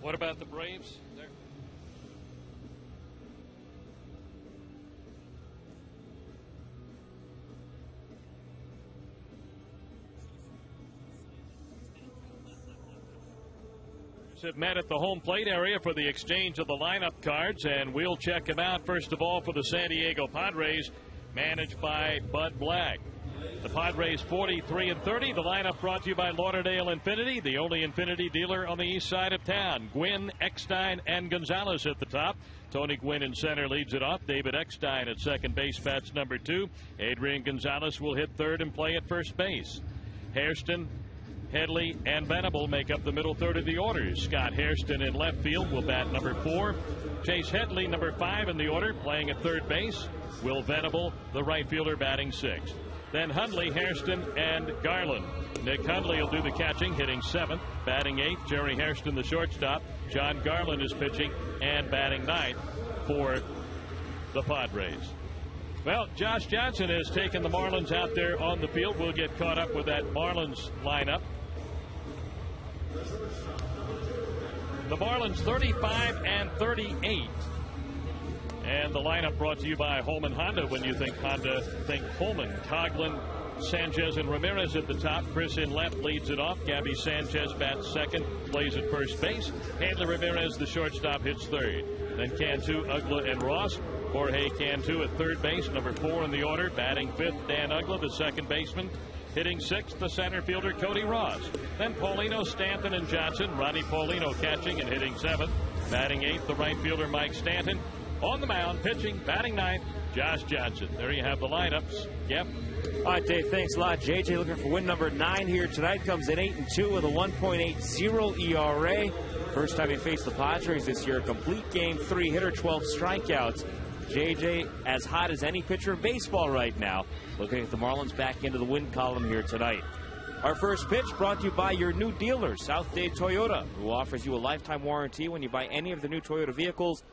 What about the Braves? There. Have met at the home plate area for the exchange of the lineup cards, and we'll check them out. First of all, for the San Diego Padres, managed by Bud Black. The Padres 43-30. The lineup brought to you by Lauderdale Infiniti, the only Infiniti dealer on the east side of town. Gwynn, Eckstein, and Gonzalez at the top. Tony Gwynn in center leads it off. David Eckstein at second base bats number 2. Adrian Gonzalez will hit third and play at first base. Hairston, Headley, and Venable make up the middle third of the order. Scott Hairston in left field will bat number 4. Chase Headley, number 5 in the order, playing at third base. Will Venable, the right fielder, batting 6th. Then Hundley, Hairston, and Garland. Nick Hundley will do the catching, hitting 7th. Batting 8th, Jerry Hairston, the shortstop. John Garland is pitching and batting 9th for the Padres. Well, Josh Johnson has taken the Marlins out there on the field. We'll get caught up with that Marlins lineup. The Marlins 35-38. And the lineup brought to you by Holman Honda. When you think Honda, think Holman. Coughlin, Sanchez, and Ramirez at the top. Chris in left leads it off. Gabby Sanchez bats second, plays at first base. Hanley Ramirez, the shortstop, hits third. Then Cantu, Ugla, and Ross. Jorge Cantu at third base, number 4 in the order. Batting 5th, Dan Ugla, the second baseman. Hitting 6th, the center fielder, Cody Ross. Then Paulino, Stanton, and Johnson. Ronnie Paulino catching and hitting 7th. Batting 8th, the right fielder, Mike Stanton. On the mound, pitching, batting 9th, Josh Johnson. There you have the lineups. Yep. All right, Dave, thanks a lot. JJ looking for win number 9 here tonight. Comes in 8-2 with a 1.80 ERA. First time he faced the Padres this year. Complete game, 3-hitter, 12 strikeouts. JJ as hot as any pitcher in baseball right now. Looking at the Marlins back into the win column here tonight. Our first pitch brought to you by your new dealer, South Dade Toyota, who offers you a lifetime warranty when you buy any of the new Toyota vehicles.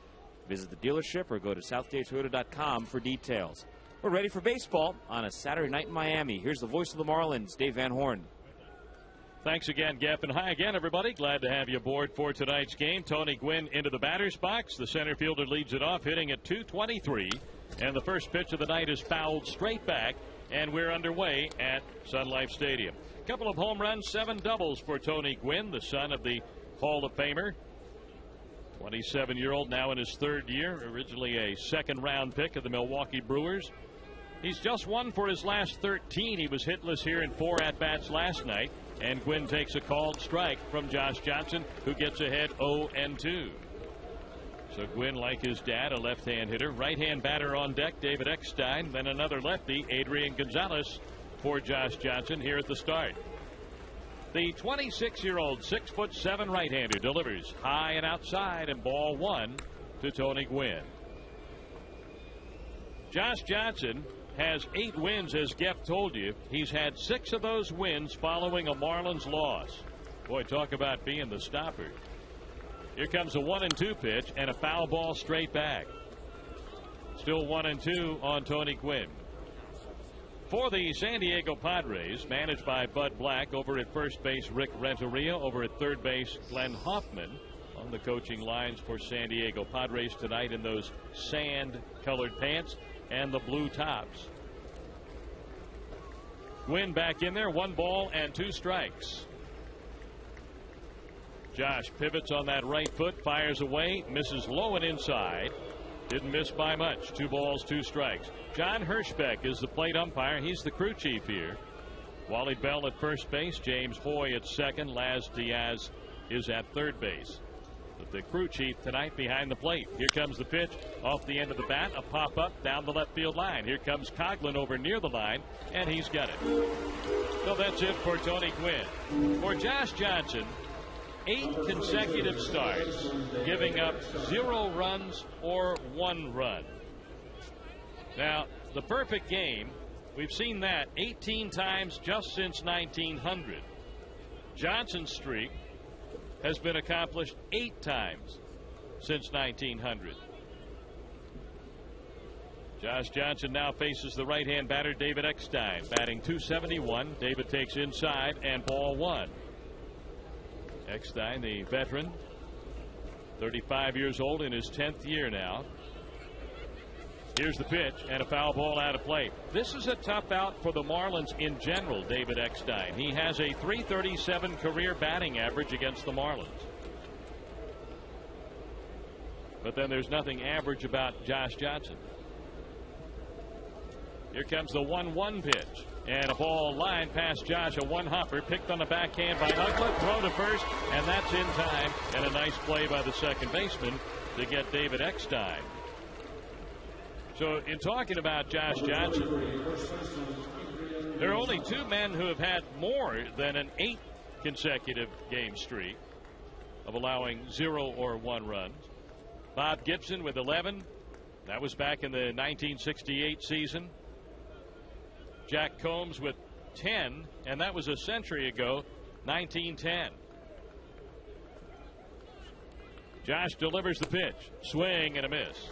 Visit the dealership or go to southdadetoyota.com for details. We're ready for baseball on a Saturday night in Miami. Here's the voice of the Marlins, Dave Van Horn. Thanks again, Geff, and hi again, everybody. Glad to have you aboard for tonight's game. Tony Gwynn into the batter's box. The center fielder leads it off, hitting at .223. And the first pitch of the night is fouled straight back, and we're underway at Sun Life Stadium. Couple of home runs, 7 doubles for Tony Gwynn, the son of the Hall of Famer. 27-year-old, now in his 3rd year, originally a second-round pick of the Milwaukee Brewers. He's just 1 for his last 13. He was hitless here in 4 at-bats last night. And Gwynn takes a called strike from Josh Johnson, who gets ahead 0-2. So Gwynn, like his dad, a left-hand hitter. Right-hand batter on deck, David Eckstein. Then another lefty, Adrian Gonzalez, for Josh Johnson here at the start. The 26-year-old, 6'7" right-hander delivers high and outside, and ball 1 to Tony Gwynn. Josh Johnson has 8 wins, as Geff told you. He's had 6 of those wins following a Marlins loss. Boy, talk about being the stopper. Here comes a 1-2 pitch and a foul ball straight back. Still 1-2 on Tony Gwynn. For the San Diego Padres, managed by Bud Black, over at first base, Rick Renteria. Over at third base, Glenn Hoffman. On the coaching lines for San Diego Padres tonight in those sand-colored pants and the blue tops. Gwynn back in there, 1 ball and 2 strikes. Josh pivots on that right foot, fires away, misses low and inside. Didn't miss by much. 2 balls, 2 strikes. John Hirschbeck is the plate umpire. He's the crew chief here. Wally Bell at first base, James Hoy at second, Laz Diaz is at third base. But the crew chief tonight behind the plate. Here comes the pitch off the end of the bat, a pop-up down the left field line. Here comes Coughlin over near the line, and he's got it. So that's it for Tony Gwynn. For Josh Johnson, 8 consecutive starts, giving up 0 runs or 1 run. Now, the perfect game, we've seen that 18 times just since 1900. Johnson's streak has been accomplished 8 times since 1900. Josh Johnson now faces the right-hand batter, David Eckstein, batting .271. David takes inside and ball 1. Eckstein, the veteran, 35 years old in his 10th year now. Here's the pitch, and a foul ball out of play. This is a tough out for the Marlins in general, David Eckstein. He has a .337 career batting average against the Marlins. But then there's nothing average about Josh Johnson. Here comes the 1-1 pitch. And a ball line past Josh, a one-hopper picked on the backhand by Uggla, throw to first, and that's in time. And a nice play by the second baseman to get David Eckstein. So in talking about Josh Johnson, there are only two men who have had more than an 8 consecutive game streak of allowing 0 or 1 runs. Bob Gibson with 11. That was back in the 1968 season. Jack Combs with 10, and that was a century ago, 1910. Josh delivers the pitch. Swing and a miss.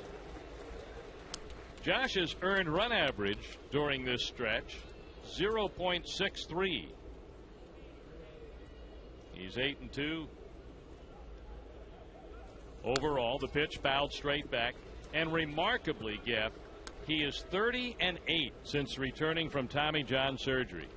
Josh's earned run average during this stretch, 0.63. He's 8-2. Overall, the pitch fouled straight back. And remarkably, Geff, he is 30-8 since returning from Tommy John surgery.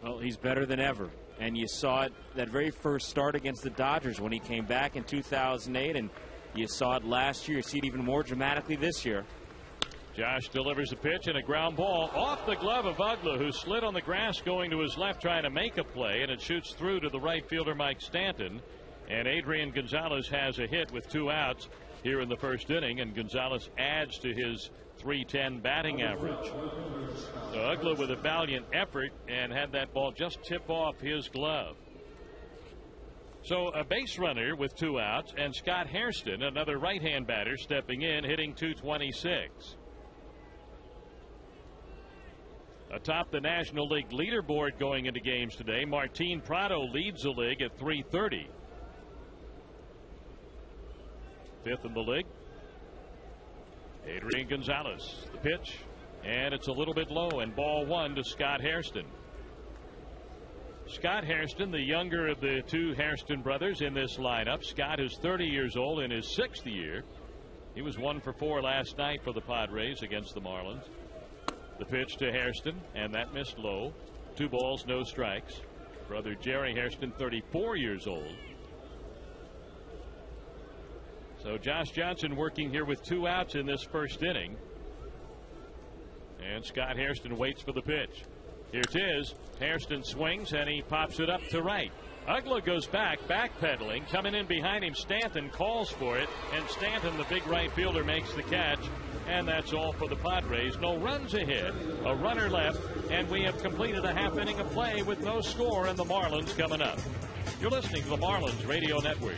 Well, he's better than ever. And you saw it that very first start against the Dodgers when he came back in 2008. And you saw it last year. You see it even more dramatically this year. Josh delivers a pitch and a ground ball off the glove of Uggla, who slid on the grass going to his left trying to make a play, and it shoots through to the right fielder Mike Stanton. And Adrian Gonzalez has a hit with 2 outs here in the first inning, and Gonzalez adds to his .310 batting average. So Uggla with a valiant effort and had that ball just tip off his glove. So a base runner with 2 outs, and Scott Hairston, another right-hand batter, stepping in, hitting .226. Atop the National League leaderboard going into games today, Martin Prado leads the league at .330. 5th in the league, Adrian Gonzalez. The pitch, and it's a little bit low, and ball 1 to Scott Hairston. Scott Hairston, the younger of the 2 Hairston brothers in this lineup. Scott is 30 years old in his 6th year. He was 1 for 4 last night for the Padres against the Marlins. The pitch to Hairston, and that missed low. 2 balls, no strikes. Brother Jerry Hairston, 34 years old. So Josh Johnson working here with 2 outs in this first inning. And Scott Hairston waits for the pitch. Here it is. Hairston swings, and he pops it up to right. Uggla goes backpedaling. Coming in behind him, Stanton calls for it, and Stanton, the big right fielder, makes the catch. And that's all for the Padres. No runs ahead, a runner left, and we have completed a half inning of play with no score, and the Marlins coming up. You're listening to the Marlins Radio Network.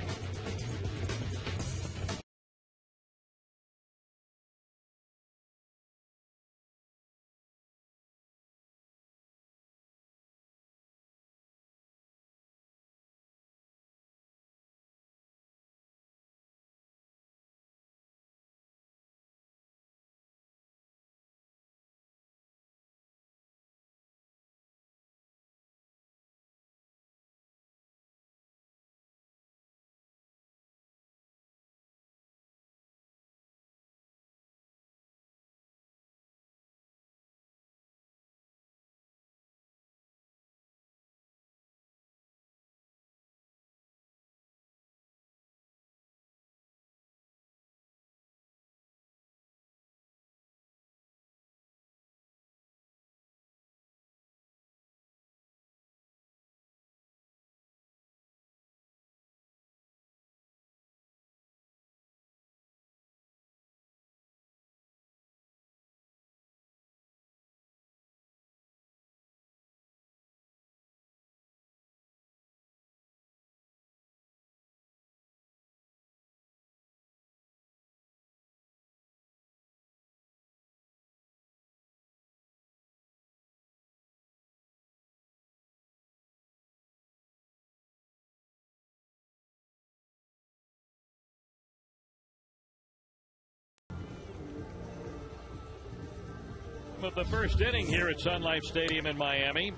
Of the first inning here at Sun Life Stadium in Miami,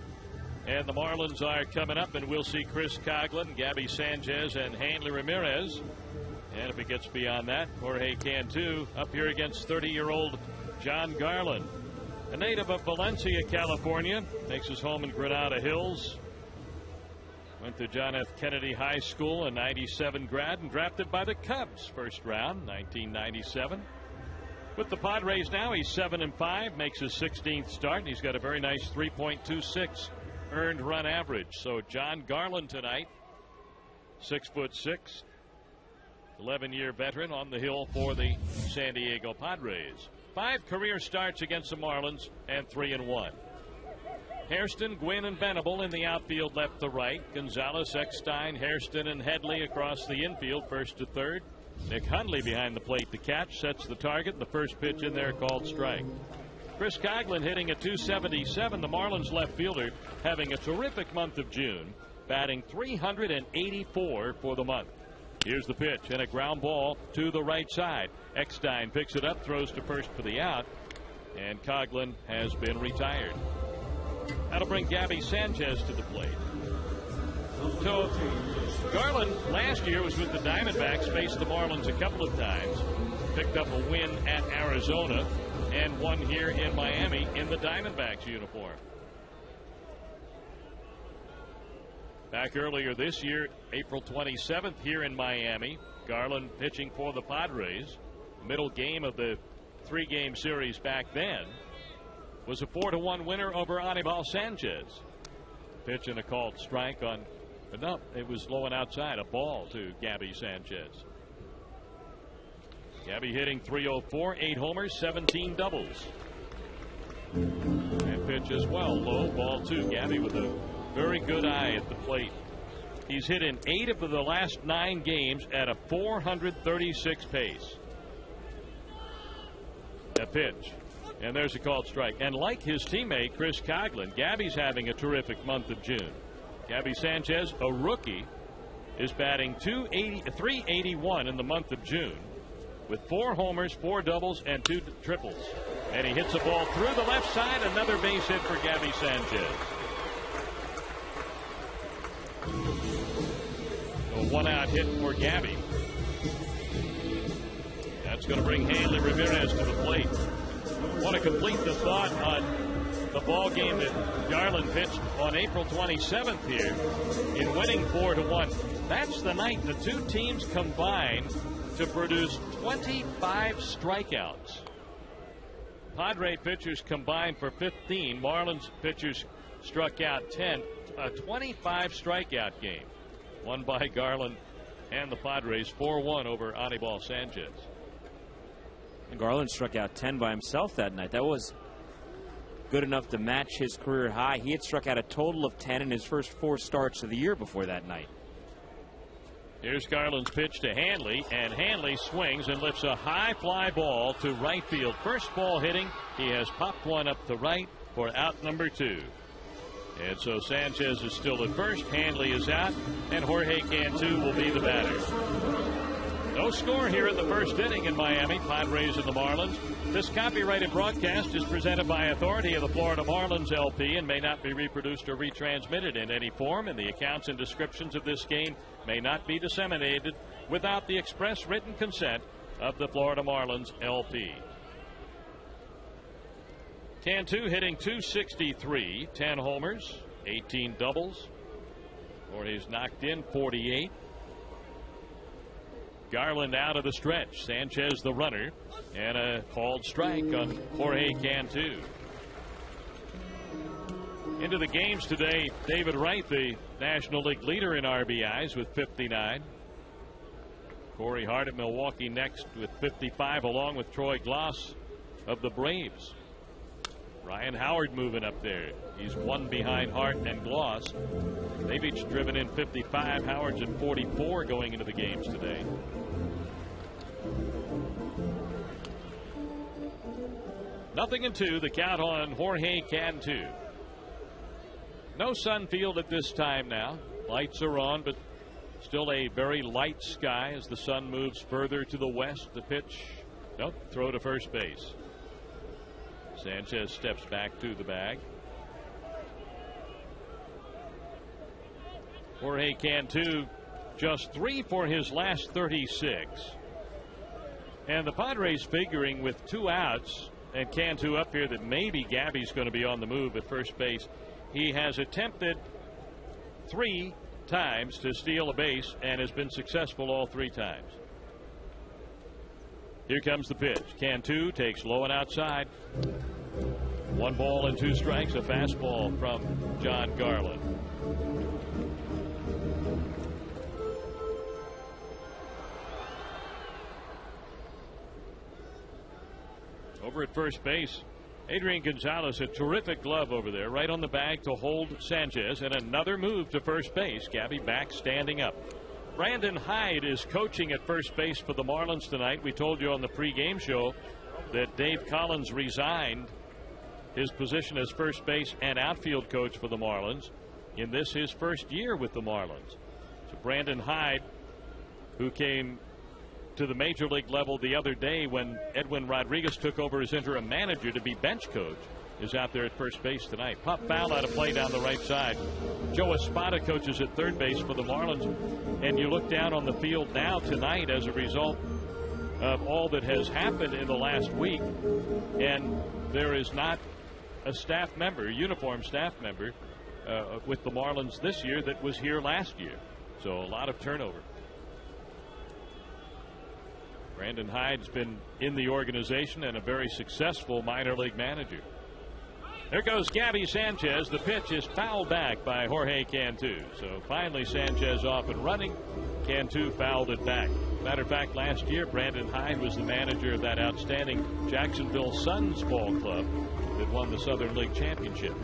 and the Marlins are coming up, and we'll see Chris Coghlan, Gabby Sanchez, and Hanley Ramirez And if it gets beyond that, Jorge Cantu up here against 30-year-old John Garland. A native of Valencia, California, makes his home in Granada Hills. Went to John F. Kennedy High School, a 97 grad, and drafted by the Cubs first round, 1997. With the Padres now, he's 7-5, makes his 16th start, and he's got a very nice 3.26 earned run average. So John Garland tonight, 6'6", 11-year veteran on the hill for the San Diego Padres. 5 career starts against the Marlins and 3-1. Hairston, Gwynn, and Venable in the outfield left to right. Gonzalez, Eckstein, Hairston, and Headley across the infield first to third. Nick Hundley behind the plate to catch, sets the target. The first pitch in there called strike. Chris Coghlan hitting at .277. The Marlins left fielder having a terrific month of June, batting .384 for the month. Here's the pitch and a ground ball to the right side. Eckstein picks it up, throws to first for the out, and Coghlan has been retired. That'll bring Gabby Sanchez to the plate. So Garland last year was with the Diamondbacks, faced the Marlins a couple of times, picked up a win at Arizona, and won here in Miami in the Diamondbacks uniform. Back earlier this year, April 27th, here in Miami, Garland pitching for the Padres. Middle game of the 3-game series back then was a 4-1 winner over Anibal Sanchez. Pitch and a called strike on, but no, it was low and outside, a ball to Gabby Sanchez. Gabby hitting .304, 8 homers, 17 doubles. And pitch as well, low, ball 2. Gabby with a very good eye at the plate. He's hit in 8 of the last 9 games at a .436 pace. A pitch. And there's a called strike. And like his teammate Chris Coghlan, Gabby's having a terrific month of June. Gabby Sanchez, a rookie, is batting .381 in the month of June with 4 homers, 4 doubles, and 2 triples. And he hits a ball through the left side. Another base hit for Gabby Sanchez. A 1-out hit for Gabby. That's going to bring Hanley Ramirez to the plate. I want to complete the thought on the ball game that Garland pitched on April 27th here in winning 4-1. That's the night the two teams combined to produce 25 strikeouts. Padre pitchers combined for 15. Marlins pitchers struck out 10. A 25 strikeout game won by Garland and the Padres, 4-1 over Anibal Sanchez. And Garland struck out 10 by himself that night. That was good enough to match his career high. He had struck out a total of 10 in his first 4 starts of the year before that night. Here's Garland's pitch to Hanley, and Hanley swings and lifts a high fly ball to right field. First ball hitting, he has popped one up to right for out number 2. And so Sanchez is still at first, Hanley is out, and Jorge Cantu will be the batter. No score here in the first inning in Miami, Padres and the Marlins. This copyrighted broadcast is presented by authority of the Florida Marlins LP and may not be reproduced or retransmitted in any form, and the accounts and descriptions of this game may not be disseminated without the express written consent of the Florida Marlins LP. Cantu hitting .263, 10 homers, 18 doubles. Jorge's knocked in 48. Garland out of the stretch. Sanchez the runner, and a called strike on Jorge Cantu. Into the games today, David Wright, the National League leader in RBIs with 59. Corey Hart at Milwaukee next with 55, along with Troy Glaus of the Braves. Ryan Howard moving up there. He's 1 behind Hart and Glaus. They've each driven in 55. Howard's at 44 going into the games today. Nothing in 2. The count on Jorge Cantu. No sun field at this time now. Lights are on, but still a very light sky as the sun moves further to the west. The pitch, nope, throw to first base. Sanchez steps back to the bag. Jorge Cantu just 3 for his last 36. And the Padres figuring with 2 outs and Cantu up here that maybe Gabby's going to be on the move at first base. He has attempted 3 times to steal a base and has been successful all 3 times. Here comes the pitch. Cantu takes low and outside. 1 ball and 2 strikes. A fastball from John Garland. Over at first base, Adrian Gonzalez, a terrific glove over there, right on the bag to hold Sanchez, and another move to first base. Gabby back standing up. Brandon Hyde is coaching at first base for the Marlins tonight. We told you on the pregame show that Dave Collins resigned his position as first base and outfield coach for the Marlins in this his first year with the Marlins. So Brandon Hyde, who came to the major league level the other day when Edwin Rodriguez took over as interim manager to be bench coach, is out there at first base tonight. Pop foul out of play down the right side. Joe Espada coaches at third base for the Marlins. And you look down on the field now tonight as a result of all that has happened in the last week, and there is not a staff member, a uniformed staff member with the Marlins this year that was here last year. So a lot of turnover. Brandon Hyde's been in the organization and a very successful minor league manager. There goes Gabby Sanchez. The pitch is fouled back by Jorge Cantu. So finally Sanchez off and running. Cantu fouled it back. Matter of fact, last year Brandon Hyde was the manager of that outstanding Jacksonville Suns ball club that won the Southern League Championship.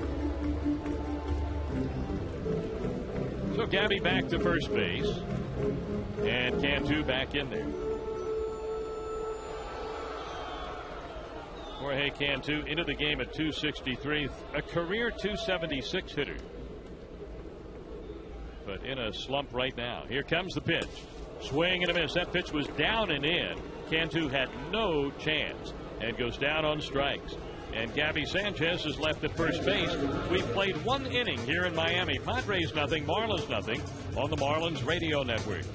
So Gabby back to first base, and Cantu back in there. Jorge Cantu into the game at 263, a career 276 hitter, but in a slump right now. Here comes the pitch. Swing and a miss. That pitch was down and in. Cantu had no chance and goes down on strikes. And Gabby Sanchez is left at first base. We've played 1 inning here in Miami. Padres nothing, Marlins nothing on the Marlins Radio Network.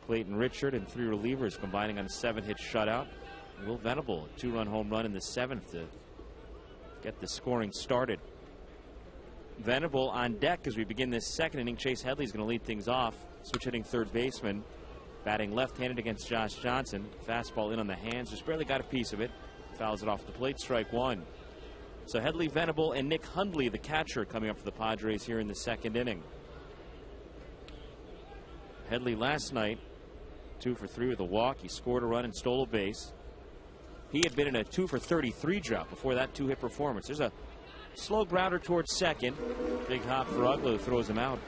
Clayton Richard and 3 relievers combining on a 7-hit shutout. Will Venable, a 2-run home run in the 7th to get the scoring started. Venable on deck as we begin this second inning. Chase Headley is going to lead things off. Switch hitting third baseman, batting left-handed against Josh Johnson. Fastball in on the hands, just barely got a piece of it. Fouls it off the plate, strike 1. So Headley, Venable, and Nick Hundley, the catcher, coming up for the Padres here in the second inning. Headley last night 2 for 3 with a walk. He scored a run and stole a base. He had been in a 2 for 33 drought before that 2-hit performance. There's a slow grounder towards second. Big hop for Ugla, who throws him out.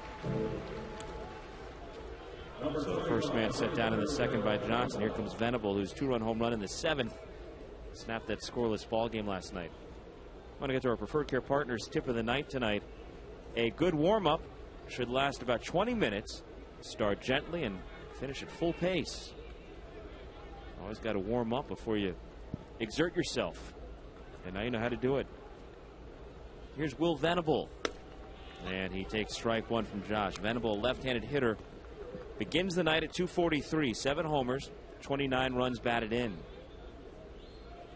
So the first man set down in the second by Johnson. Here comes Venable, whose 2-run home run in the seventh snapped that scoreless ball game last night. I want to get to our Preferred Care Partners tip of the night tonight. A good warm-up should last about 20 minutes. Start gently and finish at full pace. Always got to warm up before you exert yourself. And now you know how to do it. Here's Will Venable. And he takes strike one from Josh. Venable, left-handed hitter, begins the night at 243. 7 homers, 29 runs batted in.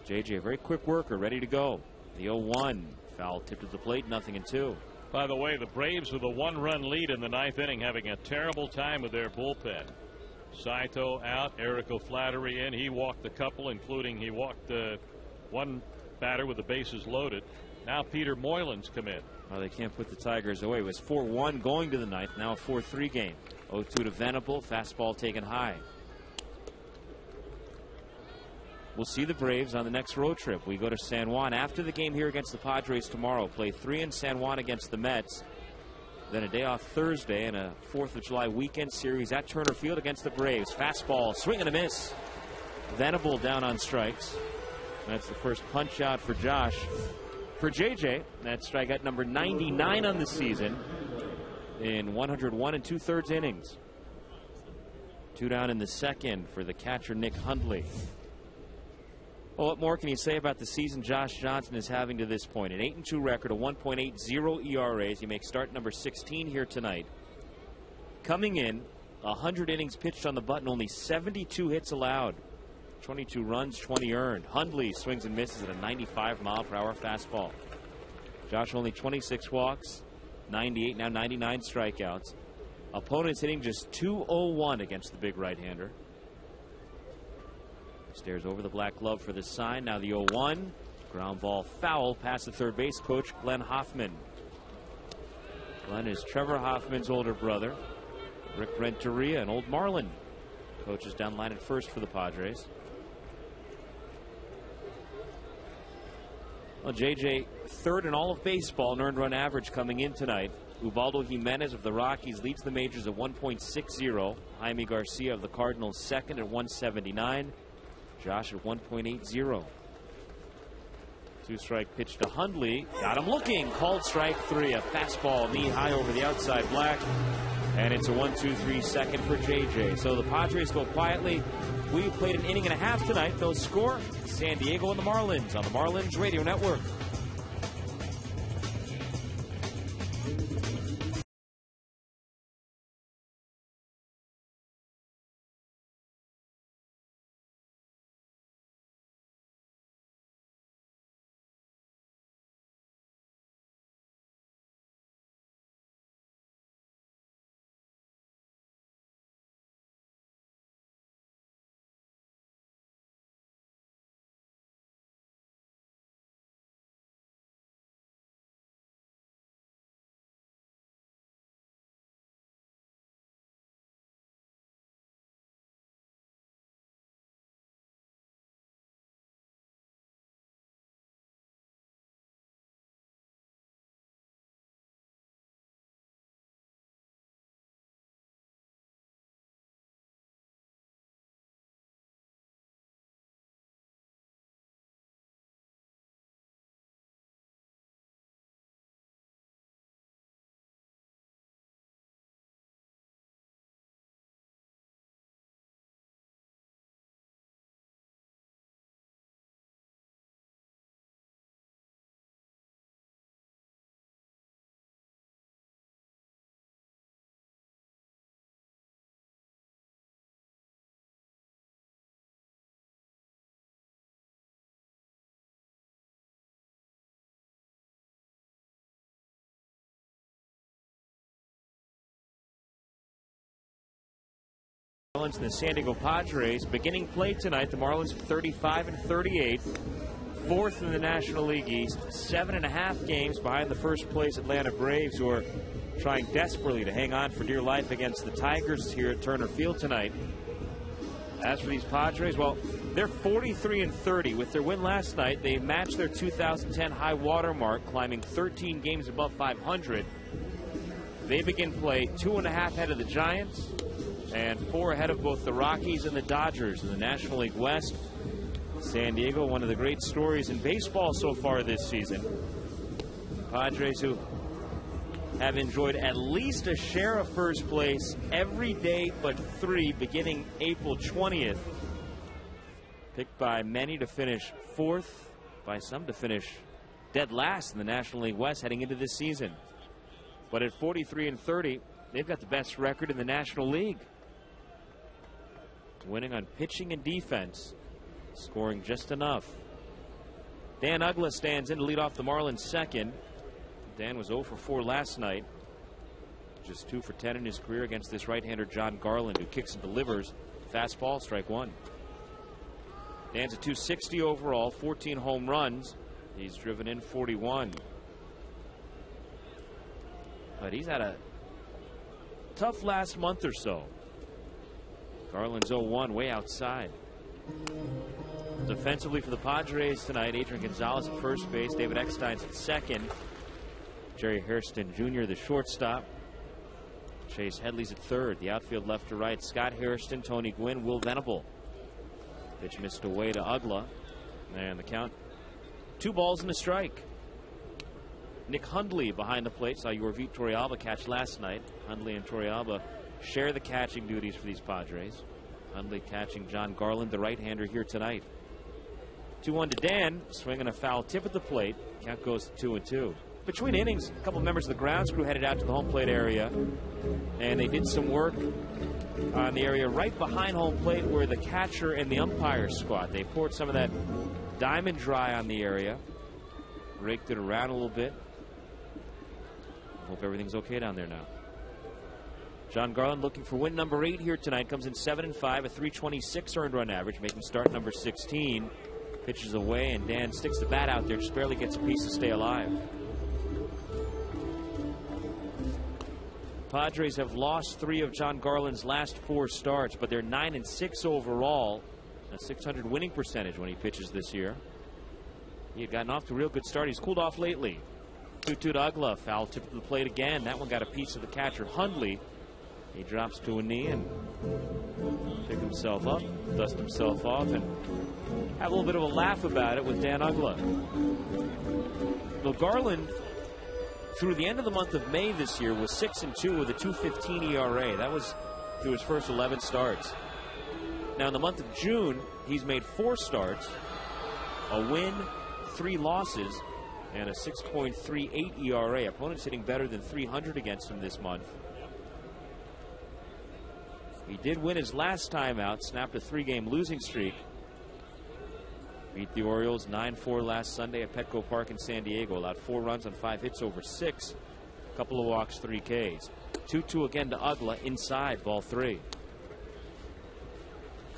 JJ, a very quick worker, ready to go. The 0-1. Foul tipped at the plate, 0-2. By the way, the Braves with a 1-run lead in the ninth inning, having a terrible time with their bullpen. Saito out, Eric O'Flaherty in. He walked a couple, including he walked one batter with the bases loaded. Now Peter Moylan's come in. Well, they can't put the Tigers away. It was 4-1 going to the ninth. Now a 4-3 game. 0-2 to Venable. Fastball taken high. We'll see the Braves on the next road trip. We go to San Juan after the game here against the Padres tomorrow. Play 3 in San Juan against the Mets. Then a day off Thursday and a 4th of July weekend series at Turner Field against the Braves. Fastball, swing and a miss. Venable down on strikes. That's the first punch out for Josh. For JJ, that's strikeout number 99 on the season in 101 2/3 innings. 2 down in the second for the catcher Nick Hundley. Well, what more can you say about the season Josh Johnson is having to this point? An 8-2 record, a 1.80 ERA. He makes start number 16 here tonight. Coming in, 100 innings pitched on the button, only 72 hits allowed. 22 runs, 20 earned. Hundley swings and misses at a 95-mile-per-hour fastball. Josh only 26 walks, 98, now 99 strikeouts. Opponents hitting just .201 against the big right-hander. Stares over the black glove for the sign. Now the 0-1. Ground ball foul past the third base coach, Glenn Hoffman. Glenn is Trevor Hoffman's older brother. Rick Renteria, an old Marlin. Coaches down line at first for the Padres. Well, JJ, third in all of baseball in earned run average coming in tonight. Ubaldo Jimenez of the Rockies leads the majors at 1.60. Jaime Garcia of the Cardinals second at 179. Josh at 1.80. 2-strike pitch to Hundley. Got him looking. Called strike 3. A fastball knee high over the outside black. And it's a 1-2-3 second for JJ. So the Padres go quietly. We've played an inning and a half tonight. No score. San Diego and the Marlins on the Marlins Radio Network. Marlins and the San Diego Padres beginning play tonight. The Marlins 35-38, fourth in the National League East, 7.5 games behind the first place Atlanta Braves, who are trying desperately to hang on for dear life against the Tigers here at Turner Field tonight. As for these Padres, well, they're 43-30. With their win last night, they matched their 2010 high water mark, climbing 13 games above 500. They begin play 2.5 ahead of the Giants, and 4 ahead of both the Rockies and the Dodgers in the National League West. San Diego, one of the great stories in baseball so far this season. Padres, who have enjoyed at least a share of first place every day but 3, beginning April 20th. Picked by many to finish 4th, by some to finish dead last in the National League West heading into this season. But at 43-30, they've got the best record in the National League. Winning on pitching and defense, scoring just enough. Dan Uggla stands in to lead off the Marlins second. Dan was 0 for 4 last night. Just 2 for 10 in his career against this right-hander John Garland, who kicks and delivers. Fastball, strike 1. Dan's a .260 overall, 14 home runs. He's driven in 41. But he's had a tough last month or so. Garland's 0-1, way outside. Defensively for the Padres tonight, Adrian Gonzalez at first base, David Eckstein's at second, Jerry Hairston Jr. the shortstop, Chase Headley's at third. The outfield left to right, Scott Hairston, Tony Gwynn, Will Venable. Pitch missed away to Uggla, and the count 2 balls and a strike. Nick Hundley behind the plate. Saw Yorvit Torrealba catch last night. Hundley and Torrealba share the catching duties for these Padres. Hundley catching John Garland, the right-hander, here tonight. 2-1 to Dan, swinging a foul tip at the plate. Count goes to 2-2. Between innings, a couple members of the grounds crew headed out to the home plate area, and they did some work on the area right behind home plate where the catcher and the umpire squat. They poured some of that Diamond Dry on the area, raked it around a little bit. Hope everything's okay down there now. John Garland looking for win number 8 here tonight. Comes in 7-5, a .326 earned run average, making start number 16. Pitches away, and Dan sticks the bat out there, just barely gets a piece to stay alive. Padres have lost 3 of John Garland's last 4 starts, but they're 9-6 overall, a .600 winning percentage when he pitches this year. He had gotten off to a real good start. He's cooled off lately. 2-2 to Uggla. Foul tip to the plate again. That one got a piece of the catcher, Hundley. He drops to a knee and pick himself up, dust himself off, and have a little bit of a laugh about it with Dan Uggla. Well, Garland, through the end of the month of May this year, was 6-2 with a .215 ERA. That was through his first 11 starts. Now, in the month of June, he's made 4 starts, a win, 3 losses, and a 6.38 ERA. Opponents hitting better than .300 against him this month. He did win his last time out, snapped a 3-game losing streak. Beat the Orioles 9-4 last Sunday at Petco Park in San Diego. Allowed 4 runs on 5 hits over 6. A couple of walks, 3 Ks. 2-2 again to Uggla, inside, ball 3.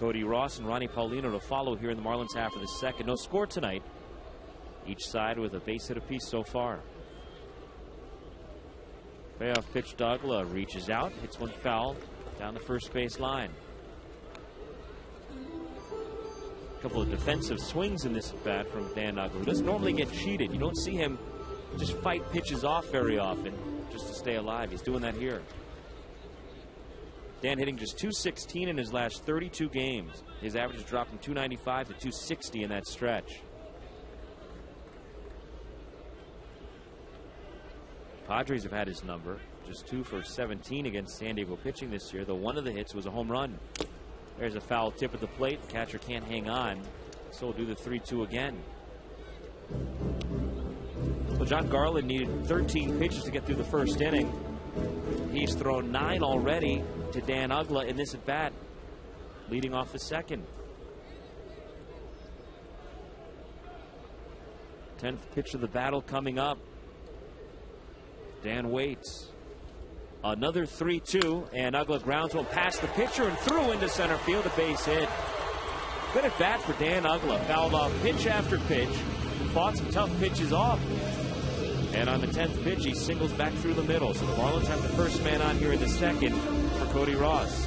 Cody Ross and Ronnie Paulino to follow here in the Marlins half of the second. No score tonight. Each side with a base hit apiece so far. Payoff pitch to Uggla, reaches out, hits one foul down the first base line. A couple of defensive swings in this at bat from Dan Uggla, who doesn't normally get cheated. You don't see him just fight pitches off very often just to stay alive. He's doing that here. Dan hitting just .216 in his last 32 games. His average has dropped from .295 to .260 in that stretch. Padres have had his number. Just 2 for 17 against San Diego pitching this year, though one of the hits was a home run. There's a foul tip at the plate. The catcher can't hang on, so we'll do the 3-2 again. Well, John Garland needed 13 pitches to get through the first inning. He's thrown 9 already to Dan Uggla in this at bat, leading off the second. 10th pitch of the battle coming up. Dan waits. Another 3-2, and Uggla grounds one past the pitcher and through into center field, a base hit. Good at bat for Dan Uggla. Fouled off pitch after pitch, fought some tough pitches off. And on the 10th pitch, he singles back through the middle. So the Marlins have the first man on here in the second for Cody Ross.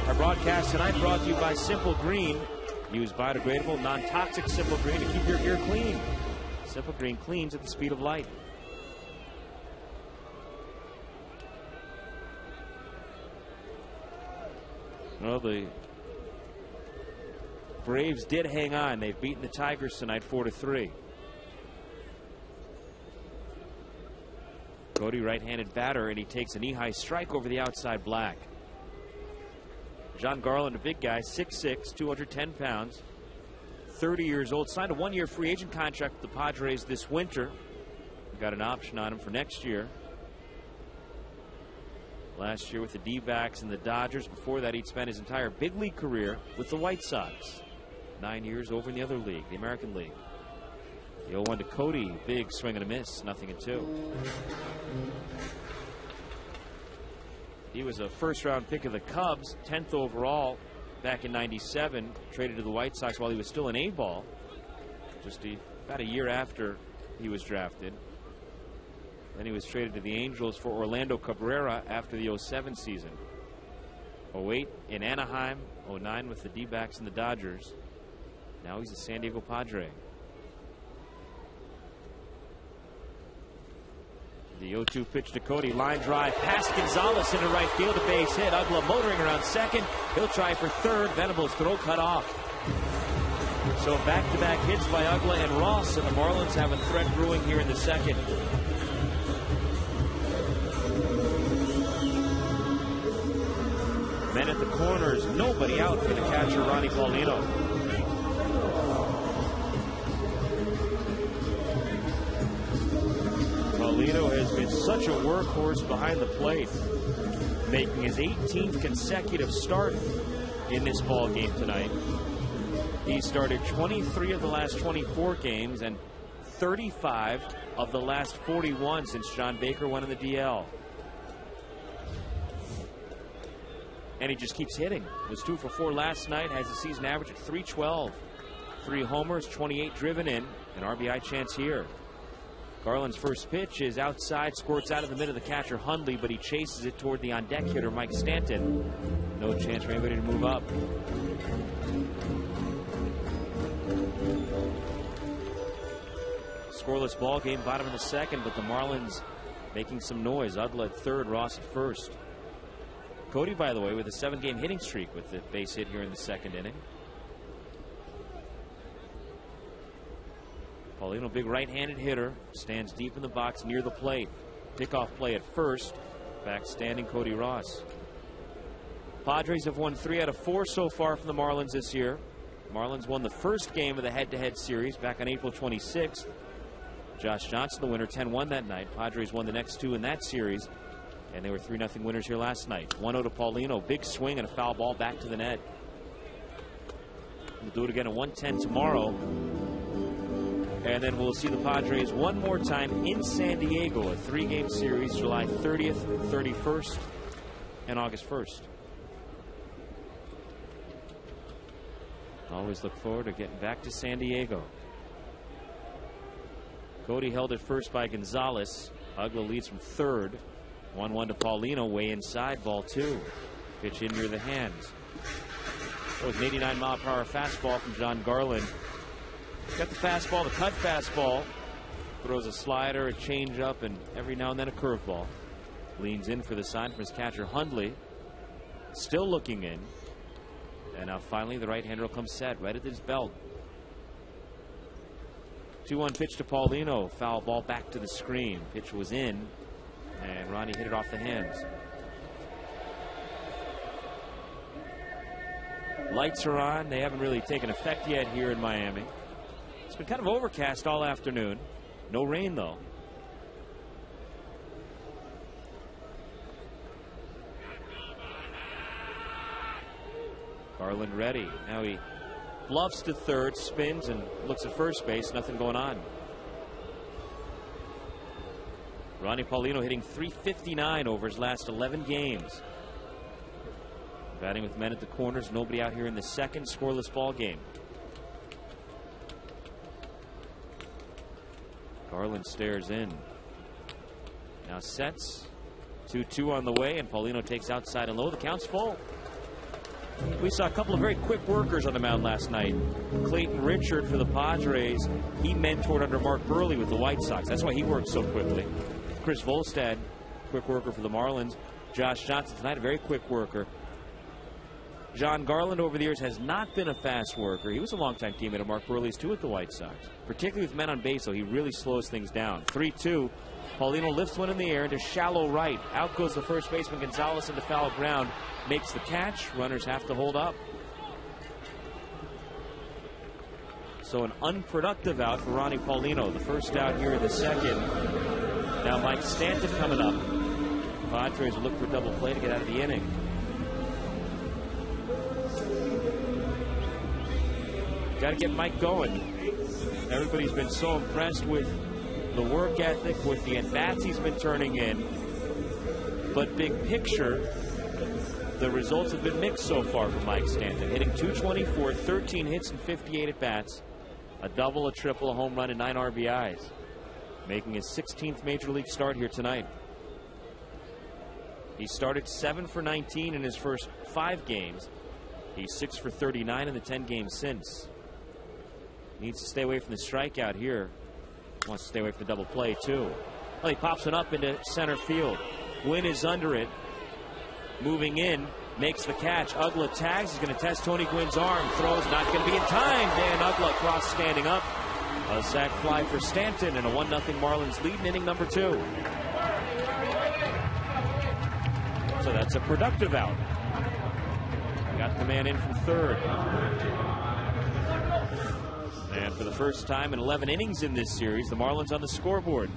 Our broadcast tonight brought to you by Simple Green. Use biodegradable, non-toxic Simple Green to keep your ear clean. Simple Green cleans at the speed of light. Well, the Braves did hang on. They've beaten the Tigers tonight 4-3. Cody, right-handed batter, and he takes a knee-high strike over the outside Black. John Garland, a big guy, 6'6", 210 pounds, 30 years old, signed a one-year free agent contract with the Padres this winter. Got an option on him for next year. Last year with the D-backs and the Dodgers. Before that, he'd spent his entire big league career with the White Sox. 9 years over in the other league, the American League. The 0-1 to Cody, big swing and a miss, 0-2. He was a first-round pick of the Cubs, 10th overall back in '97. Traded to the White Sox while he was still an A-ball, just about a year after he was drafted. Then he was traded to the Angels for Orlando Cabrera after the '07 season. '08 in Anaheim, '09 with the D-backs and the Dodgers. Now he's a San Diego Padre. The 0-2 pitch to Cody. Line drive past Gonzalez into right field. A base hit. Ugla motoring around second. He'll try for third. Venable's throw cut off. So back-to-back hits by Ugla and Ross, and the Marlins have a threat brewing here in the second. Men at the corners. Nobody out for the catcher, Ronnie Paulino. Paulino has been such a workhorse behind the plate, making his 18th consecutive start in this ball game tonight. He started 23 of the last 24 games and 35 of the last 41 since John Baker went in the DL. And he just keeps hitting. Was 2 for 4 last night, has a season average at .312. 3 homers, 28 driven in, an RBI chance here. Garland's first pitch is outside, squirts out of the middle of the catcher Hundley, but he chases it toward the on-deck hitter Mike Stanton. No chance for anybody to move up. Scoreless ball game, bottom of the second, but the Marlins making some noise. Ugla at third, Ross at first. Cody, by the way, with a 7-game hitting streak with the base hit here in the second inning. Paulino, big right-handed hitter, stands deep in the box near the plate. Pickoff play at first. Back-standing Cody Ross. Padres have won 3 out of 4 so far from the Marlins this year. Marlins won the first game of the head-to-head series back on April 26th. Josh Johnson, the winner, 10-1 that night. Padres won the next 2 in that series, and they were 3-0 winners here last night. 1-0 to Paulino, big swing and a foul ball back to the net. We'll do it again at 1:10 tomorrow. And then we'll see the Padres one more time in San Diego, a 3-game series, July 30th, 31st, and August 1st. Always look forward to getting back to San Diego. Cody held at first by Gonzalez. Ugla leads from third. 1-1 to Paulino, way inside, ball 2. Pitch in near the hands. That was an 89-mile-per-hour fastball from John Garland. Got the fastball, the cut fastball. Throws a slider, a changeup, and every now and then a curveball. Leans in for the sign from his catcher Hundley. Still looking in. And now finally the right-hander will come set right at his belt. 2-1 pitch to Paulino. Foul ball back to the screen. Pitch was in, and Ronnie hit it off the hands. Lights are on. They haven't really taken effect yet here in Miami. It's been kind of overcast all afternoon. No rain, though. Garland ready. Now he bluffs to third, spins, and looks at first base. Nothing going on. Ronnie Paulino hitting .359 over his last 11 games. Batting with men at the corners. Nobody out here in the second. Scoreless ball game. Garland stares in. Now sets. 2-2 on the way, and Paulino takes outside and low. The count's full. We saw a couple of very quick workers on the mound last night. Clayton Richard for the Padres. He mentored under Mark Burley with the White Sox. That's why he worked so quickly. Chris Volstad, quick worker for the Marlins. Josh Johnson tonight, a very quick worker. John Garland over the years has not been a fast worker. He was a longtime teammate of Mark Burley's too at the White Sox. Particularly with men on base, though, he really slows things down. 3-2. Paulino lifts one in the air into shallow right. Out goes the first baseman Gonzalez into foul ground. Makes the catch. Runners have to hold up. So an unproductive out for Ronnie Paulino. The first out here in the second. Now Mike Stanton coming up. Padres will look for double play to get out of the inning. Got to get Mike going. Everybody's been so impressed with the work ethic, with the at-bats he's been turning in. But big picture, the results have been mixed so far for Mike Stanton. Hitting .224, 13 hits and 58 at-bats. A double, a triple, a home run, and 9 RBIs. Making his 16th Major League start here tonight. He started 7 for 19 in his first 5 games. He's 6 for 39 in the 10 games since. Needs to stay away from the strikeout here. Wants to stay away from the double play, too. Well, he pops it up into center field. Gwynn is under it. Moving in. Makes the catch. Ugla tags. He's going to test Tony Gwynn's arm. Throws. Not going to be in time. Dan Ugla cross standing up. A sac fly for Stanton and a 1-0 Marlins lead in inning number 2. So that's a productive out. Got the man in from third. And for the first time in 11 innings in this series, the Marlins on the scoreboard.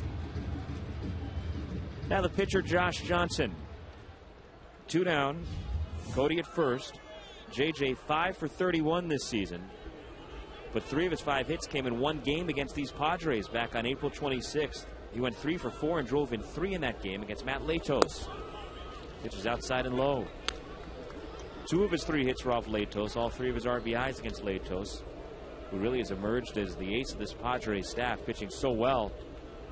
Now the pitcher, Josh Johnson. 2 down. Cody at first. JJ 5 for 31 this season. But 3 of his 5 hits came in one game against these Padres back on April 26th. He went 3 for 4 and drove in 3 in that game against Matt Latos. Pitches outside and low. 2 of his 3 hits were off Latos. All 3 of his RBIs against Latos, who really has emerged as the ace of this Padres staff, pitching so well.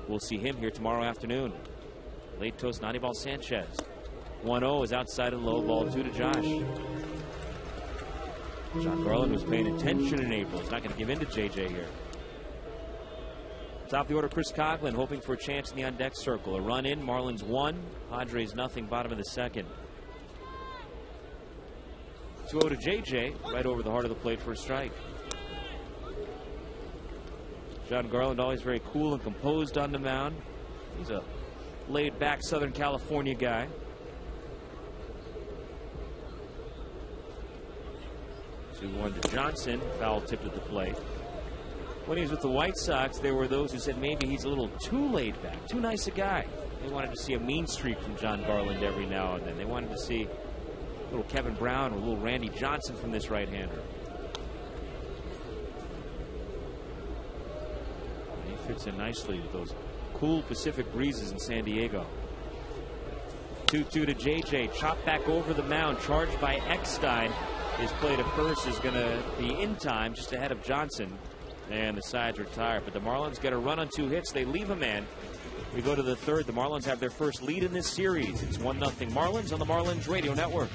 We'll see him here tomorrow afternoon. Latos, Anibal Sanchez. 1-0 is outside and low, ball 2 to Josh. John Garland was paying attention in April. He's not going to give in to JJ here. Top of the order, Chris Coughlin hoping for a chance in the on-deck circle. A run in, Marlins 1, Padres nothing, bottom of the second. 2-0 to JJ, right over the heart of the plate for a strike. John Garland always very cool and composed on the mound. He's a laid-back Southern California guy. 2-1 to Johnson, foul tipped at the plate. When he was with the White Sox, there were those who said maybe he's a little too laid back, too nice a guy. They wanted to see a mean streak from John Garland every now and then. They wanted to see a little Kevin Brown or a little Randy Johnson from this right-hander. He fits in nicely with those cool Pacific breezes in San Diego. 2-2 to JJ, chopped back over the mound, charged by Eckstein. His play to first is going to be in time, just ahead of Johnson. And the sides retire. But the Marlins get a run on 2 hits. They leave a man. We go to the third. The Marlins have their first lead in this series. It's 1-0 Marlins on the Marlins Radio Network.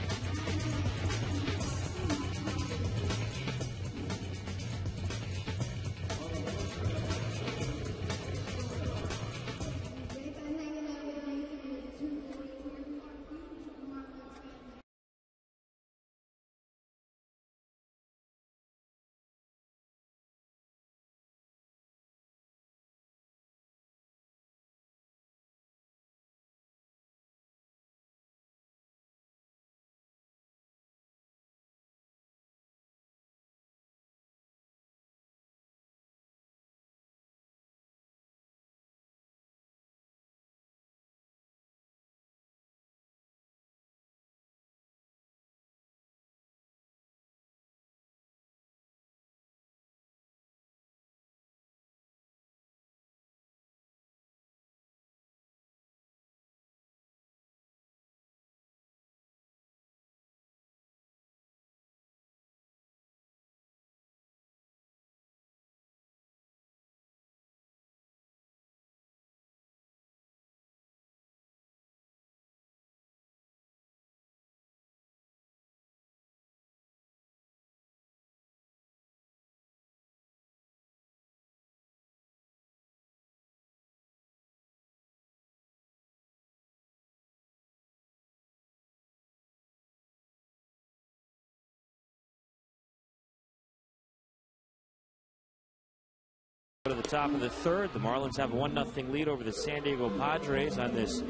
to the top of the third. The Marlins have a 1-0 lead over the San Diego Padres on this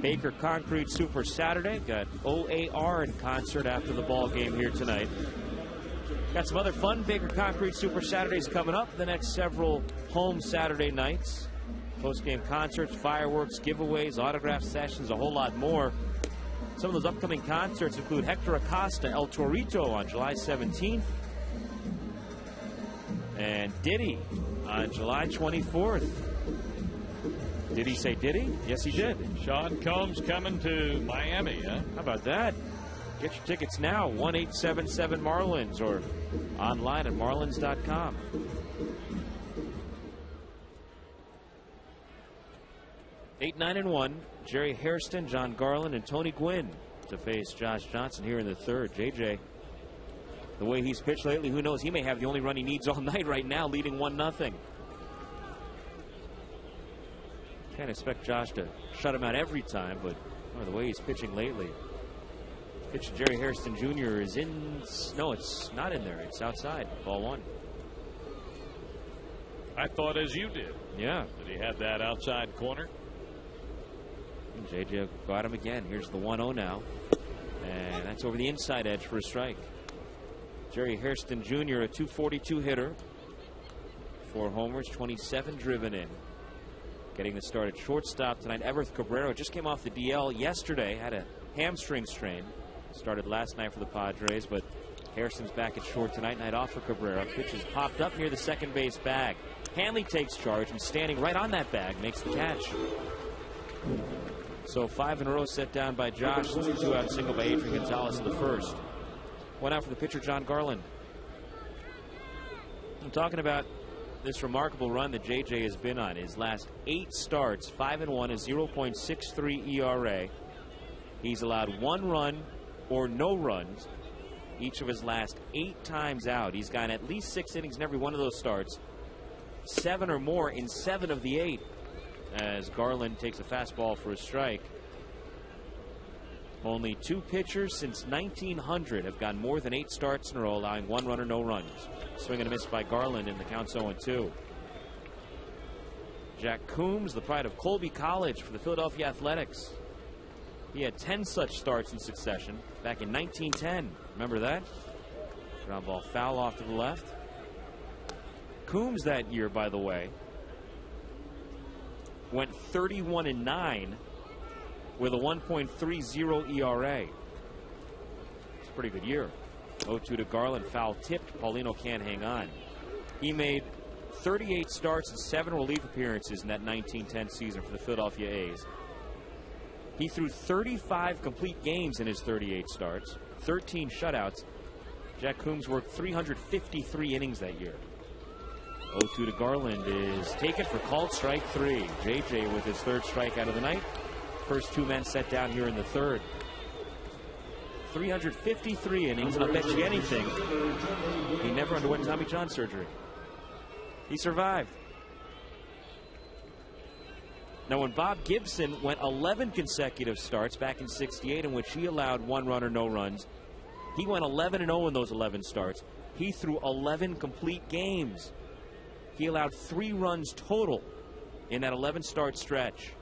Baker Concrete Super Saturday. Got OAR in concert after the ball game here tonight. Got some other fun Baker Concrete Super Saturdays coming up the next several home Saturday nights. Post-game concerts, fireworks, giveaways, autograph sessions, a whole lot more. Some of those upcoming concerts include Hector Acosta, El Torito on July 17th. And Diddy on July 24th. Did he say Diddy? Yes, he did. Sean Combs coming to Miami, huh? How about that? Get your tickets now, 1-877-MARLINS, or online at marlins.com. Eight, 9, and 1. Jerry Hairston, John Garland, and Tony Gwynn to face Josh Johnson here in the third. JJ, the way he's pitched lately, who knows? He may have the only run he needs all night right now, leading 1-0. Can't expect Josh to shut him out every time, but the way he's pitching lately. Pitch to Jerry Hairston Jr. is in. No, it's not in there. It's outside. Ball one. I thought as you did. Yeah. That he had that outside corner. And JJ got him again. Here's the 1-0 now. And that's over the inside edge for a strike. Jerry Hairston Jr., a .242 hitter. 4 homers, 27 driven in. Getting the start at shortstop tonight. Everth Cabrera just came off the DL yesterday. Had a hamstring strain. Started last night for the Padres, but Hairston's back at short tonight. Night off for Cabrera. Pitch is popped up near the second base bag. Hanley takes charge and standing right on that bag makes the catch. So 5 in a row set down by Josh. 2-out single by Adrian Gonzalez in the first. 1 out for the pitcher, John Garland. I'm talking about this remarkable run that JJ has been on. His last 8 starts, 5-1, a 0.63 ERA. He's allowed 1 run or no runs each of his last 8 times out. He's gotten at least 6 innings in every one of those starts. 7 or more in 7 of the 8. As Garland takes a fastball for a strike. Only 2 pitchers since 1900 have gone more than 8 starts in a row, allowing 1 run or no runs. Swing and a miss by Garland, and the count's 0-2. Jack Coombs, the pride of Colby College for the Philadelphia Athletics. He had 10 such starts in succession back in 1910. Remember that? Ground ball foul off to the left. Coombs that year, by the way, went 31-9 with a 1.30 ERA. It's a pretty good year. 0-2 to Garland, foul tipped. Paulino can't hang on. He made 38 starts and 7 relief appearances in that 1910 season for the Philadelphia A's. He threw 35 complete games in his 38 starts, 13 shutouts. Jack Coombs worked 353 innings that year. 0-2 to Garland is taken for called strike 3. JJ with his 3rd strikeout of the night. First 2 men set down here in the 3rd. 353 innings, and I'll bet you anything, he never underwent Tommy John surgery. He survived. Now, when Bob Gibson went 11 consecutive starts back in '68, in which he allowed 1 run or no runs, he went 11-0 in those 11 starts. He threw 11 complete games. He allowed 3 runs total in that 11-start stretch.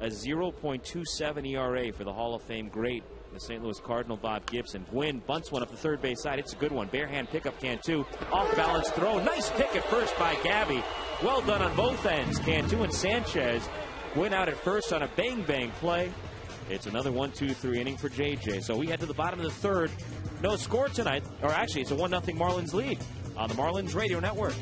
A 0.27 ERA for the Hall of Fame great, the St. Louis Cardinal, Bob Gibson. Gwynn bunts one up the third base side. It's a good one. Bare hand pickup, Cantu. Off balance throw. Nice pick at first by Gabby. Well done on both ends. Cantu and Sanchez. Gwynn out at first on a bang-bang play. It's another 1-2-3 inning for JJ. So we head to the bottom of the third. No score tonight. Or actually, it's a 1-0 Marlins lead on the Marlins Radio Network.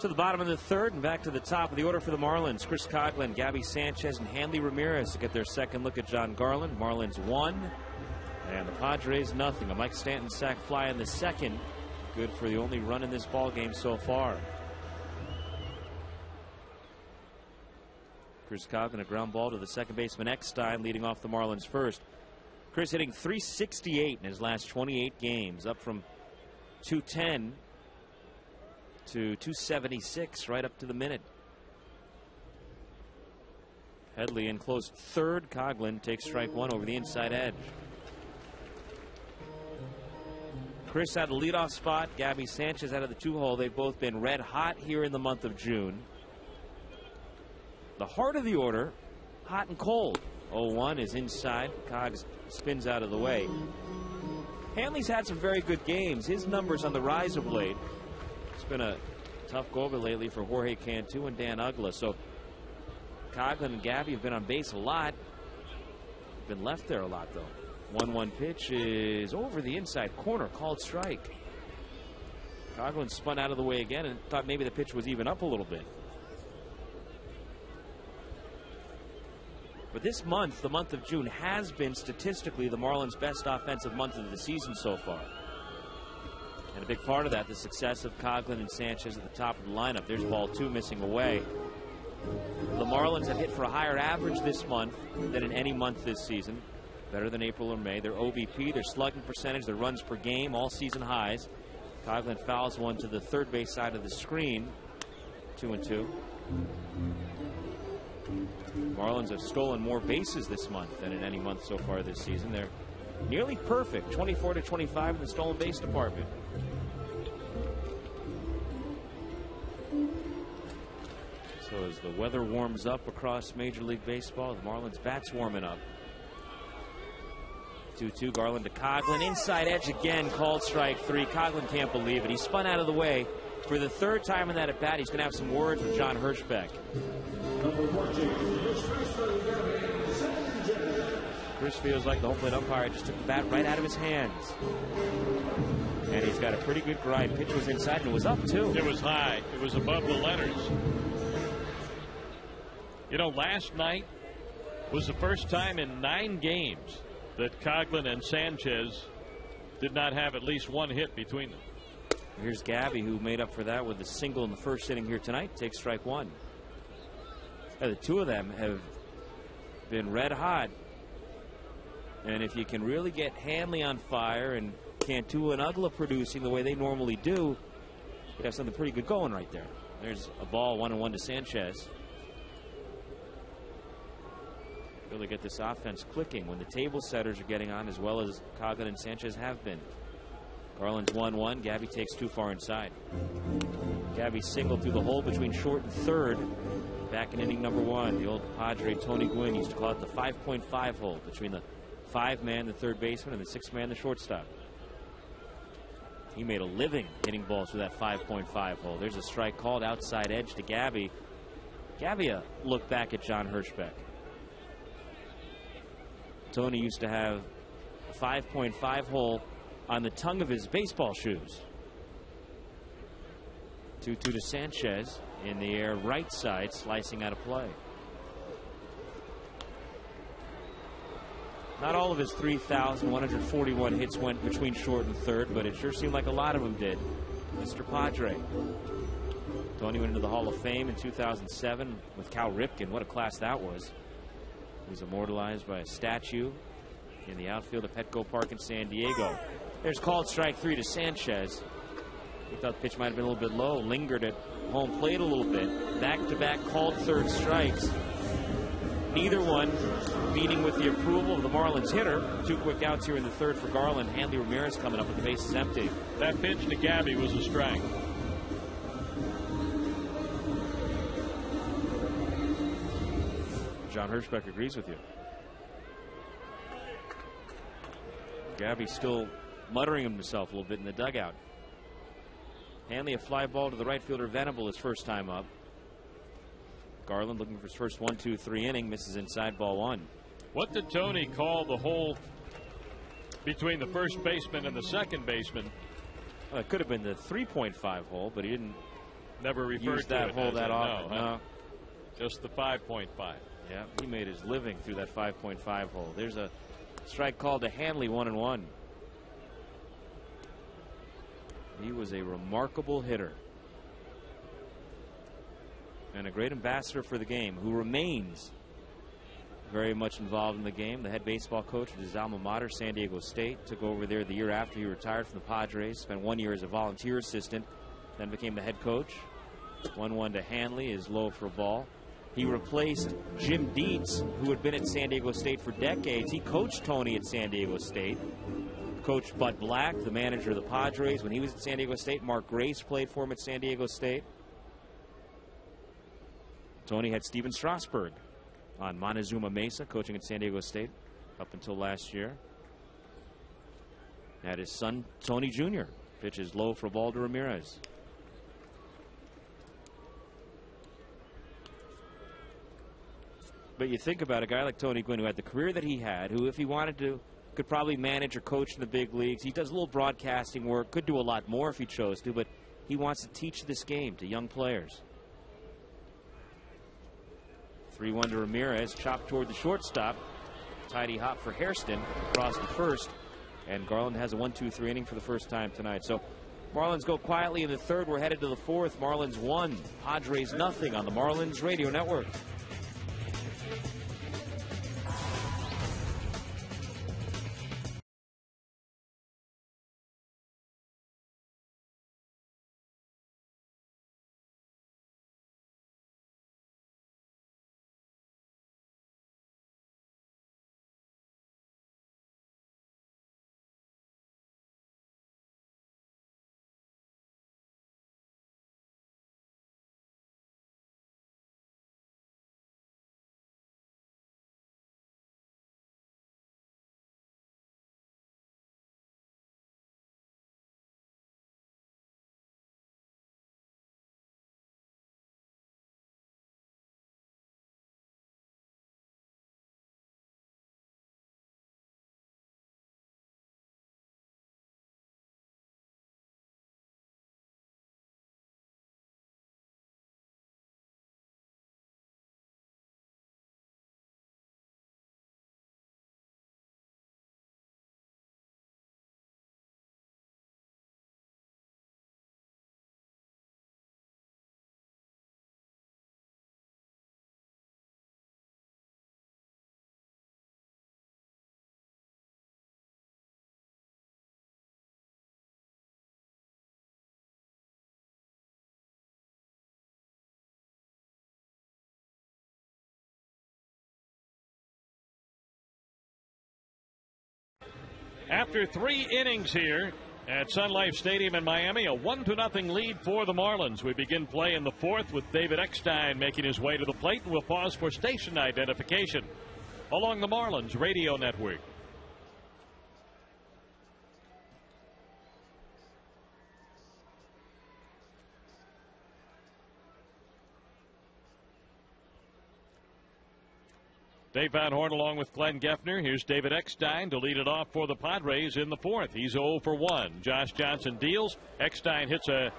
To the bottom of the third and back to the top of the order for the Marlins. Chris Coghlan, Gabby Sanchez, and Hanley Ramirez to get their second look at John Garland. Marlins 1, and the Padres nothing. A Mike Stanton sac fly in the second. Good for the only run in this ball game so far. Chris Coghlan, a ground ball to the second baseman Eckstein, leading off the Marlins first. Chris hitting .368 in his last 28 games, up from .210 to .276 right up to the minute. Headley in close third. Coghlan takes strike one over the inside edge. Chris out of the leadoff spot. Gabby Sanchez out of the 2-hole. They've both been red hot here in the month of June. The heart of the order, hot and cold. 0-1 is inside. Cogs spins out of the way. Hanley's had some very good games. His numbers on the rise of late. It's been a tough go-over lately for Jorge Cantu and Dan Ugla. So Coghlan and Gabby have been on base a lot. Been left there a lot, though. 1-1 pitch is over the inside corner, called strike. Coghlan spun out of the way again and thought maybe the pitch was even up a little bit. But this month, the month of June, has been statistically the Marlins' best offensive month of the season so far. And a big part of that, the success of Coghlan and Sanchez at the top of the lineup. There's ball 2 missing away. The Marlins have hit for a higher average this month than in any month this season. Better than April or May. Their OBP, their slugging percentage, their runs per game, all season highs. Coghlan fouls one to the third base side of the screen. 2-2. Marlins have stolen more bases this month than in any month so far this season. They're nearly perfect, 24-25 in the stolen base department. So as the weather warms up across Major League Baseball, the Marlins bats warming up. 2-2, Garland to Coghlan, inside edge again, called strike 3. Coghlan can't believe it. He spun out of the way for the third time in that at bat. He's going to have some words with John Hirschbeck. Chris feels like the home plate umpire just took the bat right out of his hands. And he's got a pretty good grind. Pitch was inside and it was up too. It was high. It was above the letters. You know, last night was the first time in 9 games that Coghlan and Sanchez did not have at least one hit between them. Here's Gabby, who made up for that with a single in the first inning here tonight. Takes strike 1. The two of them have been red hot. And if you can really get Hanley on fire and Cantu and Ugla producing the way they normally do, you have something pretty good going right there. There's a ball, 1-1 to Sanchez. Really get this offense clicking when the table setters are getting on, as well as Coghlan and Sanchez have been. Garland's 1-1. Gabby takes too far inside. Gabby singled through the hole between short and third back in inning number 1. The old Padre Tony Gwynn used to call it the 5.5 hole, between the 5-man, the third baseman, and the 6-man, the shortstop. He made a living hitting balls through that 5.5 hole. There's a strike called outside edge to Gabby. Gabby looked back at John Hirschbeck. Tony used to have a 5.5 hole on the tongue of his baseball shoes. 2-2 to Sanchez in the air, right side, slicing out of play. Not all of his 3,141 hits went between short and third, but it sure seemed like a lot of them did. Mr. Padre. Tony went into the Hall of Fame in 2007 with Cal Ripken. What a class that was. He was immortalized by a statue in the outfield of Petco Park in San Diego. There's called strike 3 to Sanchez. He thought the pitch might have been a little bit low, lingered at home plate a little bit. Back-to-back called third strikes. Neither one meeting with the approval of the Marlins hitter. 2 quick outs here in the third for Garland. Hanley Ramirez coming up with the bases empty. That pitch to Gabby was a strike. John Hirschbeck agrees with you. Gabby still muttering himself a little bit in the dugout. Hanley a fly ball to the right fielder Venable his first time up. Garland looking for his first 1-2-3 inning, misses inside, ball 1. What did Tony call the hole between the first baseman and the second baseman? Well, it could have been the 3.5 hole, but he didn't never referred use to that it hole as that a often. no. Just the 5.5. Yeah, he made his living through that 5.5 hole. There's a strike called to Hanley, 1-1. He was a remarkable hitter and a great ambassador for the game, who remains very much involved in the game. The head baseball coach of his alma mater, San Diego State, took over there the year after he retired from the Padres, spent 1 year as a volunteer assistant, then became the head coach. 1-1 to Hanley is low for a ball. He replaced Jim Dietz, who had been at San Diego State for decades. He coached Tony at San Diego State. Coached Bud Black, the manager of the Padres, when he was at San Diego State. Mark Grace played for him at San Diego State. Tony had Steven Strasburg on Montezuma Mesa, coaching at San Diego State up until last year. Had his son, Tony Jr., pitches low for a ball to Ramirez. But you think about a guy like Tony Gwynn, who had the career that he had, who, if he wanted to, could probably manage or coach in the big leagues. He does a little broadcasting work, could do a lot more if he chose to, but he wants to teach this game to young players. 3-1 to Ramirez, chopped toward the shortstop. Tidy hop for Hairston across the first, and Garland has a 1-2-3 inning for the first time tonight. So Marlins go quietly in the third. We're headed to the fourth. Marlins 1, Padres nothing on the Marlins Radio Network. After 3 innings here at Sun Life Stadium in Miami, a 1-0 lead for the Marlins. We begin play in the fourth with David Eckstein making his way to the plate, and we'll pause for station identification along the Marlins Radio Network. Dave Van Horn along with Glenn Geffner. Here's David Eckstein to lead it off for the Padres in the fourth. He's 0 for 1. Josh Johnson deals. Eckstein hits a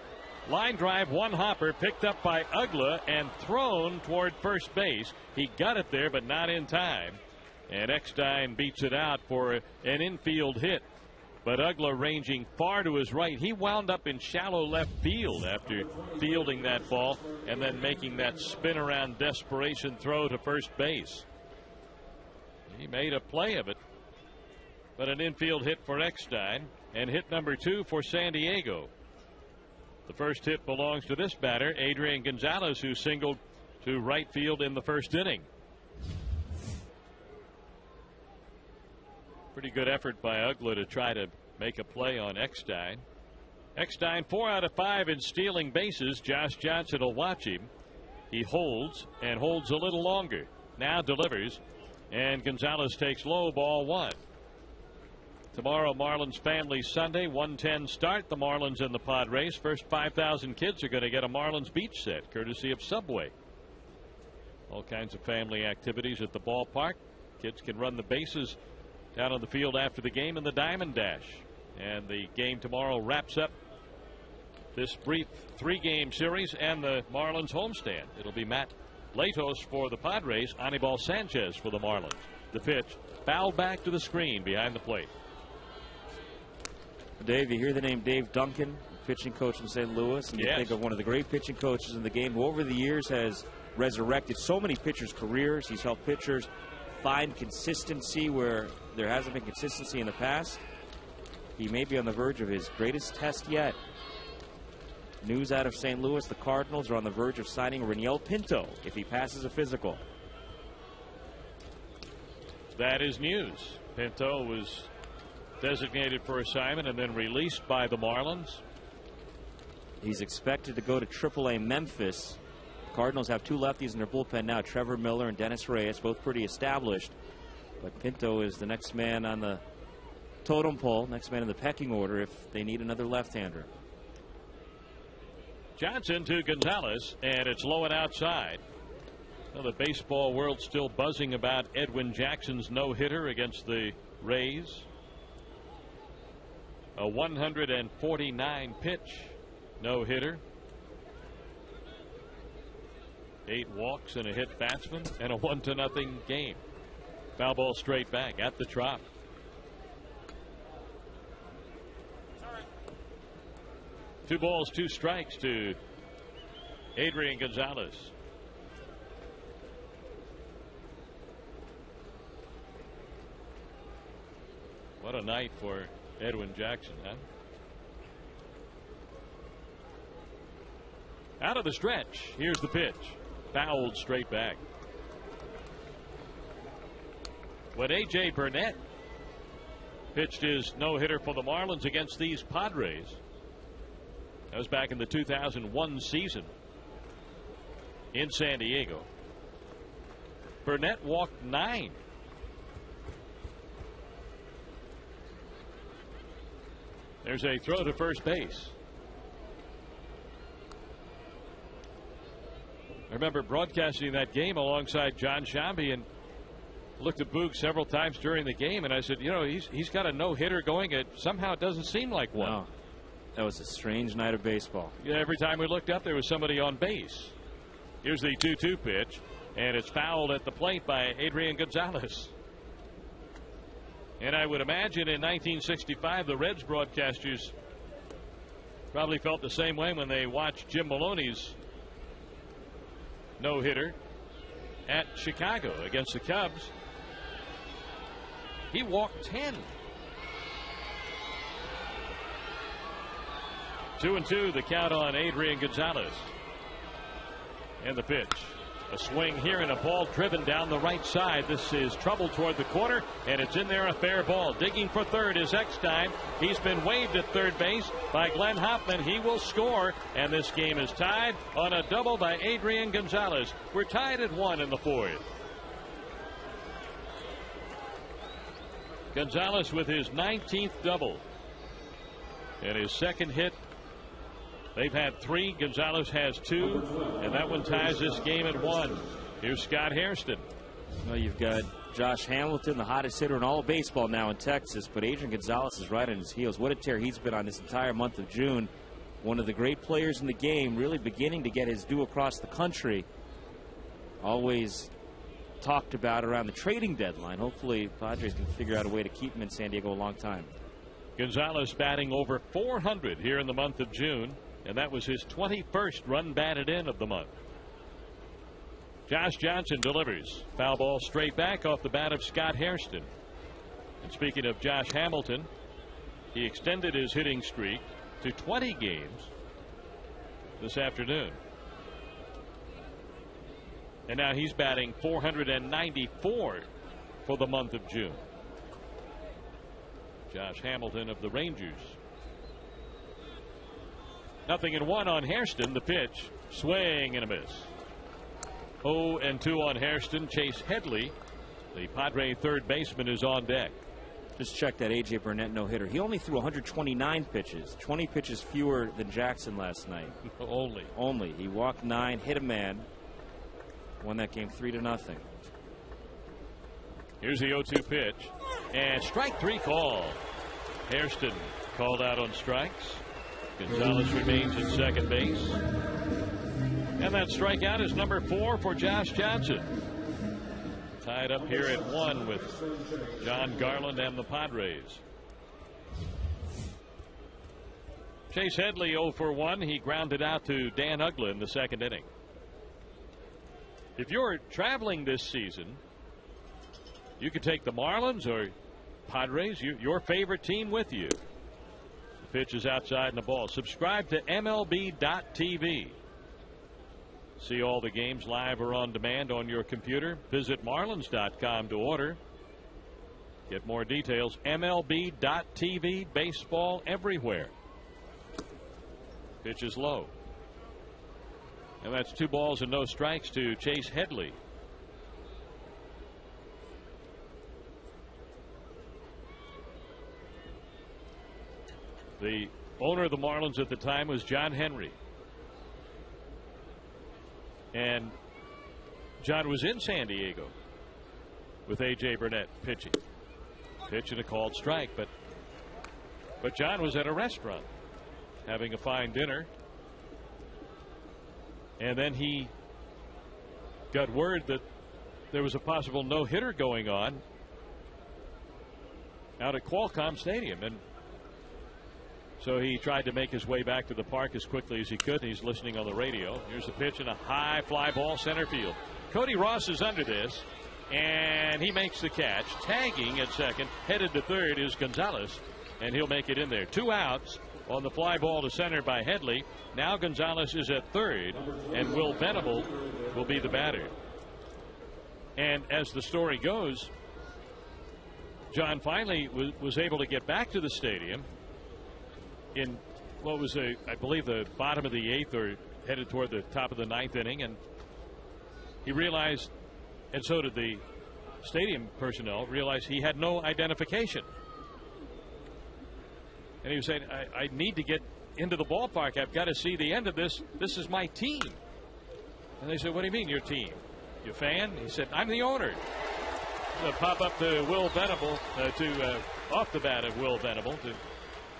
line drive, one hopper, picked up by Ugla and thrown toward first base. He got it there, but not in time. And Eckstein beats it out for an infield hit. But Ugla ranging far to his right. He wound up in shallow left field after fielding that ball and then making that spin around desperation throw to first base. He made a play of it, but an infield hit for Eckstein, and hit number 2 for San Diego. The first hit belongs to this batter, Adrian Gonzalez, who singled to right field in the first inning. Pretty good effort by Ugla to try to make a play on Eckstein. Eckstein 4 out of 5 in stealing bases. Josh Johnson will watch him. He holds and holds a little longer. Now delivers. And Gonzalez takes low, ball 1. Tomorrow, Marlins Family Sunday, 1:10 start. The Marlins and the Padres. First 5,000 kids are going to get a Marlins beach set, courtesy of Subway. All kinds of family activities at the ballpark. Kids can run the bases down on the field after the game in the Diamond Dash. And the game tomorrow wraps up this brief 3-game series and the Marlins homestand. It'll be Matt Latos for the Padres, Anibal Sanchez for the Marlins. The pitch fouled back to the screen behind the plate. Dave, you hear the name Dave Duncan, pitching coach from St. Louis, and you think of one of the great pitching coaches in the game who over the years has resurrected so many pitchers' careers. He's helped pitchers find consistency where there hasn't been consistency in the past. He may be on the verge of his greatest test yet. News out of St. Louis, the Cardinals are on the verge of signing Raniel Pinto if he passes a physical. That is news. Pinto was designated for assignment and then released by the Marlins. He's expected to go to AAA Memphis. Cardinals have 2 lefties in their bullpen now, Trevor Miller and Dennis Reyes, both pretty established. But Pinto is the next man on the totem pole, next man in the pecking order if they need another left-hander. Johnson to Gonzalez, and it's low and outside. Well, the baseball world still buzzing about Edwin Jackson's no-hitter against the Rays. A 149-pitch no-hitter. 8 walks and a hit batsman, and a 1-0 game. Foul ball straight back at the Trop. Two balls, 2 strikes to Adrian Gonzalez. What a night for Edwin Jackson, huh? Out of the stretch. Here's the pitch. Fouled straight back. When A.J. Burnett pitched his no-hitter for the Marlins against these Padres, that was back in the 2001 season in San Diego. Burnett walked 9. There's a throw to first base. I remember broadcasting that game alongside John Shambi and looked at Boog several times during the game, and I said, you know, he's got a no-hitter going. It somehow doesn't seem like one. No. That was a strange night of baseball. Yeah, every time we looked up, there was somebody on base. Here's the 2-2 pitch, and it's fouled at the plate by Adrian Gonzalez. And I would imagine in 1965, the Reds broadcasters probably felt the same way when they watched Jim Maloney's no-hitter at Chicago against the Cubs. He walked 10. 2-2 the count on Adrian Gonzalez. And the pitch. A swing here and a ball driven down the right side. This is trouble toward the corner, and it's in there, a fair ball. Digging for third is Eckstein. He's been waved at third base by Glenn Hoffman. He will score, and this game is tied on a double by Adrian Gonzalez. We're tied at 1 in the 4th. Gonzalez with his 19th double and his second hit. They've had 3. Gonzalez has 2, and that one ties this game at 1. Here's Scott Hairston. Well, you've got Josh Hamilton, the hottest hitter in all of baseball now in Texas, but Adrian Gonzalez is right on his heels. What a tear he's been on this entire month of June. One of the great players in the game, really beginning to get his due across the country. Always talked about around the trading deadline. Hopefully, Padres can figure out a way to keep him in San Diego a long time. Gonzalez batting over 400 here in the month of June, and that was his 21st run batted in of the month. Josh Johnson delivers. Foul ball straight back off the bat of Scott Hairston. And speaking of Josh Hamilton, he extended his hitting streak to 20 games this afternoon. And now he's batting 494 for the month of June. Josh Hamilton of the Rangers. 0-1 on Hairston. The pitch. Swing and a miss. 0-2 on Hairston. Chase Headley, the Padre third baseman, is on deck. Just check that A.J. Burnett no-hitter. He only threw 129 pitches. 20 pitches fewer than Jackson last night. Only. He walked 9, hit a man. Won that game 3-0. Here's the 0-2 pitch. And strike 3 call. Hairston called out on strikes. Gonzalez remains at second base. And that strikeout is number 4 for Josh Johnson. Tied up here at 1 with John Garland and the Padres. Chase Headley 0 for 1. He grounded out to Dan Uggla in the second inning. If you're traveling this season, you could take the Marlins or Padres, your favorite team, with you. The pitch is outside and the ball. Subscribe to MLB.tv. See all the games live or on demand on your computer. Visit Marlins.com to order. Get more details. MLB.tv. Baseball everywhere. Pitch is low. And that's 2 balls and no strikes to Chase Headley. The owner of the Marlins at the time was John Henry. And John was in San Diego with A.J. Burnett pitching. Pitch and a called strike, but John was at a restaurant having a fine dinner. And then he got word that there was a possible no-hitter going on out at Qualcomm Stadium. And so he tried to make his way back to the park as quickly as he could. And he's listening on the radio. Here's a pitch and a high fly ball center field. Cody Ross is under this, and he makes the catch. Tagging at second, headed to third is Gonzalez, and he'll make it in there. 2 outs on the fly ball to center by Headley. Now Gonzalez is at third, and Will Venable will be the batter. And as the story goes, John finally was able to get back to the stadium in what was I believe the bottom of the 8th or headed toward the top of the 9th inning, and he realized, and so did the stadium personnel, realized he had no identification. And he was saying, I need to get into the ballpark. I've got to see the end of this. This is my team. And they said, what do you mean, your team? You a fan? He said, I'm the owner. So pop up to Will Venable, off the bat of Will Venable to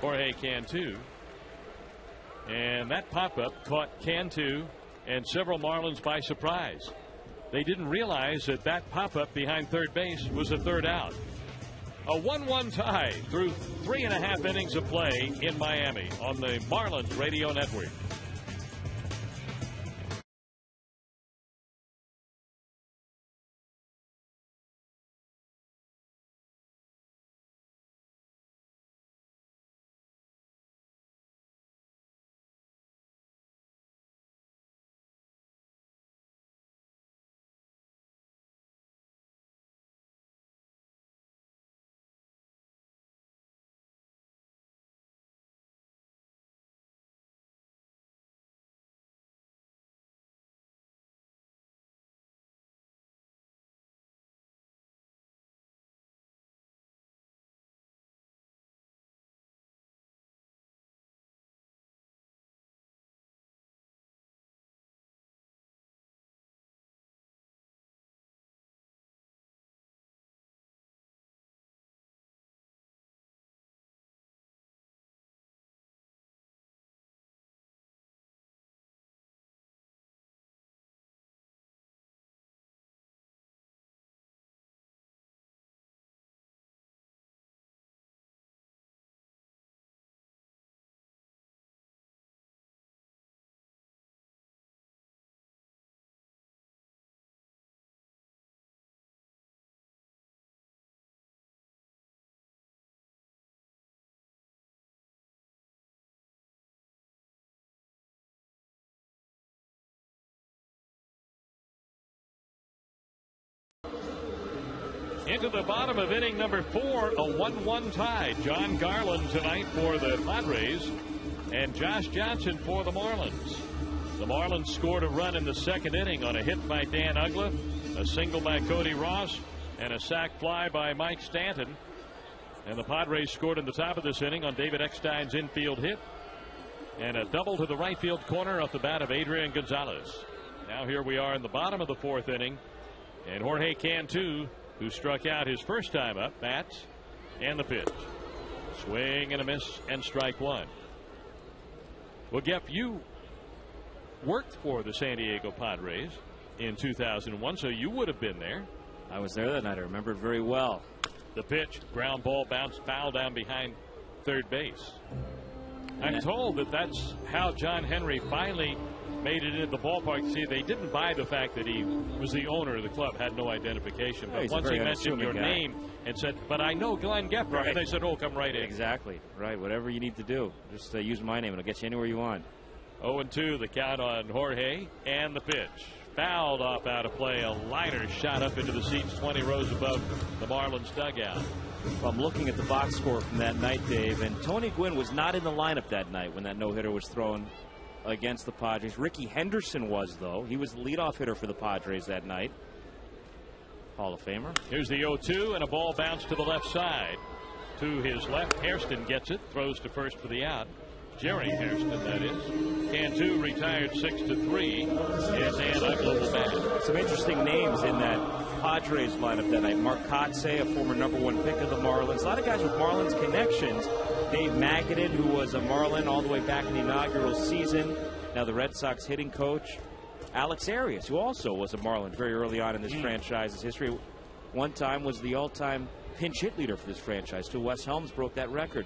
Jorge Cantu. And that pop-up caught Cantu and several Marlins by surprise. They didn't realize that pop-up behind third base was a third out. A 1-1 tie through 3.5 innings of play in Miami on the Marlins Radio Network. Into the bottom of inning number 4, a 1-1 tie. John Garland tonight for the Padres and Josh Johnson for the Marlins. The Marlins scored a run in the second inning on a hit by Dan Uggla, a single by Cody Ross, and a sac fly by Mike Stanton. And the Padres scored in the top of this inning on David Eckstein's infield hit, and a double to the right field corner off the bat of Adrian Gonzalez. Now here we are in the bottom of the 4th inning, and Jorge Cantu, who struck out his first time up, bats, and the pitch. Swing and a miss, and strike 1. Well, Geff, you worked for the San Diego Padres in 2001, so you would have been there. I was there that night. I remember it very well. The pitch, ground ball, bounce, foul down behind third base. I'm told that that's how John Henry finally made it into the ballpark. See, they didn't buy the fact that he was the owner of the club, had no identification. But once he mentioned your name and said, but I know Glenn Geff, right. And they said, oh, come right in. Exactly. Right. Whatever you need to do. Just use my name. It'll get you anywhere you want. 0-2, the count on Jorge, and the pitch. Fouled off out of play. A liner shot up into the seats 20 rows above the Marlins dugout. Well, I'm looking at the box score from that night, Dave, and Tony Gwynn was not in the lineup that night when that no-hitter was thrown against the Padres. Ricky Henderson was, though. He was the leadoff hitter for the Padres that night. Hall of Famer. Here's the 0-2, and a ball bounced to the left side. To his left, Hairston gets it, throws to first for the out. Jerry Hairston, that is. Cantu retired 6-3. And Dan Uggla will bat. Some interesting names in that Padres lineup that night. Mark Kotsay, a former #1 pick of the Marlins. A lot of guys with Marlins connections. Dave Magadan, who was a Marlin all the way back in the inaugural season. Now the Red Sox hitting coach. Alex Arias, who also was a Marlin very early on in this franchise's history. One time was the all-time pinch hit leader for this franchise, too. Wes Helms broke that record.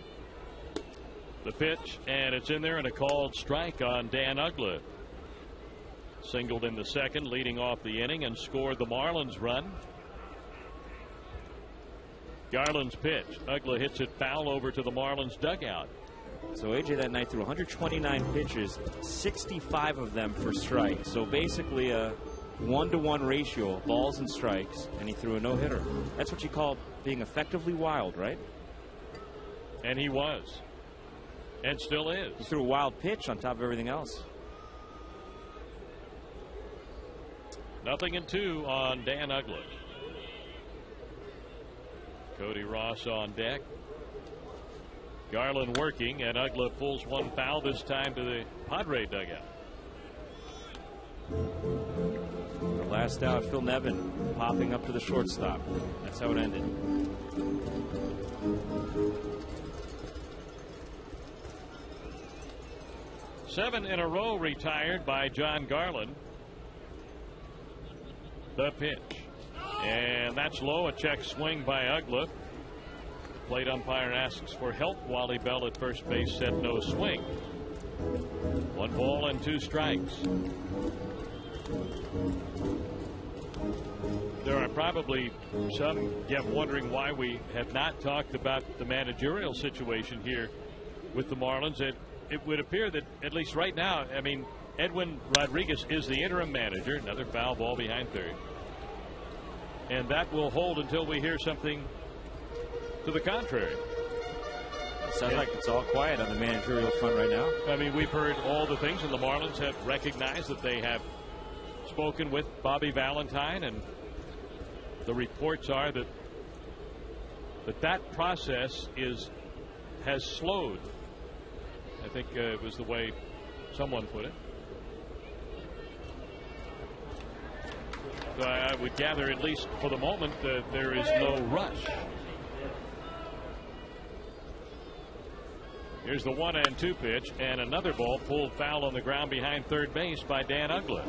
The pitch, and it's in there, and a called strike on Dan Uggla. Singled in the second, leading off the inning, and scored the Marlins run. Garland's pitch. Uggla hits it foul over to the Marlins dugout. So A.J. that night threw 129 pitches, 65 of them for strikes. So basically a 1-to-1 ratio of balls and strikes, and he threw a no-hitter. That's what you call being effectively wild, right? And he was. And still is. He threw a wild pitch on top of everything else. 0-2 on Dan Uggla. Cody Ross on deck. Garland working, and Uggla pulls one foul, this time to the Padre dugout. The last out, Phil Nevin popping up to the shortstop. That's how it ended. Seven in a row retired by John Garland. The pitch. And that's low. A check swing by Uggla. Plate umpire asks for help. Wally Bell at first base said no swing. 1 ball and 2 strikes. There are probably some wondering why we have not talked about the managerial situation here with the Marlins. It would appear that, at least right now, I mean, Edwin Rodriguez is the interim manager. Another foul ball behind third. And that will hold until we hear something to the contrary. It sounds like it's all quiet on the managerial front right now. I mean, we've heard all the things, and the Marlins have recognized that they have spoken with Bobby Valentine, and the reports are that process has slowed. I think it was the way someone put it. So I would gather, at least for the moment, that there is no rush. Here's the 1-2 pitch, and another ball pulled foul on the ground behind third base by Dan Uggla.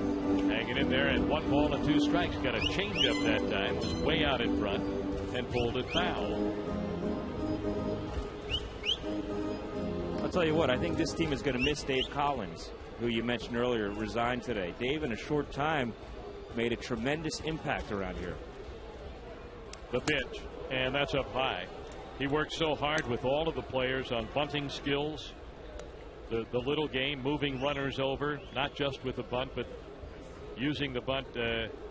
Hanging in there, and 1 ball and 2 strikes. Got a changeup that time, was way out in front, and pulled it foul. I'll tell you what, I think this team is going to miss Dave Collins, who you mentioned earlier resigned today. Dave, in a short time, made a tremendous impact around here. The pitch, and that's up high. He worked so hard with all of the players on bunting skills, the little game, moving runners over, not just with the bunt, but using the bunt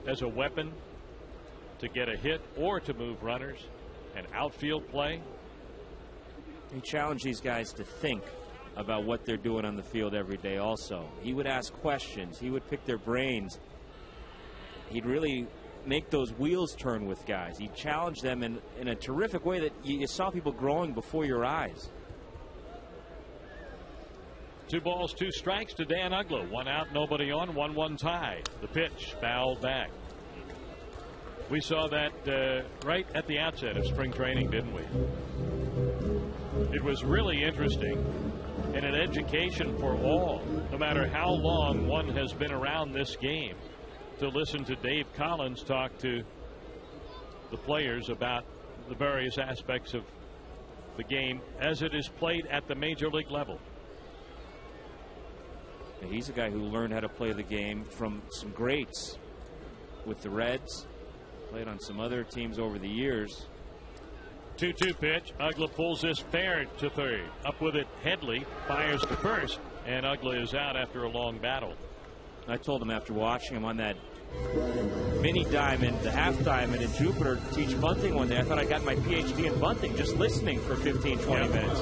as a weapon to get a hit or to move runners, and outfield play. He challenged these guys to think about what they're doing on the field every day also. He would ask questions. He would pick their brains. He'd really make those wheels turn with guys. He challenged them in a terrific way that you saw people growing before your eyes. 2 balls, 2 strikes to Dan Uggla. 1 out, nobody on, 1-1 tie. The pitch fouled back. We saw that right at the outset of spring training, didn't we? It was really interesting and an education for all, no matter how long one has been around this game, to listen to Dave Collins talk to the players about the various aspects of the game as it is played at the major league level. He's a guy who learned how to play the game from some greats with the Reds, played on some other teams over the years. 2-2 pitch. Ugla pulls this fair to third. Up with it, Headley fires to first, and Ugla is out after a long battle. I told him after watching him on that mini diamond, the half diamond in Jupiter, to teach bunting one day. I thought I got my PhD in bunting just listening for 15, 20 minutes.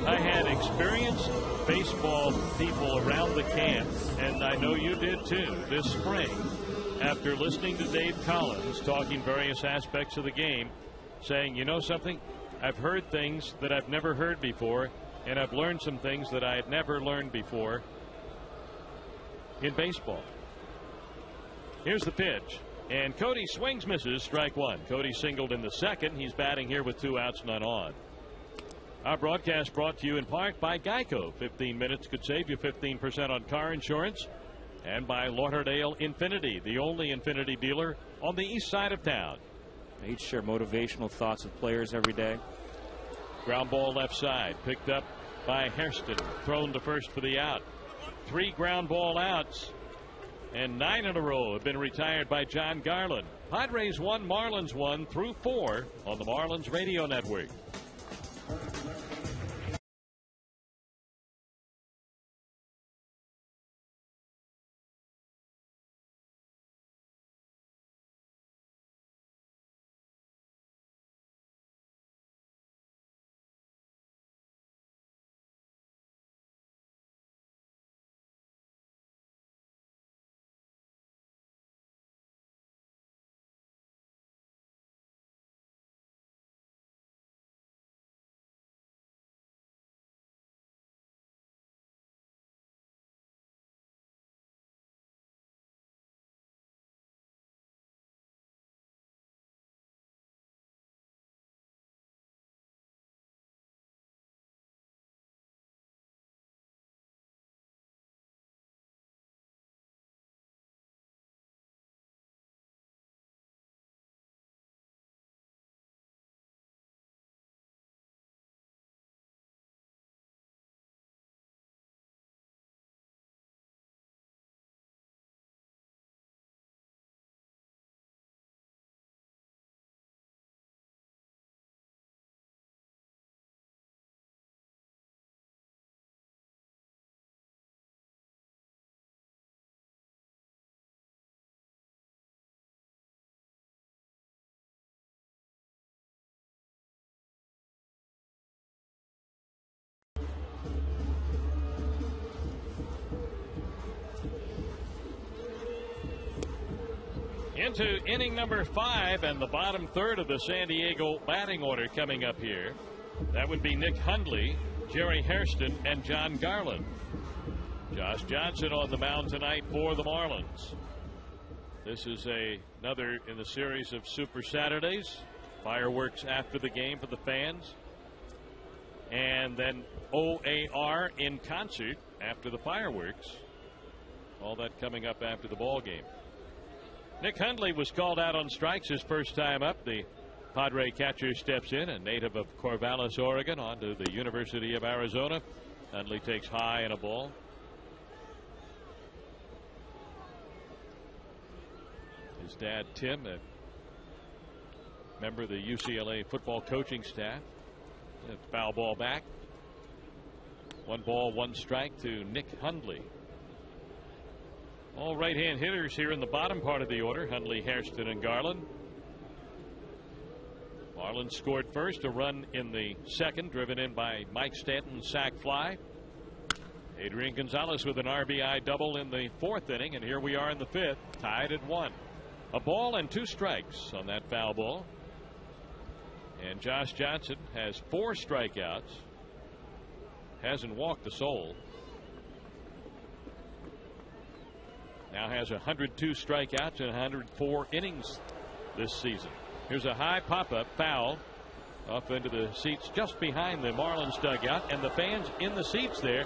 I had experienced baseball people around the camp, and I know you did too, this spring, after listening to Dave Collins talking various aspects of the game, saying, you know something, I've heard things that I've never heard before, and I've learned some things that I had never learned before in baseball. Here's the pitch, and Cody swings, misses, strike one. Cody singled in the second. He's batting here with 2 outs, none on. Our broadcast brought to you in part by Geico. 15 minutes could save you 15% on car insurance. And by Lauderdale Infinity, the only Infinity dealer on the east side of town. They each share motivational thoughts with players every day. Ground ball left side, picked up by Hairston, thrown to first for the out. 3 ground ball outs, and 9 in a row have been retired by John Garland. Padres 1, Marlins 1 through 4 on the Marlins Radio Network. Into inning number 5 and the bottom third of the San Diego batting order coming up here. That would be Nick Hundley, Jerry Hairston, and John Garland. Josh Johnson on the mound tonight for the Marlins. This is another in the series of Super Saturdays. Fireworks after the game for the fans. And then OAR in concert after the fireworks. All that coming up after the ball game. Nick Hundley was called out on strikes his first time up. The Padre catcher steps in, a native of Corvallis, Oregon, on to the University of Arizona. Hundley takes high and a ball. His dad, Tim, a member of the UCLA football coaching staff. Foul ball back. 1 ball, 1 strike to Nick Hundley. All right-hand hitters here in the bottom part of the order. Hundley, Hairston, and Garland. Marlins scored first, a run in the second, driven in by Mike Stanton's sac fly. Adrian Gonzalez with an RBI double in the 4th inning, and here we are in the 5th, tied at 1. A ball and 2 strikes on that foul ball. And Josh Johnson has 4 strikeouts. Hasn't walked a soul. Now has 102 strikeouts and 104 innings this season. Here's a high pop-up foul. off into the seats just behind the Marlins dugout, and the fans in the seats there.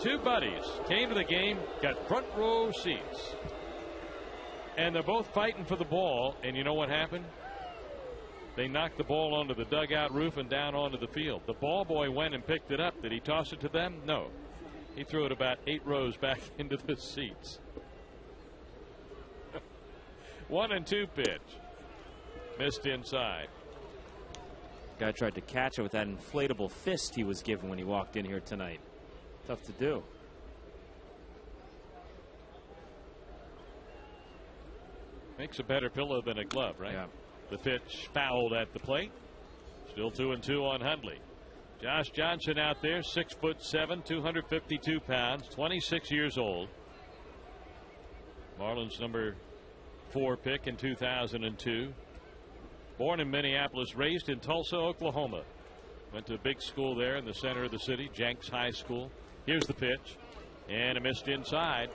Two buddies came to the game, got front row seats, and they're both fighting for the ball. And you know what happened? They knocked the ball onto the dugout roof and down onto the field. The ball boy went and picked it up. Did he toss it to them? No. He threw it about 8 rows back into the seats. 1-2 pitch. Missed inside. Guy tried to catch it with that inflatable fist he was given when he walked in here tonight. Tough to do. Makes a better pillow than a glove, right? Yeah. The pitch fouled at the plate. Still 2-2 on Hundley. Josh Johnson out there, 6'7", 252 pounds, 26 years old. Marlins number 4 pick in 2002. Born in Minneapolis, raised in Tulsa, Oklahoma. Went to a big school there in the center of the city, Jenks High School. Here's the pitch, and a missed inside.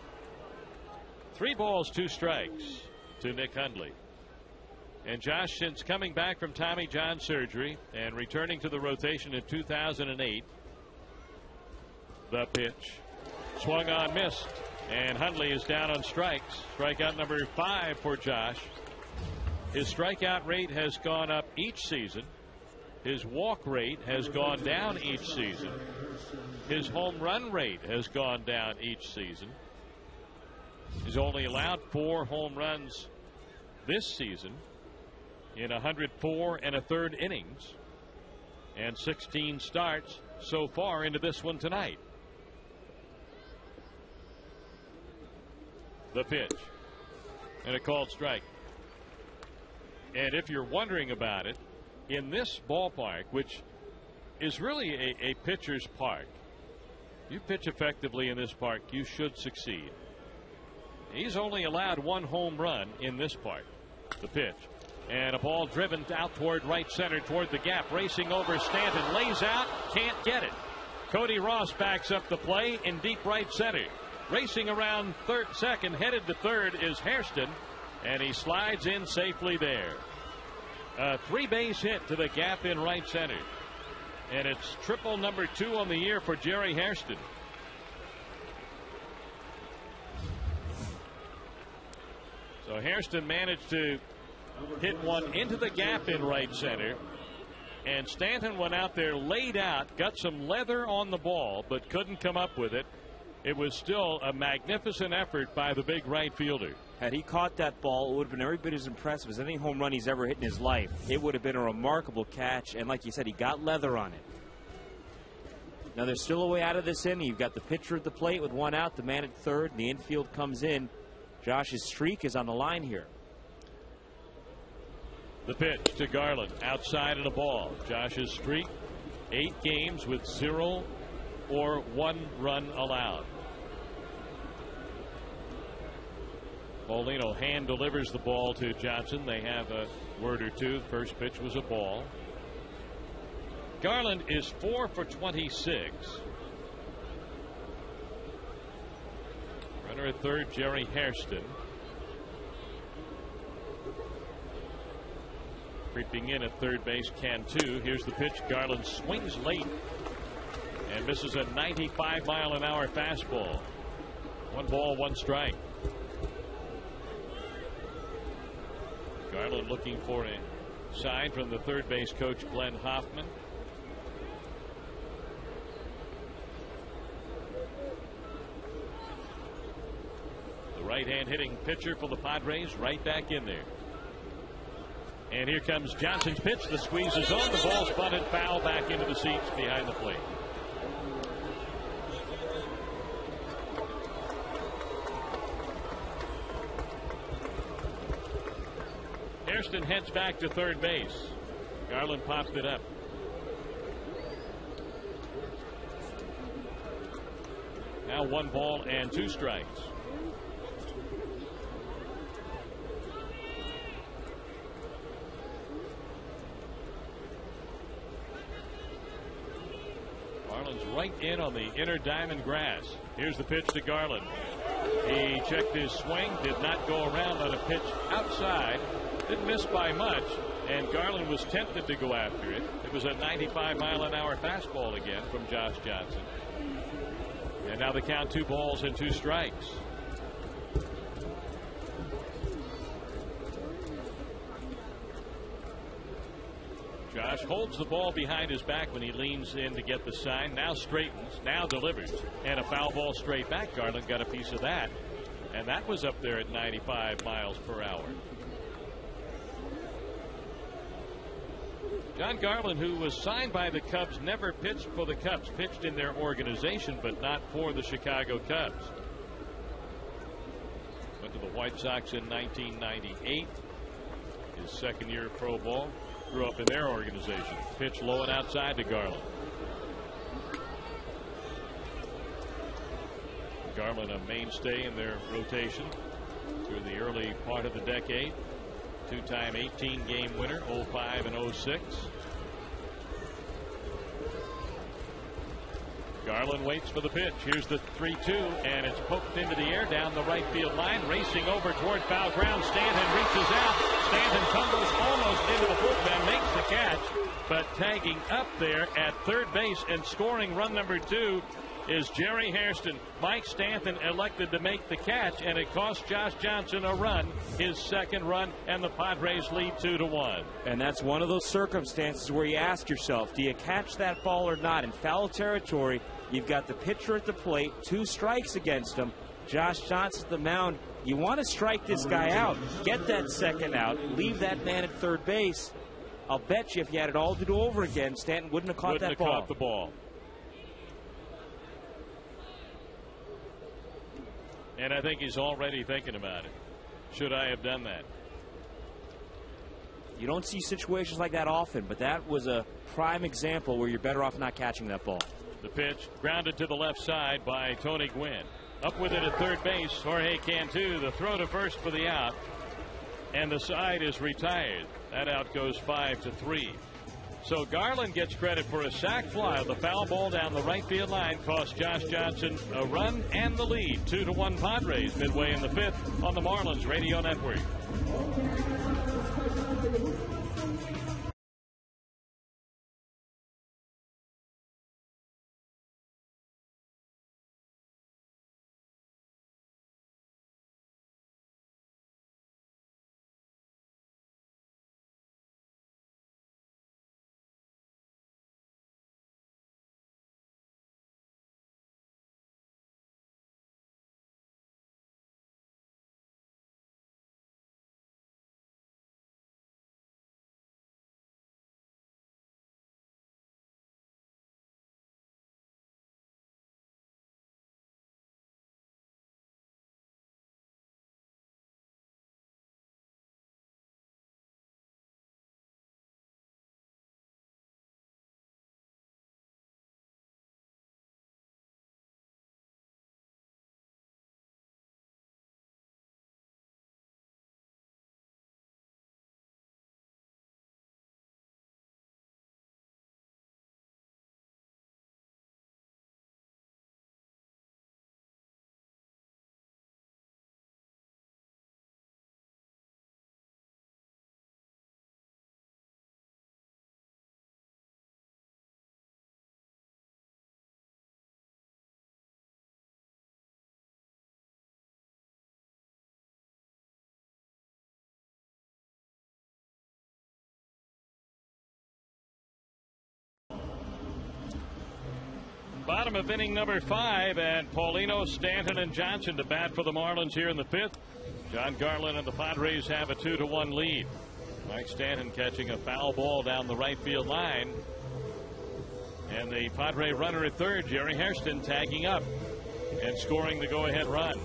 3 balls, 2 strikes to Nick Hundley. And Josh, since coming back from Tommy John surgery and returning to the rotation in 2008, the pitch swung on, missed, and Hundley is down on strikes. Strikeout number 5 for Josh. His strikeout rate has gone up each season. His walk rate has gone down each season. His home run rate has gone down each season. He's only allowed 4 home runs this season in 104 1/3 innings, and 16 starts so far into this one tonight. The pitch, and a called strike. And if you're wondering about it, in this ballpark, which is really a pitcher's park, you pitch effectively in this park, you should succeed. He's only allowed 1 home run in this park. The pitch, and a ball driven out toward right center, toward the gap, racing over Stanton, lays out, can't get it. Cody Ross backs up the play in deep right center. Racing around second, headed to third is Hairston, and he slides in safely there. A 3-base hit to the gap in right center, and it's triple number 2 on the year for Jerry Hairston. So Hairston managed to hit one into the gap in right center, and Stanton went out there, laid out, got some leather on the ball, but couldn't come up with it. It was still a magnificent effort by the big right fielder. Had he caught that ball, it would have been every bit as impressive as any home run he's ever hit in his life. It would have been a remarkable catch, and like you said, he got leather on it. Now there's still a way out of this inning. You've got the pitcher at the plate with 1 out, the man at third, and the infield comes in. Josh's streak is on the line here. The pitch to Garland, outside of the ball. Josh's streak, 8 games with 0 or 1 run allowed. Paulino hand delivers the ball to Johnson. They have a word or two. The first pitch was a ball. Garland is 4 for 26. Runner at third, Jerry Hairston. Creeping in at third base, Cantu. Here's the pitch. Garland swings late and misses a 95-mile-an-hour fastball. 1 ball, 1 strike. Garland looking for a sign from the third base coach, Glenn Hoffman. The right-hand hitting pitcher for the Padres right back in there. And here comes Johnson's pitch. The squeeze is on. The ball spotted foul back into the seats behind the plate. Hairston heads back to third base. Garland popped it up. Now 1 ball and 2 strikes. Marlins right in on the inner diamond grass. Here's the pitch to Garland. He checked his swing, did not go around on a pitch outside. Didn't miss by much, and Garland was tempted to go after it. It was a 95-mile-an-hour fastball again from Josh Johnson. And now the count 2 balls and 2 strikes. Josh holds the ball behind his back when he leans in to get the sign. Now straightens, now delivers, and a foul ball straight back. Garland got a piece of that, and that was up there at 95 miles per hour. John Garland, who was signed by the Cubs, never pitched for the Cubs, pitched in their organization, but not for the Chicago Cubs. Went to the White Sox in 1998, his second year of pro ball. Grew up in their organization. Pitch low and outside to Garland. Garland, a mainstay in their rotation through the early part of the decade. Two-time 18-game winner, 05 and 06. Garland waits for the pitch. Here's the 3-2, and it's poked into the air down the right field line. Racing over toward foul ground. Stanton reaches out. Stanton tumbles almost into the bullpen, makes the catch, but tagging up there at third base and scoring run number 2 is Jerry Hairston. Mike Stanton elected to make the catch, and it cost Josh Johnson a run, his second run, and the Padres lead 2-1. And that's one of those circumstances where you ask yourself, do you catch that ball or not? In foul territory, you've got the pitcher at the plate, 2 strikes against him. Josh Johnson at the mound. You want to strike this guy out, get that second out, leave that man at third base. I'll bet you if you had it all to do over again, Stanton wouldn't have caught that ball. Caught the ball. And I think he's already thinking about it. Should I have done that? You don't see situations like that often, but that was a prime example where you're better off not catching that ball. The pitch grounded to the left side by Tony Gwynn. Up with it at third base, Jorge Cantu. The throw to first for the out. And the side is retired. That out goes 5-3. So Garland gets credit for a sac fly. The foul ball down the right field line cost Josh Johnson a run and the lead. 2-1 Padres midway in the 5th on the Marlins Radio Network. Bottom of inning number 5, and Paulino, Stanton, and Johnson to bat for the Marlins here in the 5th. John Garland and the Padres have a 2-1 lead. Mike Stanton catching a foul ball down the right field line. And the Padre runner at third, Jerry Hairston, tagging up and scoring the go-ahead run.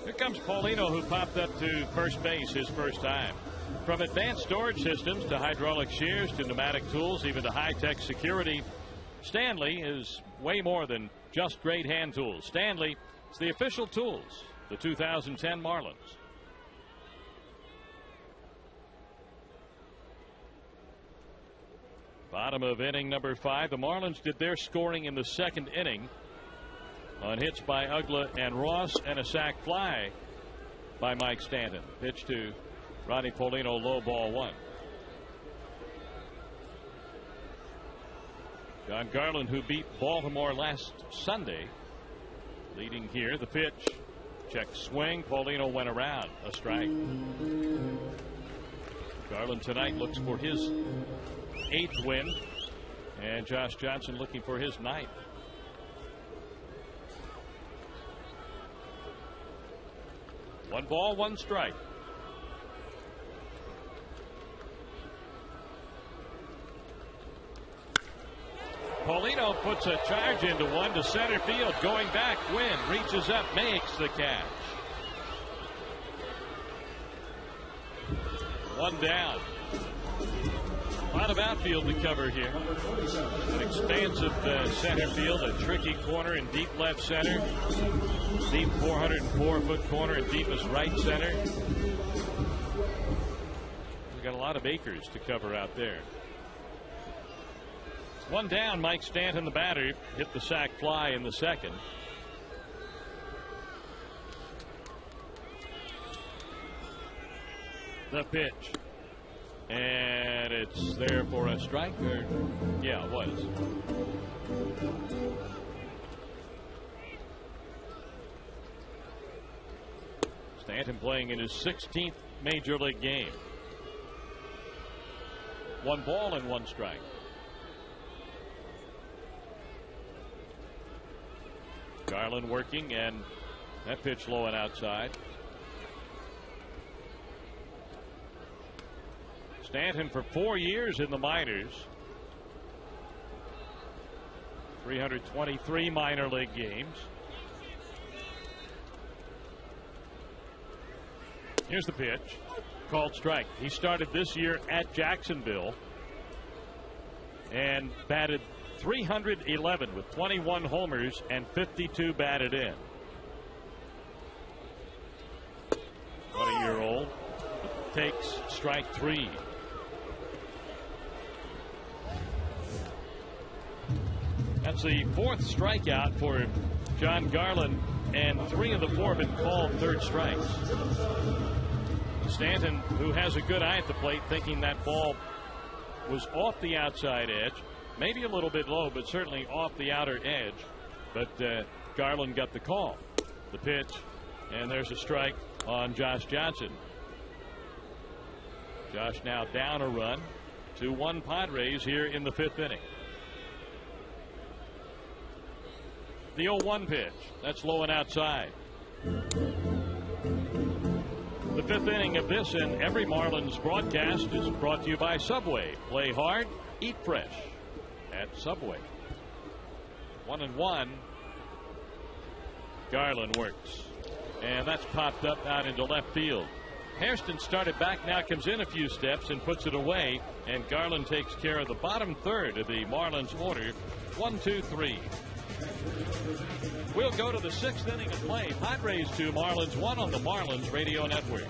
Here comes Paulino, who popped up to first base his first time. From advanced storage systems to hydraulic shears to pneumatic tools, even to high-tech security, Stanley is way more than just great hand tools. Stanley is the official tools, the 2010 Marlins. Bottom of inning number 5. The Marlins did their scoring in the second inning on hits by Uggla and Ross and a sac fly by Mike Stanton. Pitch to Ronnie Paulino, low, ball one. John Garland, who beat Baltimore last Sunday, leading here. The pitch, check swing. Paulino went around, a strike. Garland tonight looks for his 8th win, and Josh Johnson looking for his 9th. One ball, one strike. Paulino puts a charge into one to center field. Going back, Wynn reaches up, makes the catch. One down. A lot of outfield to cover here. An expansive center field, a tricky corner in deep left center, deep 404-foot corner in deepest right center. We've got a lot of acres to cover out there. One down. Mike Stanton, the batter, hit the sac fly in the second. The pitch. And it's there for a strike. Or, yeah, it was. Stanton playing in his 16th major league game. One ball and one strike. Garland working, and that pitch low and outside. Stanton for 4 years in the minors. 323 minor league games. Here's the pitch. Called strike. He started this year at Jacksonville and batted .311 with 21 homers and 52 batted in. 20-year-old takes strike 3. That's the 4th strikeout for John Garland, and 3 of the 4 have been called third strikes. Stanton, who has a good eye at the plate, thinking that ball was off the outside edge. Maybe a little bit low, but certainly off the outer edge. But Garland got the call. The pitch, and there's a strike on Josh Johnson. Josh now down a run. 2-1 Padres here in the 5th inning. The 0-1 pitch. That's low and outside. The 5th inning of this and every Marlins broadcast is brought to you by Subway. Play hard, eat fresh at Subway. 1-1. Garland works, and that's popped up out into left field. Hairston started back, now comes in a few steps and puts it away, and Garland takes care of the bottom third of the Marlins order. 1-2-3. We'll go to the 6th inning of play. Padres 2, Marlins 1 on the Marlins Radio Network.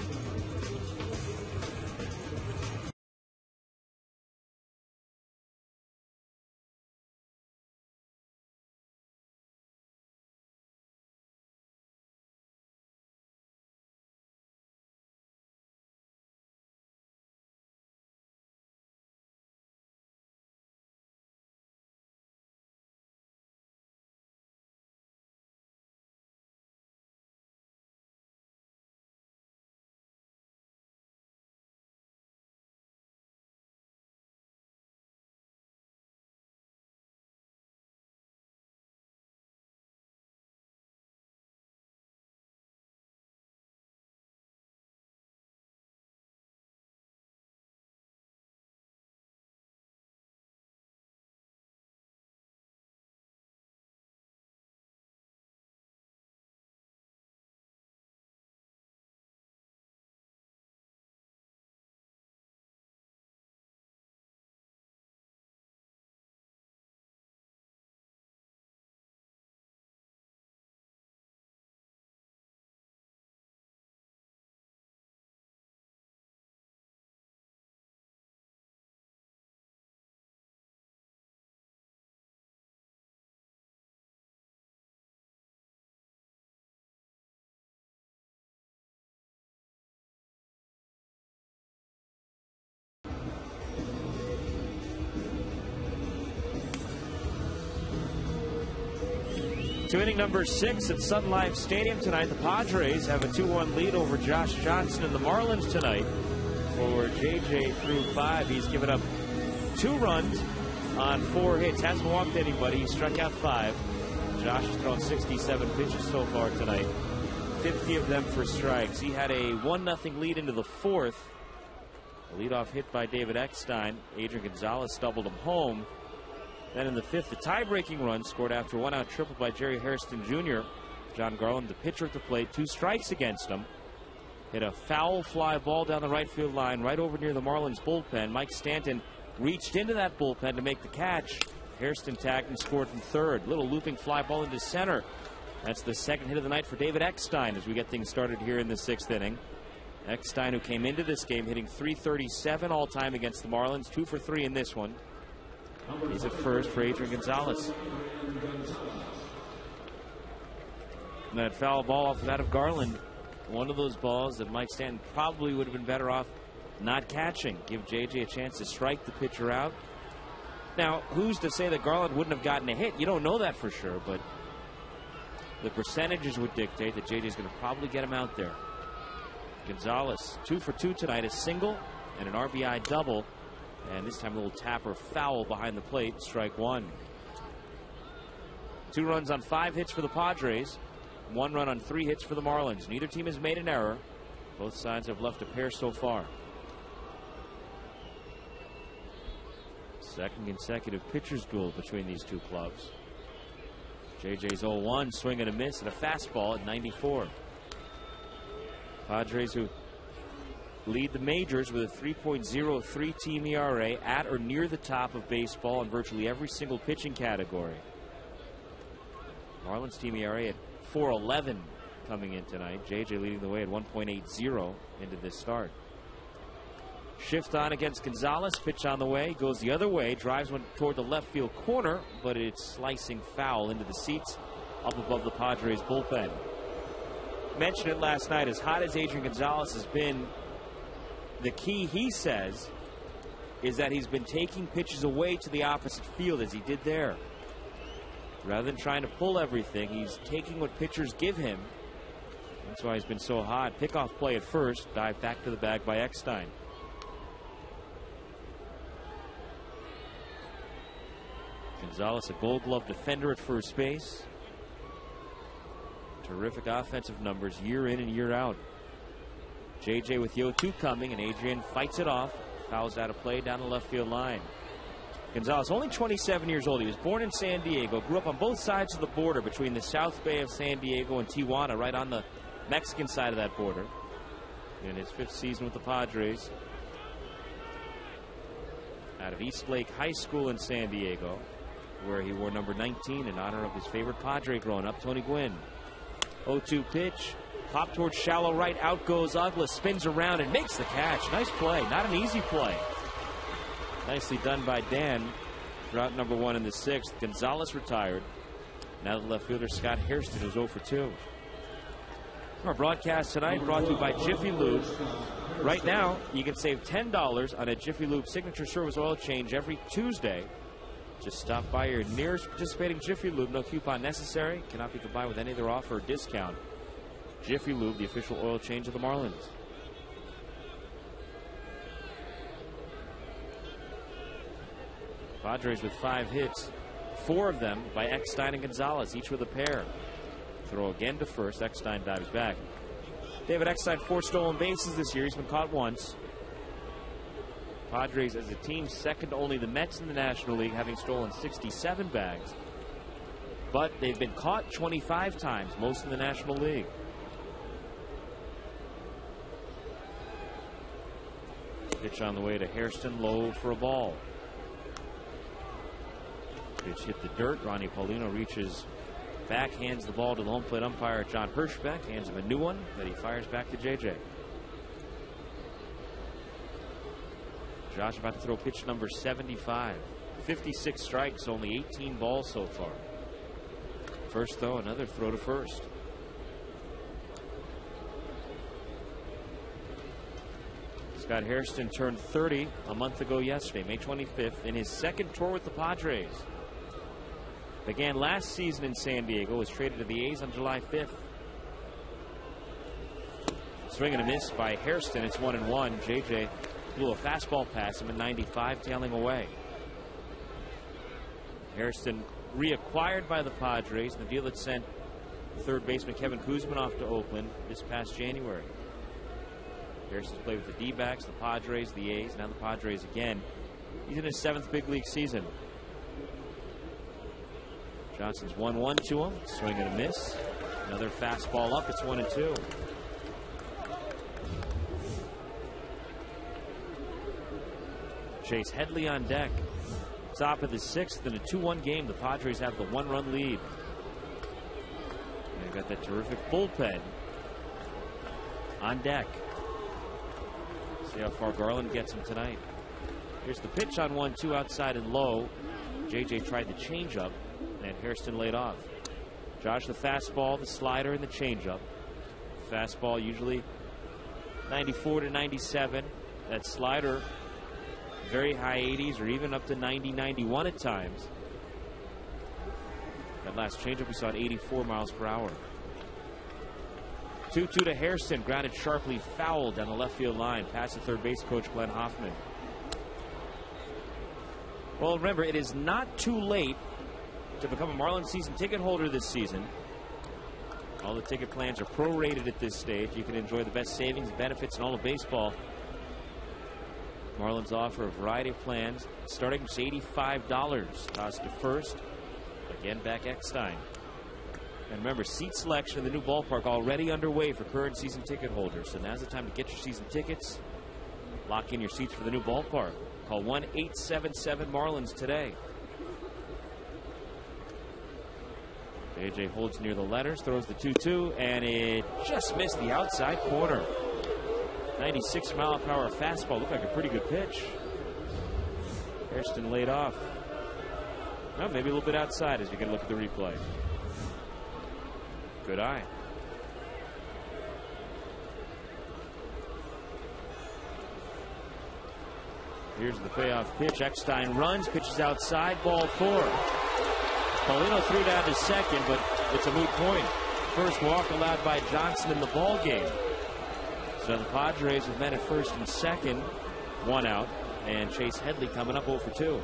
To inning number 6 at Sun Life Stadium tonight, the Padres have a 2-1 lead over Josh Johnson and the Marlins tonight. For JJ through 5, he's given up 2 runs on 4 hits. Hasn't walked anybody. He struck out 5. Josh has thrown 67 pitches so far tonight. 50 of them for strikes. He had a 1-0 lead into the 4th. A leadoff hit by David Eckstein. Adrian Gonzalez doubled him home. Then in the 5th, the tie-breaking run scored after a 1-out triple by Jerry Hairston Jr. John Garland, the pitcher at the plate, 2 strikes against him. Hit a foul fly ball down the right field line right over near the Marlins bullpen. Mike Stanton reached into that bullpen to make the catch. Hairston tagged and scored from third. Little looping fly ball into center. That's the second hit of the night for David Eckstein as we get things started here in the 6th inning. Eckstein, who came into this game hitting .337 all-time against the Marlins, 2 for 3 in this one. He's at first for Adrian Gonzalez. And that foul ball off the bat of Garland, one of those balls that Mike Stanton probably would have been better off not catching. Give JJ a chance to strike the pitcher out. Now, who's to say that Garland wouldn't have gotten a hit? You don't know that for sure, but the percentages would dictate that JJ's going to probably get him out there. Gonzalez, 2 for 2 tonight, a single and an RBI double. And this time a little tapper foul behind the plate, strike 1. 2 runs on 5 hits for the Padres. 1 run on 3 hits for the Marlins. Neither team has made an error. Both sides have left a pair so far. Second consecutive pitchers duel between these two clubs. JJ's 0-1, swing and a miss, and a fastball at 94. Padres, who lead the majors with a 3.03 team ERA, at or near the top of baseball in virtually every single pitching category. Marlins team ERA at 4.11 coming in tonight. JJ leading the way at 1.80 into this start. Shift on against Gonzalez. Pitch on the way. Goes the other way. Drives one toward the left field corner, but it's slicing foul into the seats up above the Padres bullpen. Mentioned it last night. As hot as Adrian Gonzalez has been, the key, he says, is that he's been taking pitches away to the opposite field as he did there. Rather than trying to pull everything, he's taking what pitchers give him. That's why he's been so hot. Pickoff play at first. Dive back to the bag by Eckstein. Gonzalez, a Gold Glove defender at first base. Terrific offensive numbers year in and year out. JJ with the 0-2 coming, and Adrian fights it off. Fouls out of play down the left field line. Gonzalez, only 27 years old. He was born in San Diego, grew up on both sides of the border between the South Bay of San Diego and Tijuana, right on the Mexican side of that border. In his 5th season with the Padres. Out of East Lake High School in San Diego, where he wore number 19 in honor of his favorite Padre growing up, Tony Gwynn. 0-2 pitch. Pop towards shallow right. Out goes Ugla. Spins around and makes the catch. Nice play. Not an easy play. Nicely done by Dan. Route number 1 in the 6th. Gonzalez retired. Now the left fielder Scott Hairston is 0 for 2. Our broadcast tonight brought to you by Jiffy Lube. Right now, you can save $10 on a Jiffy Lube signature service oil change every Tuesday. Just stop by your nearest participating Jiffy Lube. No coupon necessary. Cannot be combined with any other offer or discount. Jiffy Lube, the official oil change of the Marlins. Padres with 5 hits. 4 of them by Eckstein and Gonzalez, each with a pair. Throw again to first. Eckstein dives back. David Eckstein, 4 stolen bases this year. He's been caught once. Padres as a team second to only the Mets in the National League, having stolen 67 bags. But they've been caught 25 times, most in the National League. Pitch on the way to Hairston, low for a ball. Pitch hit the dirt. Ronnie Paulino reaches back, hands the ball to the home plate umpire John Hirschbeck, hands him a new one that he fires back to JJ. Josh about to throw pitch number 75. 56 strikes, only 18 balls so far. First though, another throw to first. Scott Hairston turned 30 a month ago yesterday, May 25th, in his second tour with the Padres. Began last season in San Diego, was traded to the A's on July 5th. Swing and a miss by Hairston. It's 1-1. JJ blew a fastball past him at 95, tailing away. Hairston reacquired by the Padres, the deal that sent third baseman Kevin Kuzman off to Oakland this past January. Hairston's played with the D-backs, the Padres, the A's, now the Padres again. He's in his 7th big league season. Johnson's 1-1 to him. Swing and a miss. Another fastball up. It's 1-2. Chase Headley on deck. Top of the 6th in a 2-1 game. The Padres have the 1-run lead. They've got that terrific bullpen on deck. See how far Garland gets him tonight. Here's the pitch on 1-2 outside and low. JJ tried the changeup, and Hairston laid off. Josh, the fastball, the slider, and the changeup. Fastball usually 94 to 97. That slider, very high 80s or even up to 90, 91 at times. That last changeup we saw at 84 miles per hour. 2-2 to Hairston, grounded sharply foul down the left field line, past the third base coach Glenn Hoffman. Well, remember, it is not too late to become a Marlins season ticket holder this season. All the ticket plans are prorated at this stage. You can enjoy the best savings, benefits, and all of baseball. Marlins offer a variety of plans, starting just $85. Toss to first. Again, back Eckstein. And remember, seat selection in the new ballpark already underway for current season ticket holders. So now's the time to get your season tickets. Lock in your seats for the new ballpark. Call 1-877-MARLINS today. JJ holds near the letters, throws the 2-2, and it just missed the outside corner. 96-mile-per-hour fastball. Looked like a pretty good pitch. Hairston laid off. Well, maybe a little bit outside as you can look at the replay. Good eye. Here's the payoff pitch. Eckstein runs, pitches outside, ball 4. Paulino threw down to second, but it's a moot point. First walk allowed by Johnson in the ball game. So the Padres have met at first and second, 1 out, and Chase Headley coming up 0 for 2.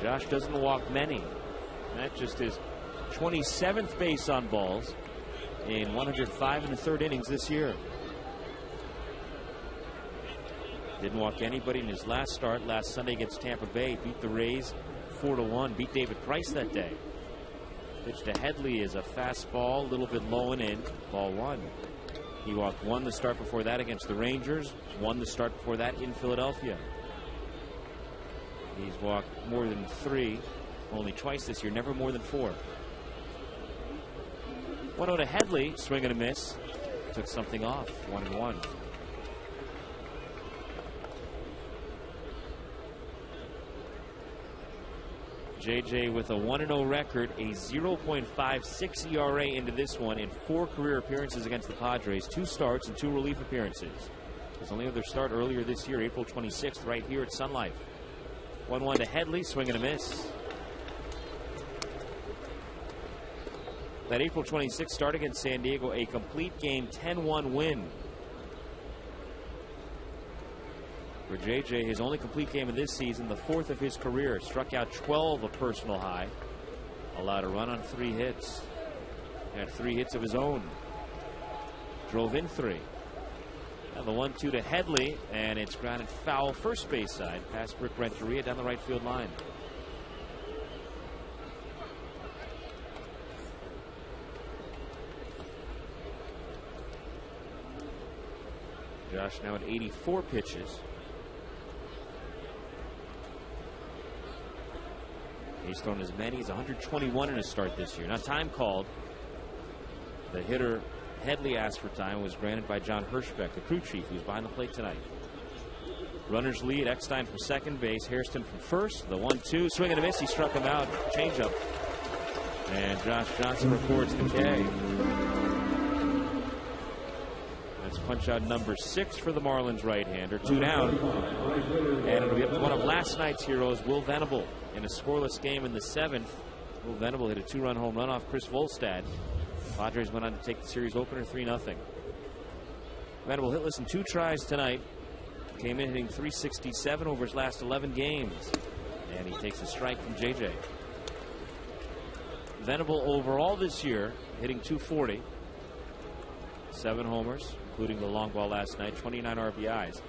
Josh doesn't walk many. That's just his 27th base on balls in 105 1/3 innings this year. Didn't walk anybody in his last start last Sunday against Tampa Bay. Beat the Rays 4-1. Beat David Price that day. Pitch to Headley is a fastball, a little bit low and in. Ball 1. He walked 1 the start before that against the Rangers. 1 the start before that in Philadelphia. He's walked more than 3, only twice this year, never more than 4. 1-0 to Headley, swing and a miss. Took something off, 1-1. JJ with a 1-0 record, a 0.56 ERA into this one in 4 career appearances against the Padres, 2 starts and 2 relief appearances. His only other start earlier this year, April 26th, right here at Sun Life. 1-1 to Headley, swing and a miss. That April 26th start against San Diego, a complete game 10-1 win. For JJ, his only complete game of this season, the 4th of his career. Struck out 12, a personal high. Allowed a run on 3 hits. Had 3 hits of his own. Drove in 3. Now the 1-2 to Headley, and it's grounded foul first base side past Rick Renteria down the right field line. Josh now at 84 pitches. He's thrown as many as 121 in his start this year. Now, time called. The hitter Headley asked for time, was granted by John Hirschbeck, the crew chief, who's behind the plate tonight. Runners lead. Eckstein from second base. Hairston from first. The 1-2. Swing and a miss. He struck him out. Changeup. And Josh Johnson records the K. Let's punch out number 6 for the Marlins right-hander. 2 down. And it'll be up to one of last night's heroes, Will Venable. In a scoreless game in the 7th, Will Venable hit a 2-run home run off Chris Volstad. Padres went on to take the series opener 3-0. Venable hitless in 2 tries tonight. Came in hitting .367 over his last 11 games. And he takes a strike from JJ. Venable overall this year, hitting .240. 7 homers, including the long ball last night, 29 RBIs.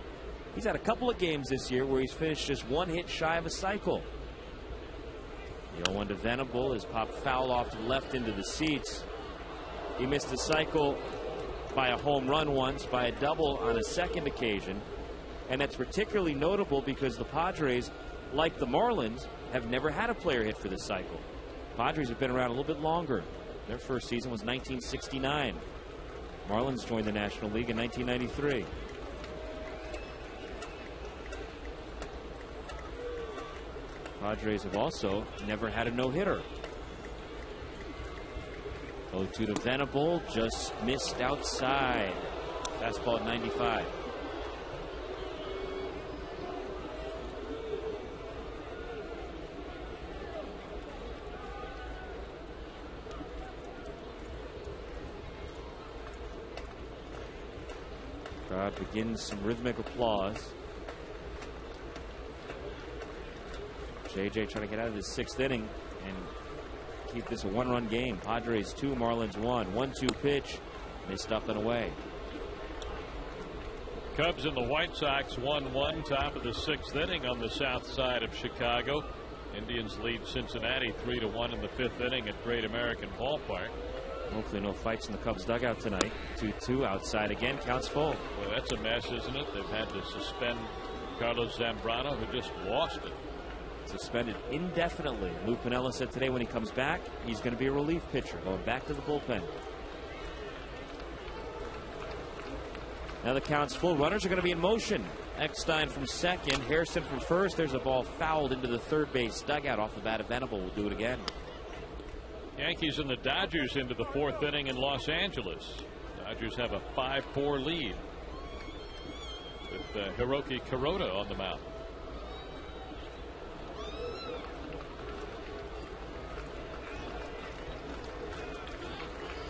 He's had a couple of games this year where he's finished just 1 hit shy of a cycle. The 0-1 to Venable is popped foul off to the left into the seats. He missed a cycle by a home run once, by a double on a second occasion. And that's particularly notable because the Padres, like the Marlins, have never had a player hit for this cycle. Padres have been around a little bit longer. Their first season was 1969. Marlins joined the National League in 1993. Padres have also never had a no-hitter. 0-2 to Venable, just missed outside. Fastball at 95. Crowd begins some rhythmic applause. JJ trying to get out of this 6th inning and keep this a 1-run game. Padres 2, Marlins 1. 1-2 pitch, missed up and away. Cubs and the White Sox 1-1, top of the 6th inning on the south side of Chicago. Indians lead Cincinnati 3-1 in the 5th inning at Great American Ballpark. Hopefully no fights in the Cubs dugout tonight. 2-2 outside again, counts full. Well, that's a mess, isn't it? They've had to suspend Carlos Zambrano, who just lost it. Suspended indefinitely. Lou Piniella said today when he comes back, he's going to be a relief pitcher, going back to the bullpen. Now the count's full. Runners are going to be in motion. Eckstein from second, Harrison from first. There's a ball fouled into the third base dugout off the bat of Venable. We'll do it again. Yankees and the Dodgers into the 4th inning in Los Angeles. Dodgers have a 5-4 lead with Hiroki Kuroda on the mound.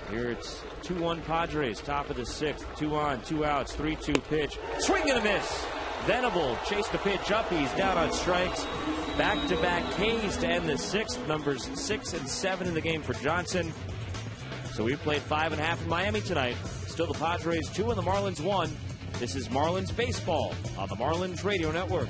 Here it's 2-1 Padres, top of the 6th. 2 on, 2 outs, 3-2 pitch. Swing and a miss. Venable chased the pitch up. He's down on strikes. Back-to-back Ks to end the 6th. Numbers 6 and 7 in the game for Johnson. So we played 5.5 in Miami tonight. Still the Padres 2 and the Marlins 1. This is Marlins Baseball on the Marlins Radio Network.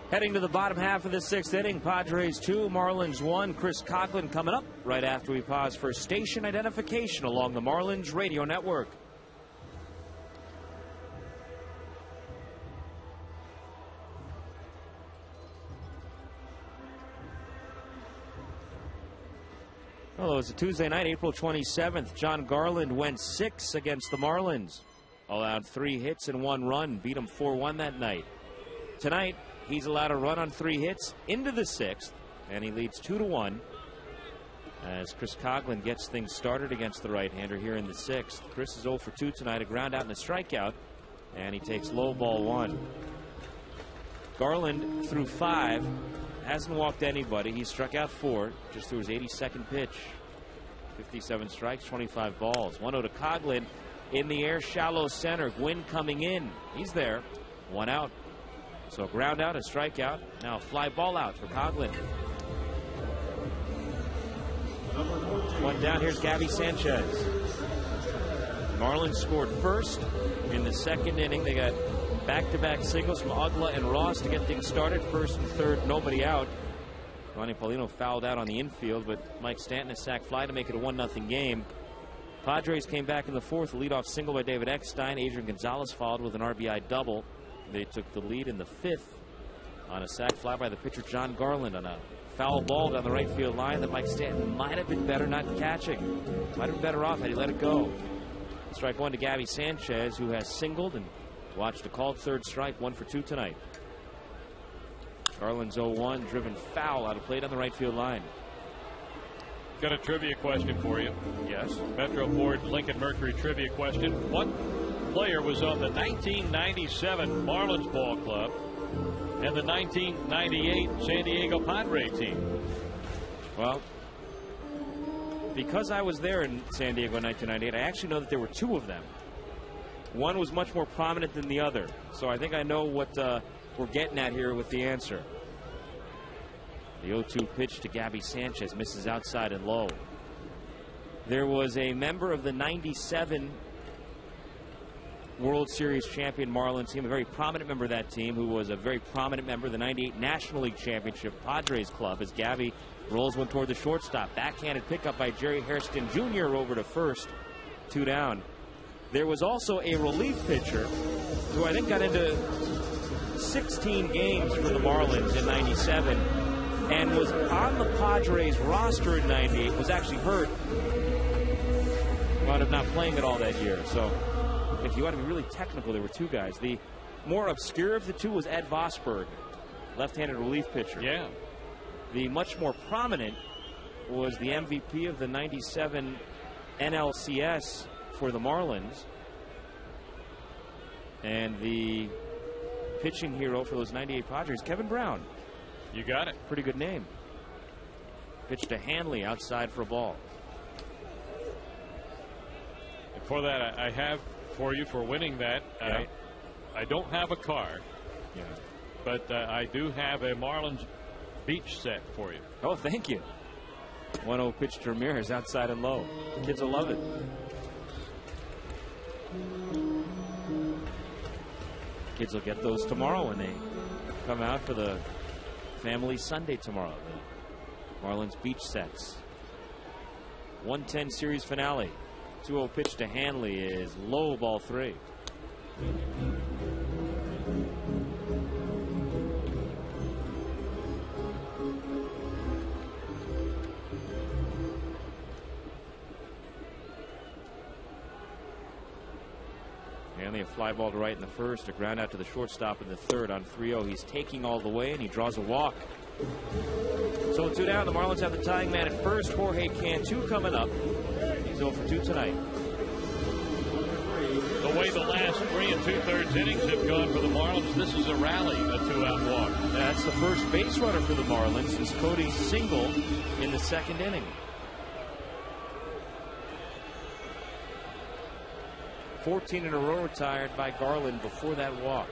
Heading to the bottom half of the 6th inning, Padres 2, Marlins 1. Chris Coughlin coming up right after we pause for station identification along the Marlins Radio Network. Well, it was a Tuesday night, April 27th. John Garland went 6 against the Marlins. Allowed 3 hits and 1 run. Beat him 4-1 that night. Tonight, he's allowed a run on 3 hits into the 6th, and he leads 2-1 as Chris Coughlin gets things started against the right-hander here in the 6th. Chris is 0 for 2 tonight, a ground out and a strikeout, and he takes low ball 1. Garland threw 5, hasn't walked anybody. He struck out 4, just threw his 82nd pitch. 57 strikes, 25 balls. 1-0 to Coughlin. In the air, shallow center. Gwynn coming in. He's there. 1 out. So ground out, a strikeout. Now a fly ball out for Coughlin. 1 down. Here's Gabby Sanchez. Marlins scored first in the 2nd inning. They got back-to-back singles from Ugla and Ross to get things started. 1st and 3rd, nobody out. Ronnie Paulino fouled out on the infield, but Mike Stanton a sac fly to make it a 1-0 game. Padres came back in the 4th. A leadoff single by David Eckstein. Adrian Gonzalez followed with an RBI double. They took the lead in the 5th on a sac fly by the pitcher John Garland on a foul ball down the right field line that Mike Stanton might have been better not catching. Might have been better off had he let it go. Strike 1 to Gabby Sanchez, who has singled and watched a called 3rd strike. 1 for 2 tonight. Garland's 0-1, driven foul out of play down the right field line. Got a trivia question for you. Yes. Metro Ford Lincoln Mercury trivia question. What player was on the 1997 Marlins ball club and the 1998 San Diego Padre team? Well, because I was there in San Diego in 1998, I actually know that there were 2 of them. One was much more prominent than the other. So I think I know what we're getting at here with the answer. The 0-2 pitch to Gabby Sanchez misses outside and low. There was a member of the 97 World Series champion Marlins team, a very prominent member of that team, who was a very prominent member of the 98 National League Championship Padres club, as Gabby rolls one toward the shortstop. Backhanded pickup by Jerry Hairston Jr. over to first. 2 down. There was also a relief pitcher who I think got into 16 games for the Marlins in 97 and was on the Padres roster in 98, was actually hurt. Wound up not playing at all that year. So if you want to be really technical, there were 2 guys. The more obscure of the 2 was Ed Vosberg, left-handed relief pitcher. Yeah. The much more prominent was the MVP of the 97 NLCS for the Marlins, and the pitching hero for those 98 Padres, Kevin Brown. You got it. Pretty good name. Pitch to Hanley outside for a ball. For that, I have for you for winning that. Yeah. I don't have a car. Yeah. But I do have a Marlins beach set for you. Oh, thank you. 1-0 pitch to Ramirez outside and low. The kids will love it. Kids will get those tomorrow when they come out for the family Sunday tomorrow. The Marlins beach sets. 110 series finale. 2-0 pitch to Hanley is low, ball 3. Hanley a fly ball to right in the 1st, a ground out to the shortstop in the 3rd on 3-0. He's taking all the way and he draws a walk. So 2 down. The Marlins have the tying man at first. Jorge Cantu coming up. He's 0 for 2 tonight. The way the last 3 2/3 innings have gone for the Marlins, this is a rally, a 2-out walk. That's the first base runner for the Marlins since Cody's single in the 2nd inning. 14 in a row retired by Garland before that walk.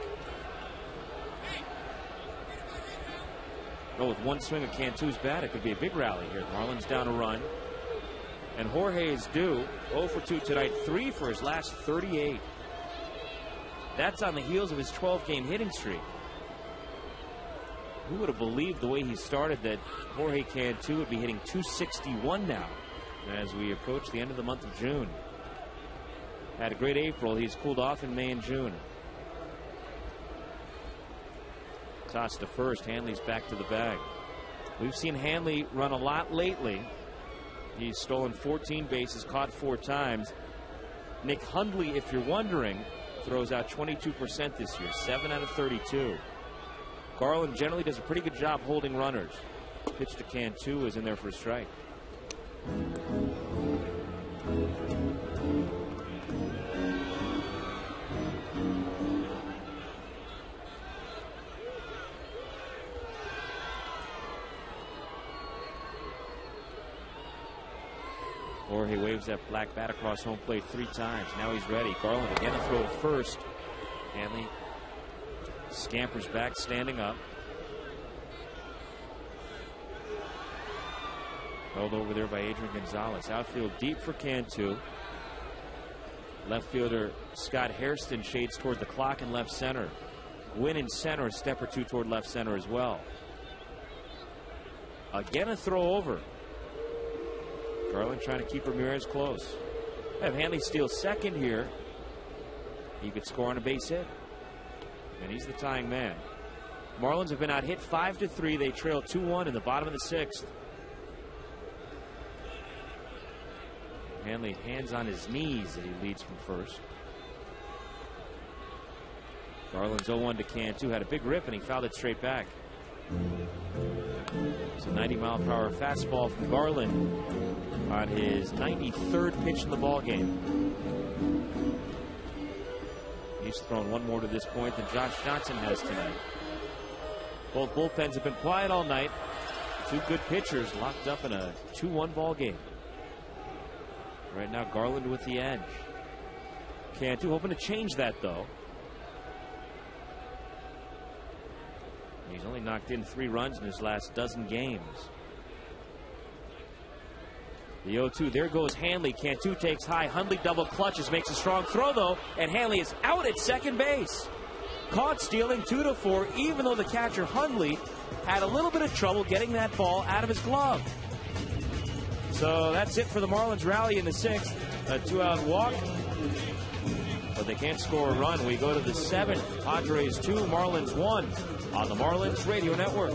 Oh, with one swing of Cantu's bat, it could be a big rally here. The Marlins down a run. And Jorge is due 0 for 2 tonight, 3 for his last 38. That's on the heels of his 12-game hitting streak. Who would have believed the way he started that Jorge Cantu would be hitting .261 now as we approach the end of the month of June. Had a great April. He's cooled off in May and June. Toss to first. Hanley's back to the bag. We've seen Hanley run a lot lately. He's stolen 14 bases, caught 4 times. Nick Hundley, if you're wondering, throws out 22% this year, 7 out of 32. Garland generally does a pretty good job holding runners. Pitch to Cantu is in there for a strike. Jorge waves that black bat across home plate 3 times. Now he's ready. Garland again to throw to first. Hanley scampers back, standing up. Held over there by Adrian Gonzalez. Outfield deep for Cantu. Left fielder Scott Hairston shades toward the clock in left center. Gwynn in center, a step or 2 toward left center as well. Again a throw over. Garland trying to keep Ramirez close. Have Hanley steal second here. He could score on a base hit. And he's the tying man. Marlins have been out hit 5-3. They trail 2-1 in the bottom of the 6th. Hanley hands on his knees as he leads from first. Garland's 0-1 to Cantu. Had a big rip and he fouled it straight back. It's a 90-mile-per-hour fastball from Garland on his 93rd pitch in the ballgame. He's thrown 1 more to this point than Josh Johnson has tonight. Both bullpens have been quiet all night. 2 good pitchers locked up in a 2-1 ball game. Right now, Garland with the edge. Cantu hoping to change that, though. He's only knocked in 3 runs in his last dozen games. The 0-2. There goes Hanley. Cantu takes high. Hundley double clutches, makes a strong throw, though, and Hanley is out at second base. Caught stealing 2-4, even though the catcher Hundley had a little bit of trouble getting that ball out of his glove. So that's it for the Marlins rally in the 6th. A 2-out walk. But they can't score a run. We go to the 7th. Padres 2, Marlins 1 on the Marlins Radio Network.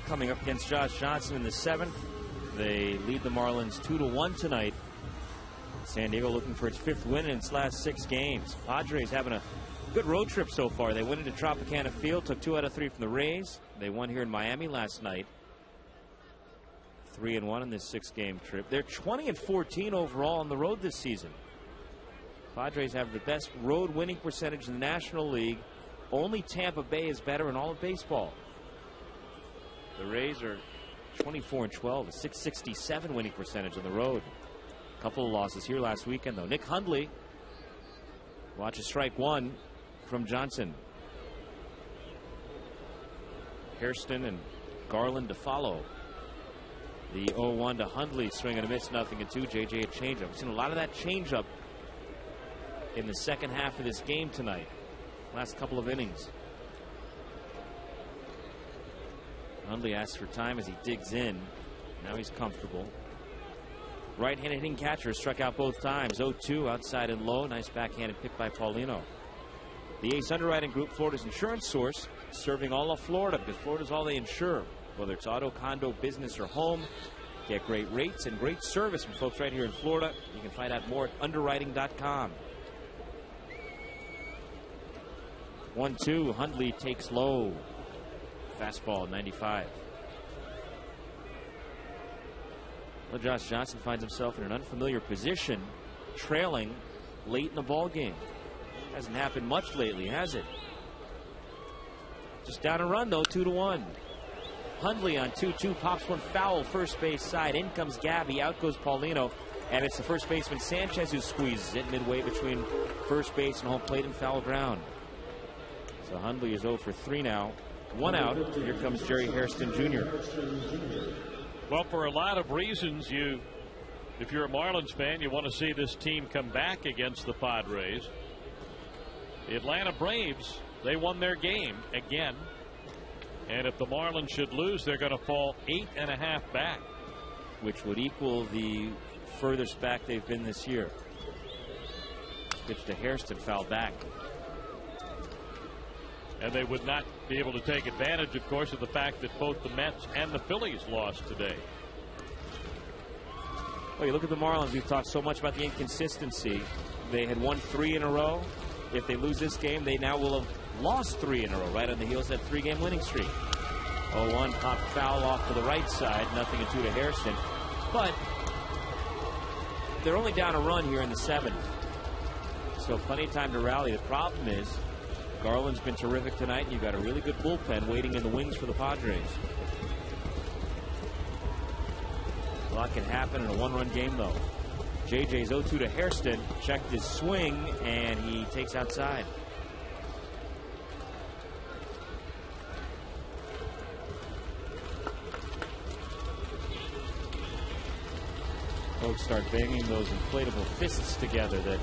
Coming up against Josh Johnson in the 7th. They lead the Marlins 2-1 tonight. San Diego looking for its 5th win in its last 6 games. Padres having a good road trip so far. They went into Tropicana Field, took 2 out of 3 from the Rays. They won here in Miami last night. 3-1 in this 6-game trip. They're 20-14 overall on the road this season. Padres have the best road winning percentage in the National League. Only Tampa Bay is better in all of baseball. The Rays are 24-12, a .667 winning percentage on the road. A couple of losses here last weekend, though. Nick Hundley. Watch a strike 1 from Johnson. Hairston and Garland to follow. The 0-1 to Hundley, swing and a miss, 0-2. JJ a changeup. We've seen a lot of that changeup in the second half of this game tonight. Last couple of innings. Hundley asks for time as he digs in. Now he's comfortable. Right-handed hitting catcher struck out both times. 0-2 outside and low. Nice backhanded pick by Paulino. The Ace Underwriting Group, Florida's insurance source, serving all of Florida because Florida's all they insure. Whether it's auto, condo, business, or home, get great rates and great service from folks right here in Florida. You can find out more at underwriting.com. 1-2. Hundley takes low. Fastball, 95. Well, Josh Johnson finds himself in an unfamiliar position, trailing late in the ball game. Hasn't happened much lately, has it? Just down a run, though, 2-1. Hundley on 2-2 pops one foul first base side. In comes Gabby, out goes Paulino, and it's the first baseman Sanchez who squeezes it midway between first base and home plate and foul ground. So Hundley is 0 for 3 now. 1 out. Here comes Jerry Hairston Jr. Well, for a lot of reasons, if you're a Marlins fan, you want to see this team come back against the Padres. The Atlanta Braves, they won their game again. And if the Marlins should lose, they're going to fall 8.5 back. Which would equal the furthest back they've been this year. Pitch to Hairston, foul back. And they would not be able to take advantage, of course, of the fact that both the Mets and the Phillies lost today. Well, you look at the Marlins, we've talked so much about the inconsistency. They had won 3 in a row. If they lose this game, they now will have lost 3 in a row, right on the heels of that 3-game winning streak. 0-1, pop foul off to the right side, 0-2 to Hairston. But they're only down a run here in the 7th. So plenty of time to rally. The problem is, Garland's been terrific tonight, and you've got a really good bullpen waiting in the wings for the Padres. A lot can happen in a 1-run game, though. JJ's 0-2 to Hairston. Checked his swing, and he takes outside. Folks start banging those inflatable fists together that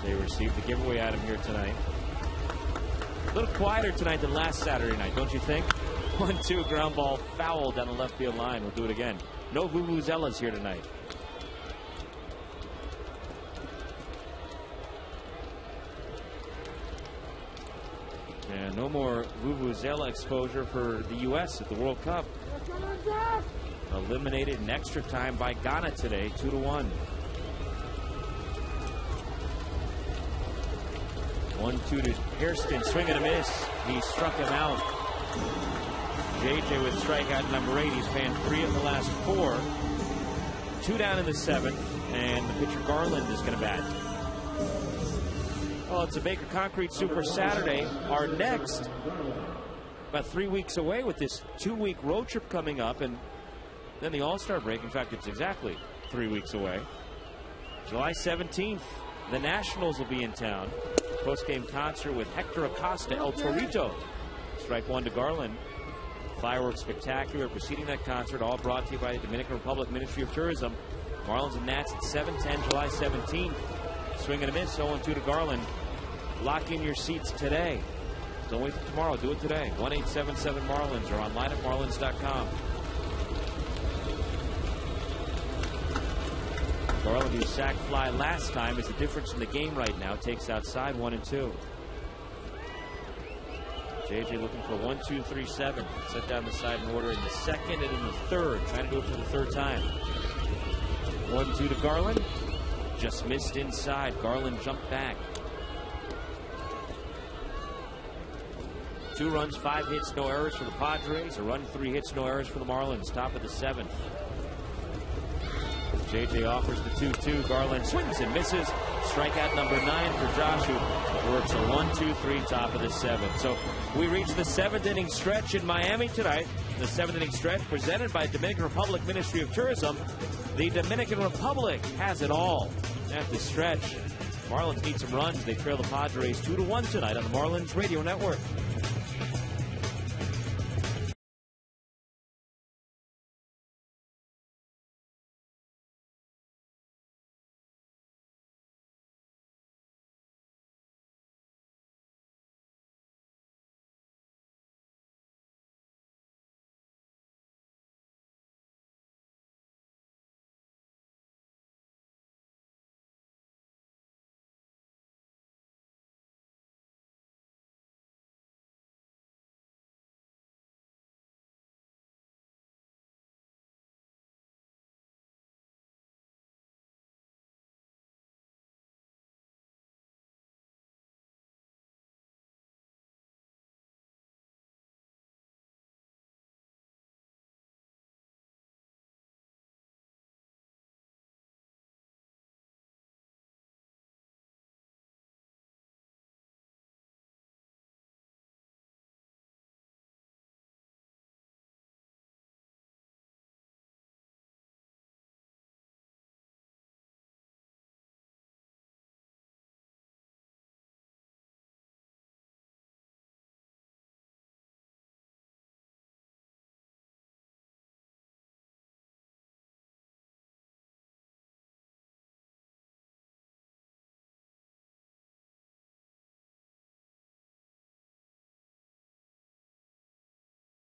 they received the giveaway item here tonight. A little quieter tonight than last Saturday night, don't you think? 1-2 ground ball foul down the left field line. We'll do it again. No vuvuzelas here tonight. And no more vuvuzela exposure for the U.S. at the World Cup. Eliminated in extra time by Ghana today, 2-1. 1-2 to Hairston, swing and a miss. He struck him out. JJ with strikeout number 8. He's fanned 3 of the last 4. 2 down in the 7th, and the pitcher Garland is going to bat. Well, it's a Baker Concrete Super Saturday. Our next, about 3 weeks away with this 2-week road trip coming up, and then the All-Star break. In fact, it's exactly 3 weeks away. July 17th, the Nationals will be in town. Post-game concert with Hector Acosta, El Torito. Strike 1 to Garland. Fireworks spectacular preceding that concert, all brought to you by the Dominican Republic Ministry of Tourism. Marlins and Nats at 7:10, July 17th. Swing and a miss, 0-2 to Garland. Lock in your seats today. Don't wait for tomorrow, do it today. 1-877-MARLINS or online at marlins.com. Garland, who sacked fly last time, is the difference in the game right now. Takes outside 1-2. JJ looking for 1, 2, 3, 7. Set down the side in order in the 2nd and in the 3rd. Trying to do it for the 3rd time. 1-2 to Garland. Just missed inside. Garland jumped back. 2 runs, 5 hits, no errors for the Padres. A run, 3 hits, no errors for the Marlins. Top of the 7th. JJ offers the 2-2. Garland swings and misses. Strikeout number 9 for Josh, who works a 1-2-3 top of the 7th. So we reach the 7th inning stretch in Miami tonight. The 7th inning stretch presented by Dominican Republic Ministry of Tourism. The Dominican Republic has it all at the stretch. Marlins need some runs. They trail the Padres 2-1 tonight on the Marlins Radio Network.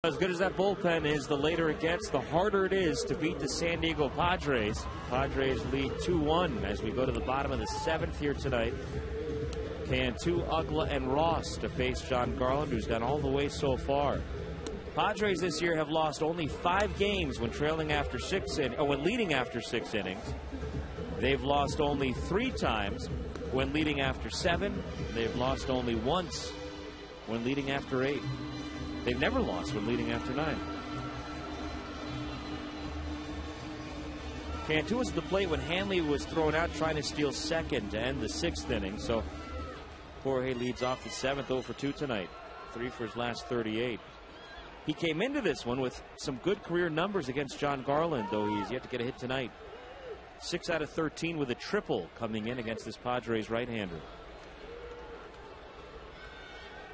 As good as that bullpen is, the later it gets, the harder it is to beat the San Diego Padres. Padres lead 2-1 as we go to the bottom of the 7th here tonight. Cantu, Ugla, and Ross to face John Garland, who's gone all the way so far. Padres this year have lost only 5 games when trailing after when leading after 6 innings. They've lost only 3 times when leading after 7. They've lost only once when leading after 8. They've never lost when leading after 9. Cantu was at the plate when Hanley was thrown out trying to steal second to end the 6th inning. So Jorge leads off the 7th, 0 for 2 tonight. 3 for his last 38. He came into this one with some good career numbers against John Garland, though he's yet to get a hit tonight. 6 out of 13 with a triple coming in against this Padres right-hander.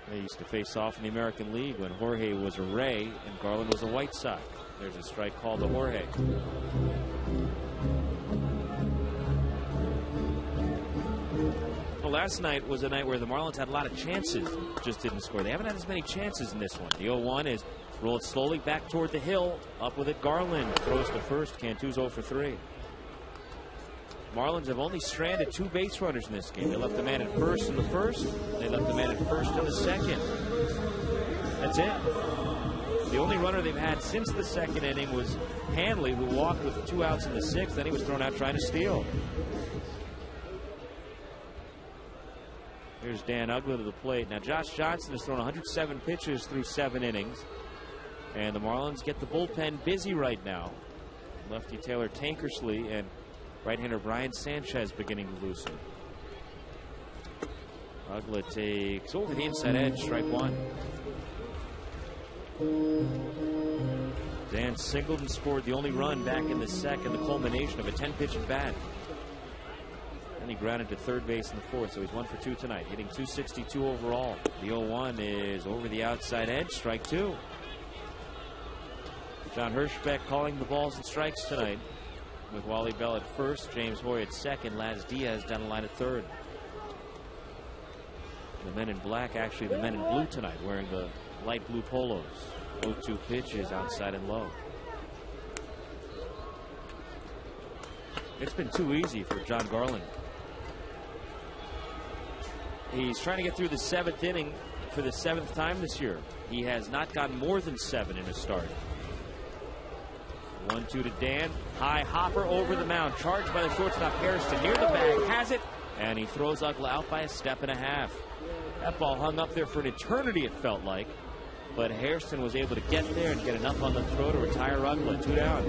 They used to face off in the American League when Jorge was a Ray and Garland was a White Sox. There's a strike called to Jorge. Well, last night was a night where the Marlins had a lot of chances, just didn't score. They haven't had as many chances in this one. The 0-1 is rolled slowly back toward the hill. Up with it, Garland throws to first. Cantu's 0 for 3. Marlins have only stranded 2 base runners in this game. They left the man at first in the first. They left the man at first in the second. That's it. The only runner they've had since the 2nd inning was Hanley, who walked with 2 outs in the 6th. Then he was thrown out trying to steal. Here's Dan Ugla to the plate. Now, Josh Johnson has thrown 107 pitches through 7 innings. And the Marlins get the bullpen busy right now. Lefty Taylor Tankersley and right-hander Brian Sanchez beginning to loosen. Ugla takes over the inside edge, strike 1. Dan singled and scored the only run back in the 2nd, the culmination of a 10-pitch at bat. And he grounded to third base in the 4th, so he's 1 for 2 tonight, hitting .262 overall. The 0-1 is over the outside edge, strike 2. John Hirschbeck calling the balls and strikes tonight, with Wally Bell at first, James Hoy at 2nd, Laz Diaz down the line at 3rd. The men in black, actually the men in blue tonight, wearing the light blue polos. 0-2 pitch is outside and low. It's been too easy for John Garland. He's trying to get through the 7th inning for the 7th time this year. He has not gotten more than 7 in a start. 1-2 to Dan. High hopper over the mound. Charged by the shortstop Harrison near the bag. Has it. And he throws Ugla out by a step and a half. That ball hung up there for an eternity, it felt like. But Harrison was able to get there and get enough on the throw to retire Ugla. 2 down.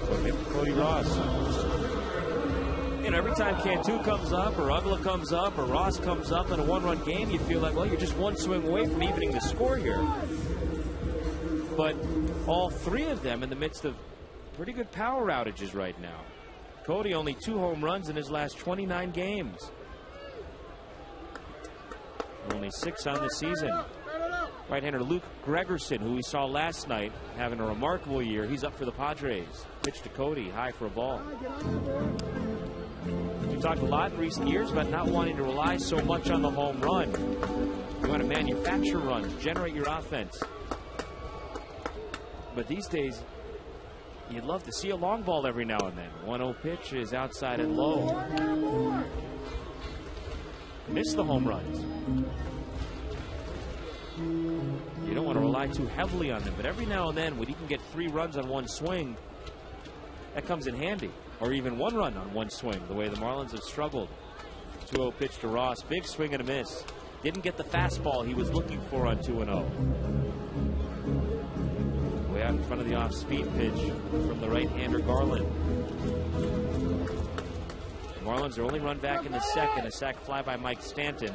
So get Cody Ross. You know, every time Cantu comes up or Ugla comes up or Ross comes up in a 1-run game, you feel like, well, you're just 1 swing away from evening the score here. But all 3 of them in the midst of pretty good power outages right now. Cody only 2 home runs in his last 29 games. Only 6 on the season. Right-hander Luke Gregerson, who we saw last night, having a remarkable year. He's up for the Padres. Pitch to Cody, high for a ball. We've talked a lot in recent years about not wanting to rely so much on the home run. You want to manufacture runs, generate your offense. But these days, you'd love to see a long ball every now and then. 1-0 pitch is outside and low. Miss the home runs. You don't want to rely too heavily on them, but every now and then when you can get 3 runs on 1 swing, that comes in handy. Or even 1 run on 1 swing, the way the Marlins have struggled. 2-0 pitch to Ross. Big swing and a miss. Didn't get the fastball he was looking for on 2-0. Way out in front of the off-speed pitch from the right-hander Garland. The Marlins are only run back in the 2nd. A sac fly by Mike Stanton.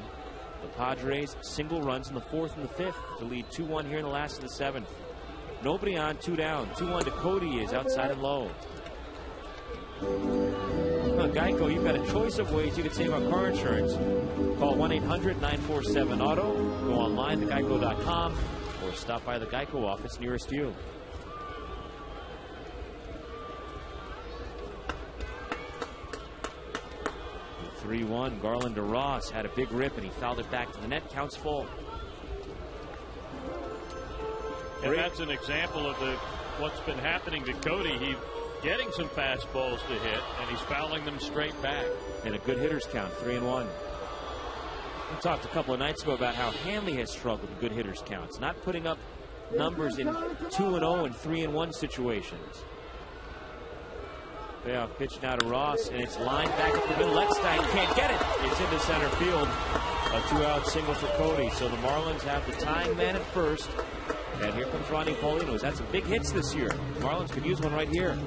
The Padres single runs in the 4th and the 5th to lead 2-1 here in the last of the 7th. Nobody on, 2 down. 2-1 to Cody is outside and low. Well, Geico, you've got a choice of ways you can save on car insurance. Call 1-800-947-AUTO. Go online to geico.com or stop by the Geico office nearest you. The 3-1, Garland to Ross had a big rip and he fouled it back to the net. Counts full. And that's an example of what's been happening to Cody. He's getting some fastballs to hit, and he's fouling them straight back. And a good hitter's count, 3-1. We talked a couple of nights ago about how Hanley has struggled with good hitters counts, not putting up numbers in 2-0 and 3-1 situations. Payoff pitch now to Ross, and it's lined back up the middle. Eckstein can't get it. It's into center field. A 2-out single for Cody. So the Marlins have the tying man at first. And here comes Ronnie Paulino. He's had some big hits this year. Marlins could use one right here.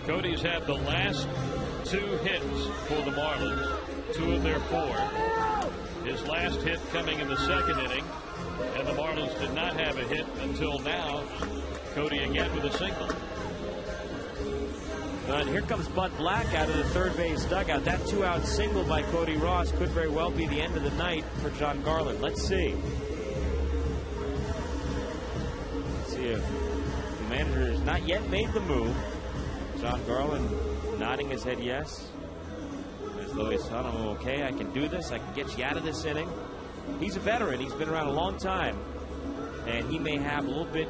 Cody's had the last 2 hits for the Marlins, 2 of their 4. His last hit coming in the 2nd inning, and the Marlins did not have a hit until now. Cody again with a single. And here comes Bud Black out of the third base dugout. That 2-out single by Cody Ross could very well be the end of the night for John Garland. Let's see. Let's see if the manager has not yet made the move. John Garland nodding his head yes. As though he's thought, I'm okay, I can do this. I can get you out of this inning. He's a veteran. He's been around a long time. And he may have a little bit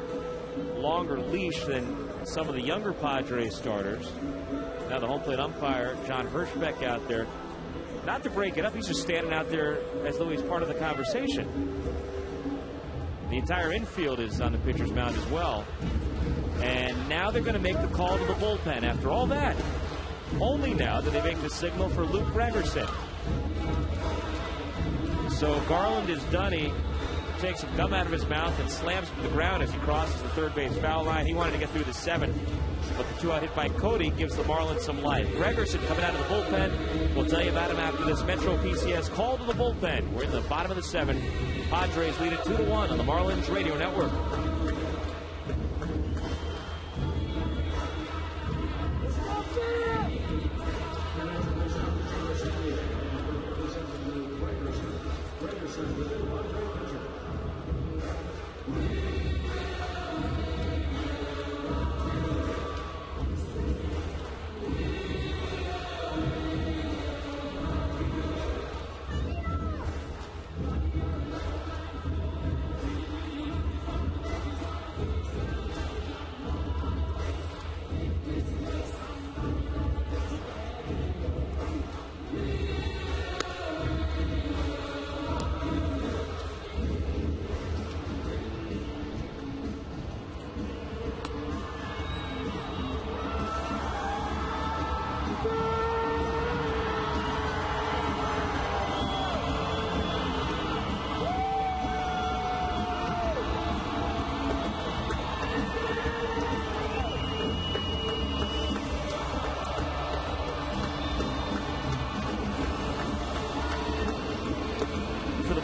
longer leash than some of the younger Padres starters. Now the home plate umpire, John Hirschbeck, out there. Not to break it up, he's just standing out there as though he's part of the conversation. The entire infield is on the pitcher's mound as well. And now they're going to make the call to the bullpen. After all that, only now do they make the signal for Luke Gregerson. So Garland is done. He takes some gum out of his mouth and slams to the ground as he crosses the third base foul line. He wanted to get through the 7th, but the 2-out hit by Cody gives the Marlins some life. Gregerson coming out of the bullpen. We'll tell you about him after this Metro PCS call to the bullpen. We're in the bottom of the 7th. Padres lead it 2-1 on the Marlins Radio Network.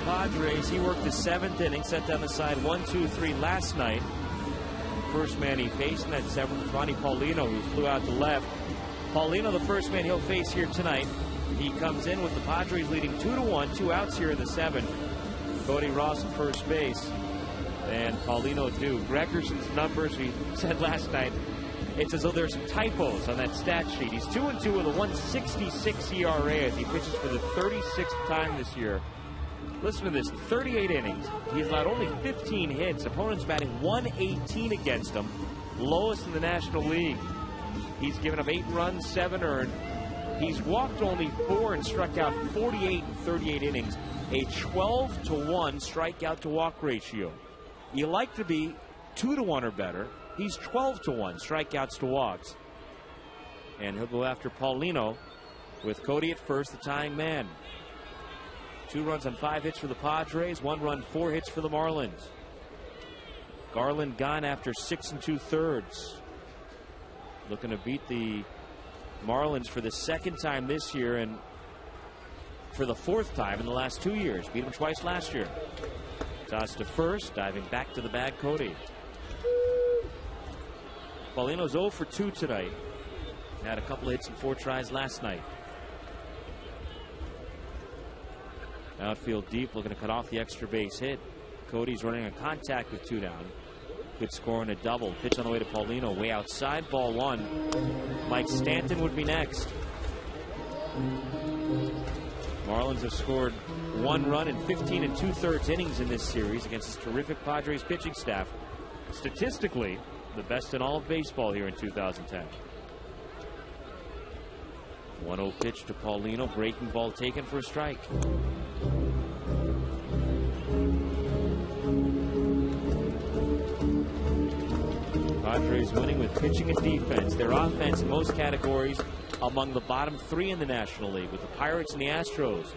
Padres, he worked the 7th inning, set down the side 1-2-3 last night. First man he faced in that 7th was Ronnie Paulino, who flew out to left. Paulino, the first man he'll face here tonight. He comes in with the Padres leading 2-1, 2 outs here in the 7th. Cody Ross at first base, and Paulino due. Gregerson's numbers, we said last night, it's as though there's some typos on that stat sheet. He's 2-2 with a 1.66 ERA as he pitches for the 36th time this year. Listen to this, 38 innings. He's allowed only 15 hits. Opponents batting 118 against him, lowest in the National League. He's given up 8 runs, 7 earned. He's walked only 4 and struck out 48 in 38 innings. A 12-to-1 strikeout to walk ratio. You like to be 2-to-1 or better. He's 12-to-1 strikeouts to walks. And he'll go after Paulino with Cody at first, the tying man. 2 runs on 5 hits for the Padres, 1 run, 4 hits for the Marlins. Garland gone after 6 2/3. Looking to beat the Marlins for the 2nd time this year and for the 4th time in the last 2 years. Beat them twice last year. Toss to first, diving back to the bag, Cody. Paulino's 0 for 2 tonight. Had a couple of hits and 4 tries last night. Outfield deep, looking to cut off the extra base hit. Cody's running on contact with 2 down. Good score on a double. Pitch on the way to Paulino, way outside, ball 1. Mike Stanton would be next. Marlins have scored 1 run in 15 2/3 innings in this series against this terrific Padres pitching staff. statistically the best in all of baseball here in 2010. 1-0 pitch to Paulino. Breaking ball taken for a strike. Padres winning with pitching and defense. Their offense in most categories among the bottom 3 in the National League, with the Pirates and the Astros,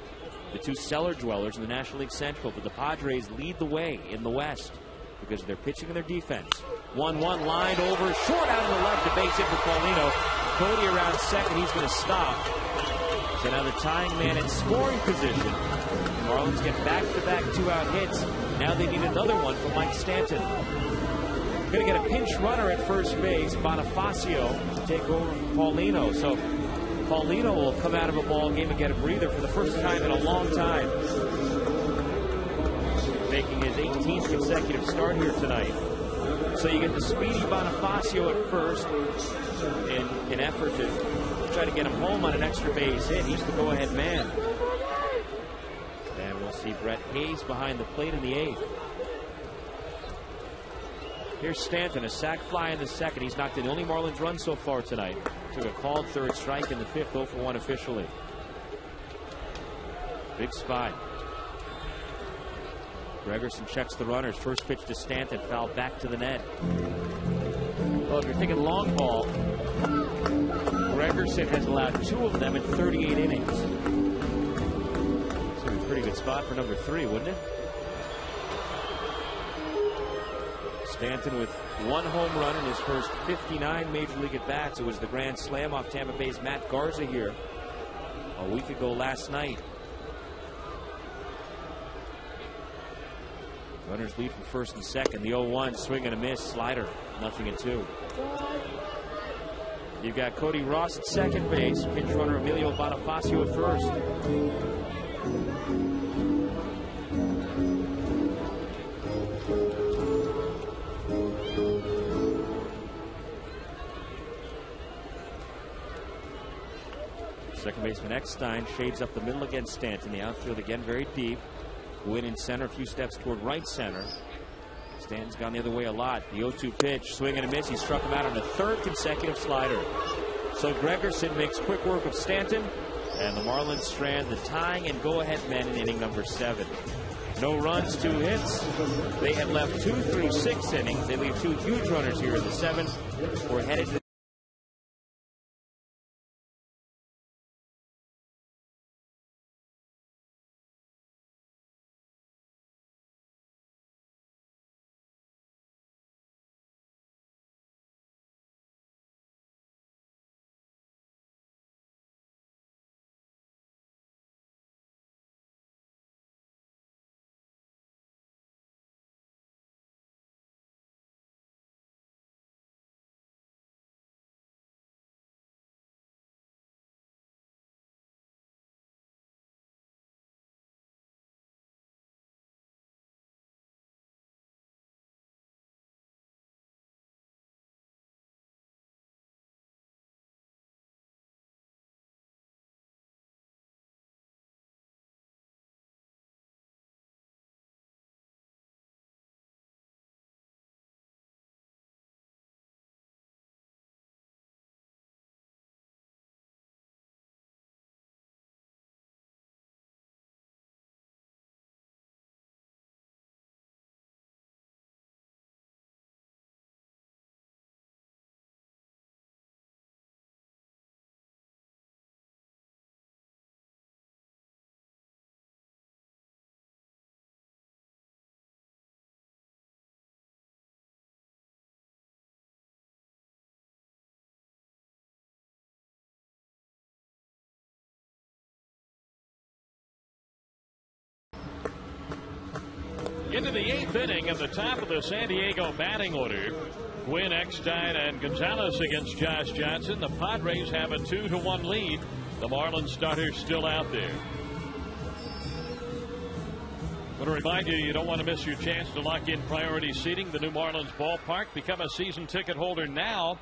the 2 cellar dwellers in the National League Central. But the Padres lead the way in the West because of their pitching and their defense. 1-1 lined over, short out to the left, a base hit for Paulino. Cody around second, he's going to stop. So now the tying man in scoring position. The Marlins get back-to-back 2-out hits. Now they need another one from Mike Stanton. Going to get a pinch runner at first base, Bonifacio, to take over from Paulino. So Paulino will come out of a ball game and get a breather for the first time in a long time, making his 18th consecutive start here tonight. So you get the speedy Bonifacio at first in an effort to try to get him home on an extra base hit. He's the go-ahead man. And we'll see Brett Hayes behind the plate in the 8th. Here's Stanton, a sac fly in the second. He's knocked in the only Marlins run so far tonight. Took a called 3rd strike in the 5th, 0 for 1 officially. Big spot. Gregerson checks the runners. First pitch to Stanton, foul back to the net. Well, if you're thinking long ball, Gregerson has allowed 2 of them in 38 innings. So a pretty good spot for number 3, wouldn't it? Stanton with 1 home run in his first 59 Major League at-bats. It was the grand slam off Tampa Bay's Matt Garza here a week ago last night. Runners lead from first and second. The 0-1, swing and a miss, slider, 0-2. You've got Cody Ross at second base, pinch runner Emilio Bonifacio at first. Second baseman Eckstein shades up the middle against Stanton. The outfield again very deep. Win in center, a few steps toward right center. Stanton's gone the other way a lot. The 0-2 pitch, swing and a miss. He struck him out on a 3rd consecutive slider. So Gregerson makes quick work of Stanton, and the Marlins strand the tying and go-ahead men in inning number 7. No runs, 2 hits. They had left 2 through 6 innings. They leave 2 huge runners here in the 7th. We're headed to into the 8th inning at the top of the San Diego batting order. Quinn, Eckstein, and Gonzalez against Josh Johnson. The Padres have a 2-1 lead. The Marlins starter still out there. I want to remind you, you don't want to miss your chance to lock in priority seating. The new Marlins ballpark. Become a season ticket holder now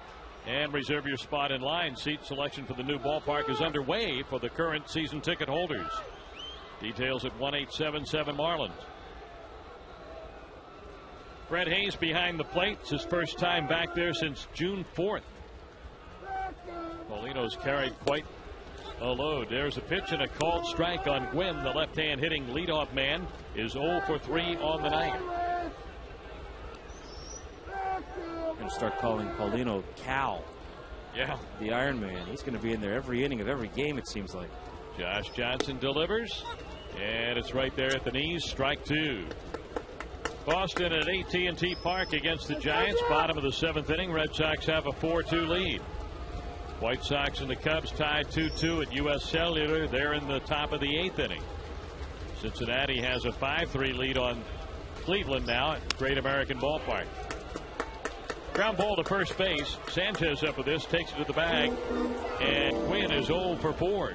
and reserve your spot in line. Seat selection for the new ballpark is underway for the current season ticket holders. Details at 1-877 Marlins. Brett Hayes behind the plate. It's his first time back there since June 4th. Paulino's carried quite a load. There's a pitch and a called strike on Gwynn. The left-hand hitting leadoff man is 0 for 3 on the night. Going to start calling Paulino Cal. Yeah. The Iron Man. He's going to be in there every inning of every game, it seems like. Josh Johnson delivers, and it's right there at the knees. Strike 2. Boston at AT&T Park against the Giants. Bottom of the 7th inning. Red Sox have a 4-2 lead. White Sox and the Cubs tied 2-2 at U.S. Cellular. They're in the top of the 8th inning. Cincinnati has a 5-3 lead on Cleveland now at Great American Ballpark. Ground ball to first base. Sanchez up with this, takes it to the bag, and Quinn is 0 for 4.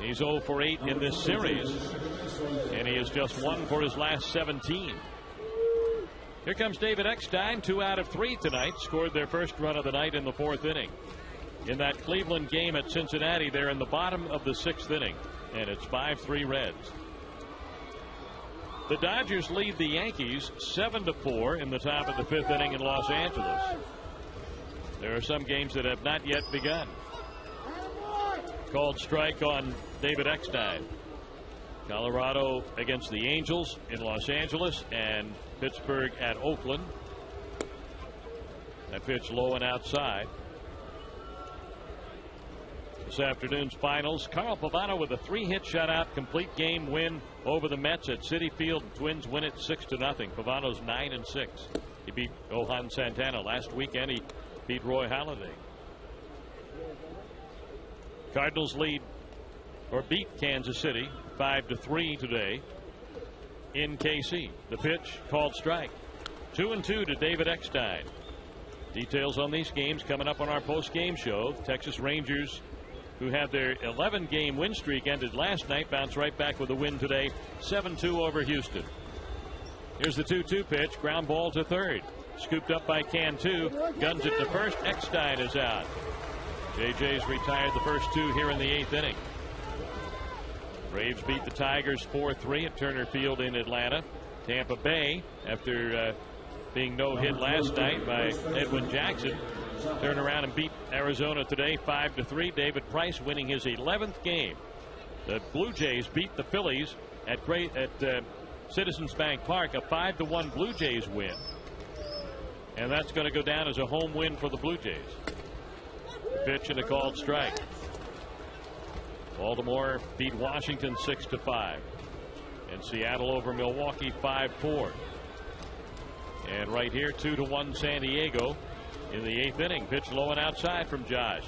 He's 0 for 8 in this series, and he has just 1 for his last 17. Here comes David Eckstein, 2 out of 3 tonight. Scored their first run of the night in the 4th inning. In that Cleveland game at Cincinnati, they're in the bottom of the 6th inning, and it's 5-3 Reds. The Dodgers lead the Yankees 7-4 in the top of the 5th inning in Los Angeles. There are some games that have not yet begun. Called strike on David Eckstein. Colorado against the Angels in Los Angeles, and Pittsburgh at Oakland. That pitch low and outside. This afternoon's finals, Carl Pavano with a 3-hit shutout complete game win over the Mets at Citi Field. Twins win it 6-0. Pavano's 9-6. He beat Johan Santana last weekend. He beat Roy Halladay. Cardinals lead or beat Kansas City 5-3 today in KC. The pitch called strike. 2-2 to David Eckstein. Details on these games coming up on our post-game show. Texas Rangers, who had their 11-game win streak ended last night, bounce right back with a win today, 7-2 over Houston. Here's the 2-2 pitch. Ground ball to third. Scooped up by Cantu. Guns it to first. Eckstein is out. JJ's retired the first 2 here in the 8th inning. Braves beat the Tigers 4-3 at Turner Field in Atlanta. Tampa Bay, after being no-hit last night by Edwin Jackson, turned around and beat Arizona today 5-3. David Price winning his 11th game. The Blue Jays beat the Phillies at Citizens Bank Park, a 5-1 Blue Jays win. And that's going to go down as a home win for the Blue Jays. Pitch and a called strike. Baltimore beat Washington 6-5. And Seattle over Milwaukee 5-4. And right here 2-1 San Diego in the 8th inning. Pitch low and outside from Josh.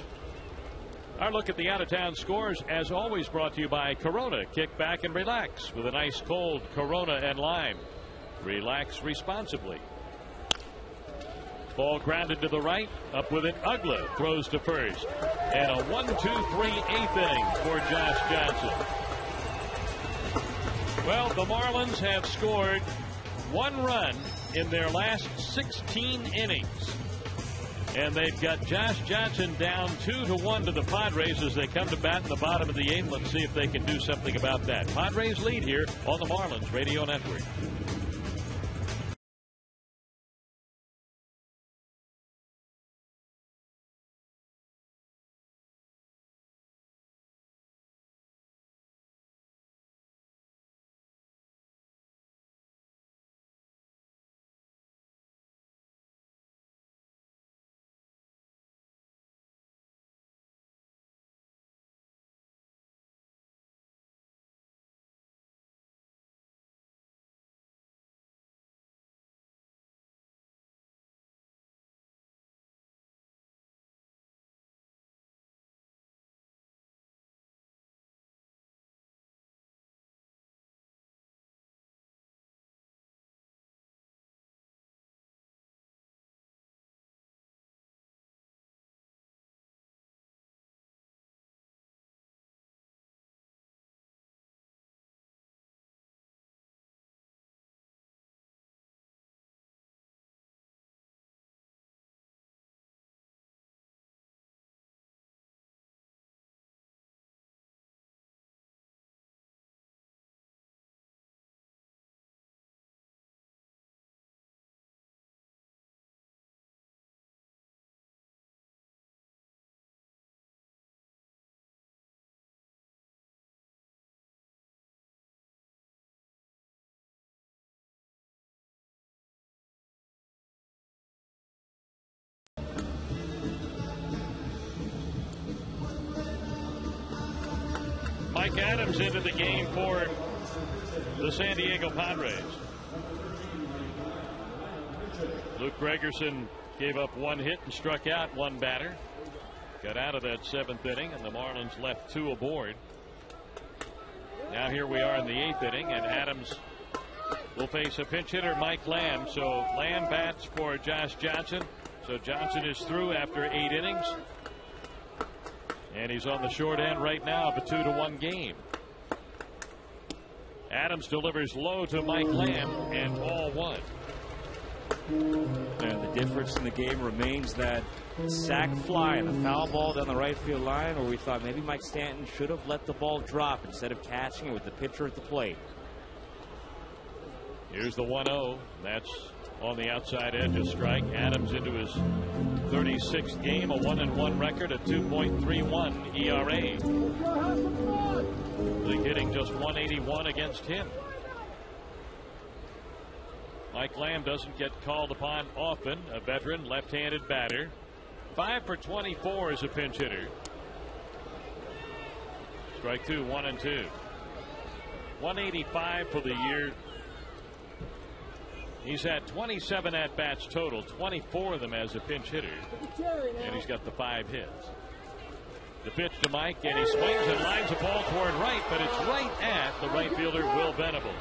Our look at the out-of-town scores, as always, brought to you by Corona. Kick back and relax with an ice cold Corona and lime. Relax responsibly. Ball grounded to the right. Up with it. Ugla throws to first. And a 1-2-3 8th inning for Josh Johnson. Well, the Marlins have scored 1 run in their last 16 innings. And they've got Josh Johnson down 2-1 to the Padres as they come to bat in the bottom of the 8th. Let's see if they can do something about that. Padres lead here on the Marlins Radio Network. Mike Adams into the game for the San Diego Padres. Luke Gregerson gave up one hit and struck out one batter. Got out of that 7th inning, and the Marlins left 2 aboard. Now here we are in the 8th inning, and Adams will face a pinch hitter, Mike Lamb. So Lamb bats for Josh Johnson. So Johnson is through after 8 innings. And he's on the short end right now of a 2-1 game. Adams delivers low to Mike Lamb, and ball 1. And the difference in the game remains that sac fly and the foul ball down the right field line, where we thought maybe Mike Stanton should have let the ball drop instead of catching it with the pitcher at the plate. Here's the 1-0. That's on the outside edge, a strike. Adams into his 36th game, a 1-1 record, a 2.31 ERA. League hitting just 181 against him. Mike Lamb doesn't get called upon often, a veteran left-handed batter. 5 for 24 as a pinch hitter. Strike 2, 1-2. 185 for the year. He's had 27 at-bats total, 24 of them as a pinch hitter, and he's got the 5 hits. The pitch to Mike, and he swings and lines the ball toward right, but it's right at the right fielder, Will Venable.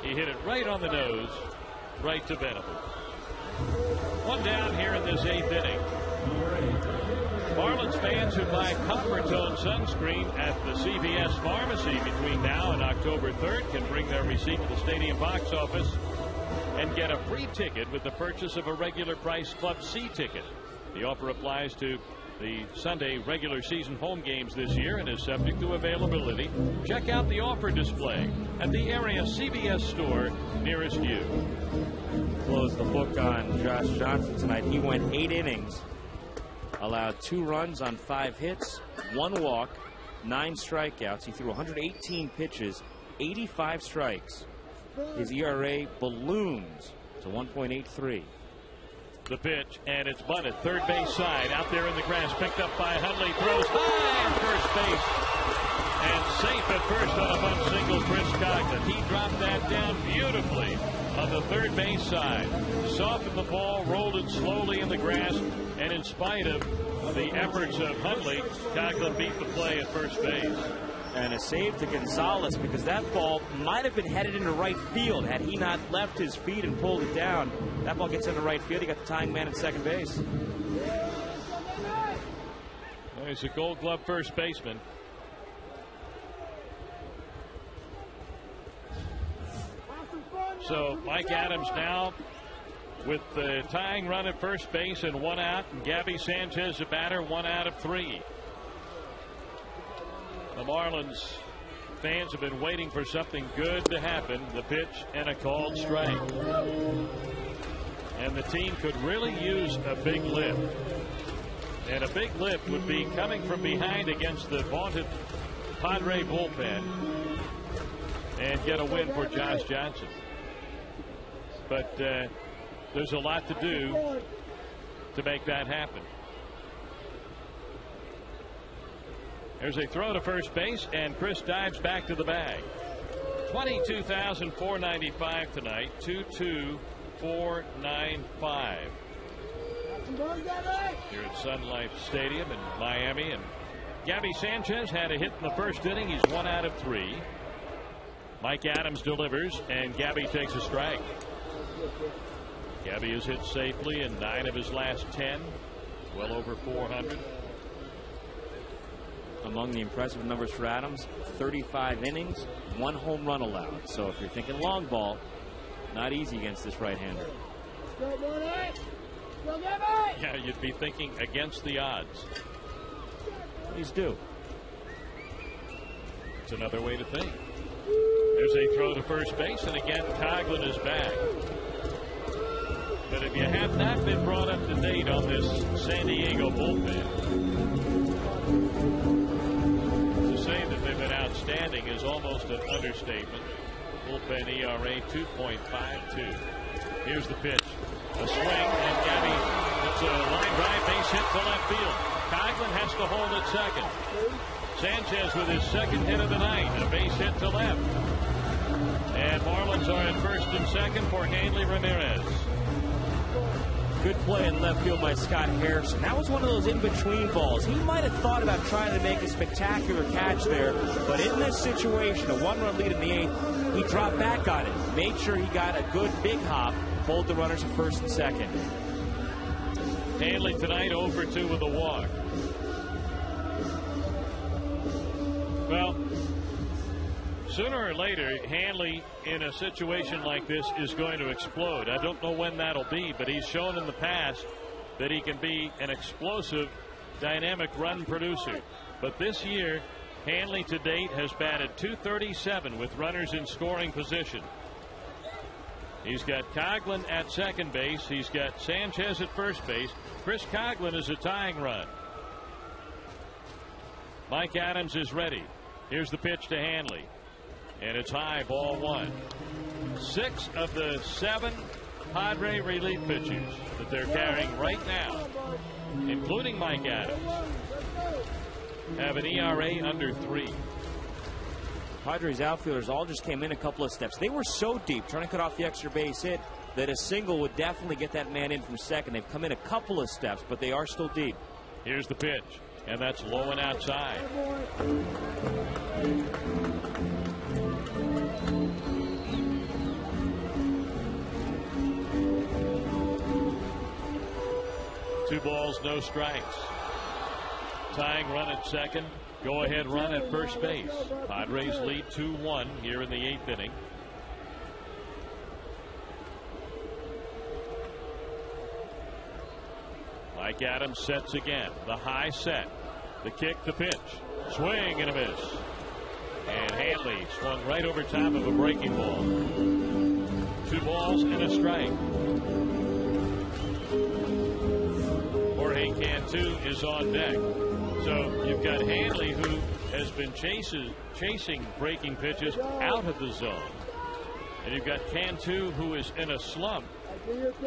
He hit it right on the nose, right to Venable. 1 down here in this 8th inning. Marlins fans who buy Copper Tone sunscreen at the CVS pharmacy between now and October 3rd can bring their receipt to the stadium box office and get a free ticket with the purchase of a regular price Club C ticket. The offer applies to the Sunday regular season home games this year and is subject to availability. Check out the offer display at the area CVS store nearest you. Close the book on Josh Johnson tonight. He went 8 innings, allowed 2 runs on 5 hits, 1 walk, 9 strikeouts. He threw 118 pitches, 85 strikes. His ERA balloons to 1.83. The pitch, and it's bunted. Third base side, out there in the grass, picked up by Hundley, throws high at first base, and safe at first on a bunt single, Chris Coghlan. He dropped that down beautifully on the third base side. Softened the ball, rolled it slowly in the grass, and in spite of the efforts of Hundley, Coghlan beat the play at first base. And a save to Gonzalez, because that ball might have been headed into right field had he not left his feet and pulled it down. That ball gets into right field. He got the tying man at second base. He's a Gold Glove first baseman. So Mike Adams now with the tying run at first base and 1 out, and Gabby Sanchez, the batter, 1 out of 3. The Marlins fans have been waiting for something good to happen. The pitch and a called strike. And the team could really use a big lift. And a big lift would be coming from behind against the vaunted Padre bullpen and get a win for Josh Johnson. But there's a lot to do to make that happen. There's a throw to first base, and Chris dives back to the bag. 22,495 tonight. 22,495. Here at Sun Life Stadium in Miami. And Gabby Sanchez had a hit in the first inning. He's 1 out of 3. Mike Adams delivers, and Gabby takes a strike. Gabby has hit safely in 9 of his last 10. Well over 400. Among the impressive numbers for Adams, 35 innings, 1 home run allowed. So if you're thinking long ball, not easy against this right-hander. Yeah, you'd be thinking against the odds. He's due. It's another way to think. There's a throw to first base, and again, Coghlan is back. But if you have not been brought up to date on this San Diego bullpen, to say that they've been outstanding is almost an understatement. Bullpen ERA 2.52. Here's the pitch. A swing, and Gabby, it's a line drive, base hit to left field. Coghlan has to hold at second. Sanchez with his second hit of the night, a base hit to left. And Marlins are at first and second for Hanley Ramirez. Good play in left field by Scott Harrison. That was one of those in-between balls. He might have thought about trying to make a spectacular catch there, but in this situation, a one-run lead in the eighth, he dropped back on it, made sure he got a good big hop, pulled the runners to first and second. Hanley tonight 0 for 2 with a walk. Well, sooner or later, Hanley in a situation like this is going to explode. I don't know when that'll be, but he's shown in the past that he can be an explosive, dynamic run producer. But this year, Hanley to date has batted .237 with runners in scoring position. He's got Coghlan at second base. He's got Sanchez at first base. Chris Coghlan is a tying run. Mike Adams is ready. Here's the pitch to Hanley. And it's high, ball one. 6 of the 7 Padre relief pitchers that they're carrying right now, including Mike Adams, have an ERA under 3. Padres outfielders all just came in a couple of steps. They were so deep trying to cut off the extra base hit that a single would definitely get that man in from second. They've come in a couple of steps, but they are still deep. Here's the pitch, and that's low and outside. Two balls, no strikes. Tying run at second. Go ahead run at first base. Padres lead 2-1 here in the 8th inning. Mike Adams sets again. The high set. The kick, the pitch. Swing and a miss. And Hanley swung right over top of a breaking ball. 2 balls and a strike. Jorge Cantu is on deck. So you've got Hanley, who has been chasing breaking pitches out of the zone. And you've got Cantu, who is in a slump.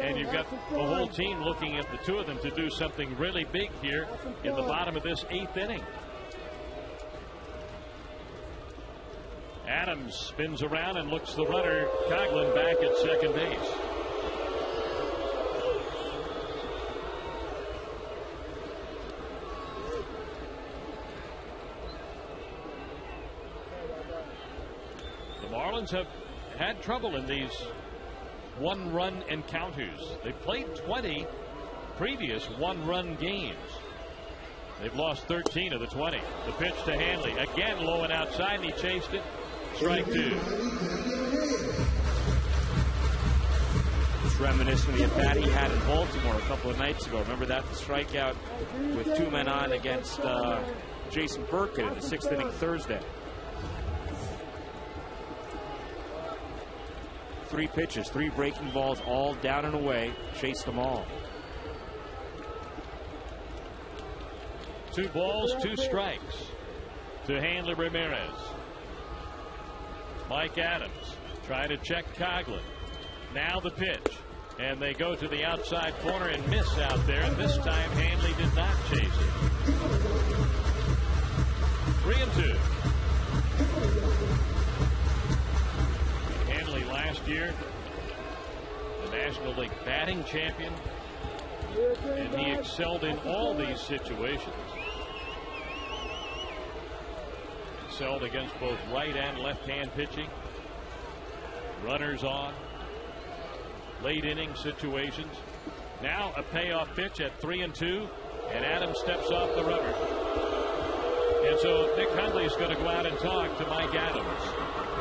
And you've got the whole team looking at the two of them to do something really big here in the bottom of this 8th inning. Adams spins around and looks the runner, Coghlan, back at second base. The Marlins have had trouble in these one-run encounters. They played 20 previous one-run games. They've lost 13 of the 20. The pitch to Hanley, again low and outside, and he chased it. Strike 2. It's reminiscent of the at-bat he had in Baltimore a couple of nights ago. Remember that? The strikeout with 2 men on against Jason Burkett in the 6th inning Thursday. 3 pitches, 3 breaking balls, all down and away. Chased them all. 2 balls, 2 strikes to Hanley Ramirez. Mike Adams trying to check Coghlan. Now the pitch. And they go to the outside corner and miss out there. And this time Hanley did not chase it. 3-2. Hanley last year, the National League batting champion. And he excelled in all these situations. Excelled against both right and left hand pitching. Runners on. Late inning situations. Now a payoff pitch at 3-2, and Adams steps off the rubber. And so Nick Hundley is going to go out and talk to Mike Adams.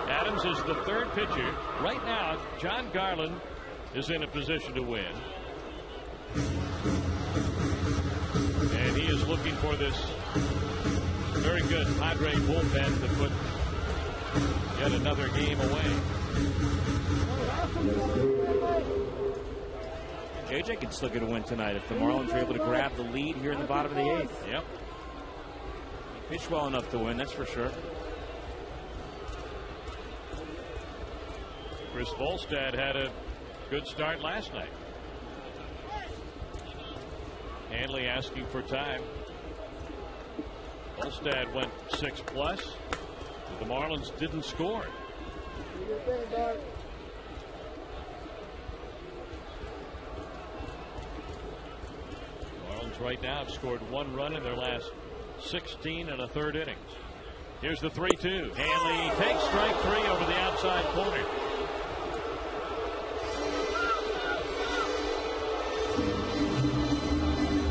Adams is the 3rd pitcher. Right now, John Garland is in a position to win. And he is looking for this very good Padre bullpen to put yet another game away. JJ can still get a win tonight if the Marlins are able to grab the lead here in the bottom of the 8th. Yep. He pitched well enough to win, that's for sure. Chris Volstad had a good start last night. Hanley asking for time. Olstad went 6+. The Marlins didn't score. Marlins right now have scored 1 run in their last 16 and a third innings. Here's the 3-2. Hanley takes strike 3 over the outside corner.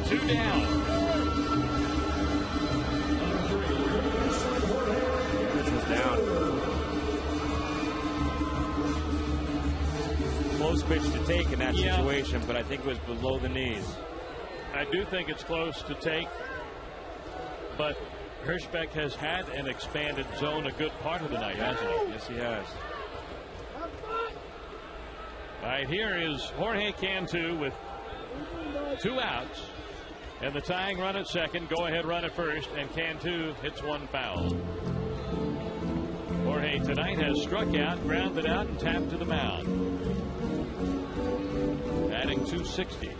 Two down. This was down. Close pitch to take in that situation, but I think it was below the knees. I do think it's close to take, but Hirschbeck has had an expanded zone a good part of the night, hasn't he? Yes, he has. All right, here is Jorge Cantu with 2 outs and the tying run at second. Go ahead run at first, and Cantu hits 1 foul. Jorge tonight has struck out, grounded out, and tapped to the mound, batting .260.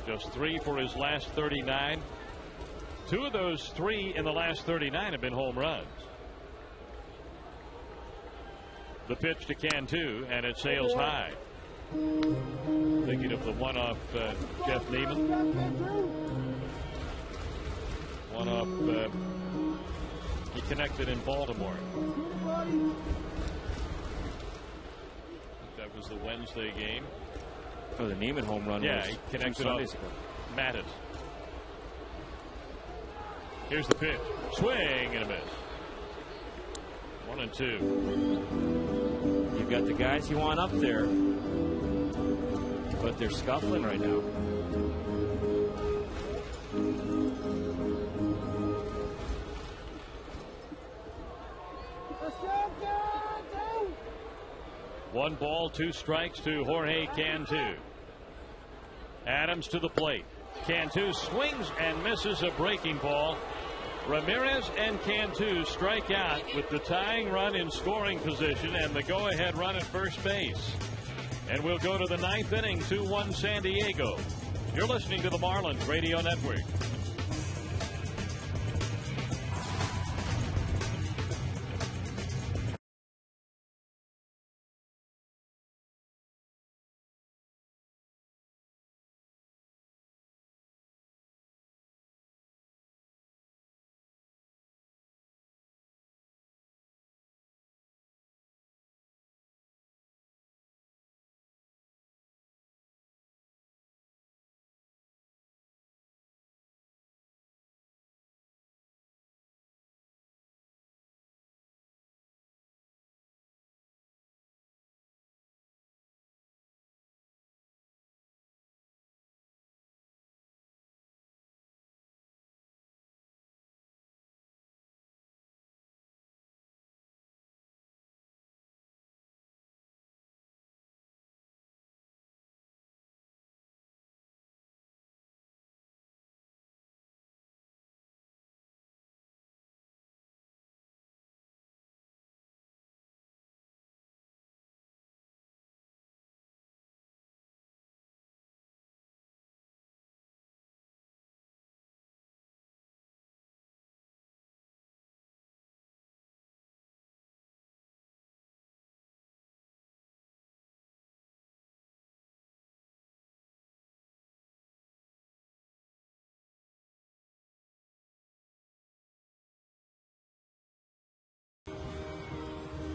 Just 3 for his last 39. 2 of those 3 in the last 39 have been home runs. The pitch to Cantu, and it sails high. Thinking of the one off Jeff Neiman. One off he connected in Baltimore. That was the Wednesday game. Oh, the Neiman home run. Yeah, he connected off Mattis. Here's the pitch. Swing and a miss. 1-2. You've got the guys you want up there, but they're scuffling right now. One ball, 2 strikes to Jorge Cantu. Adams to the plate. Cantu swings and misses a breaking ball. Ramirez and Cantu strike out with the tying run in scoring position and the go-ahead run at first base. And we'll go to the 9th inning, 2-1 San Diego. You're listening to the Marlins Radio Network.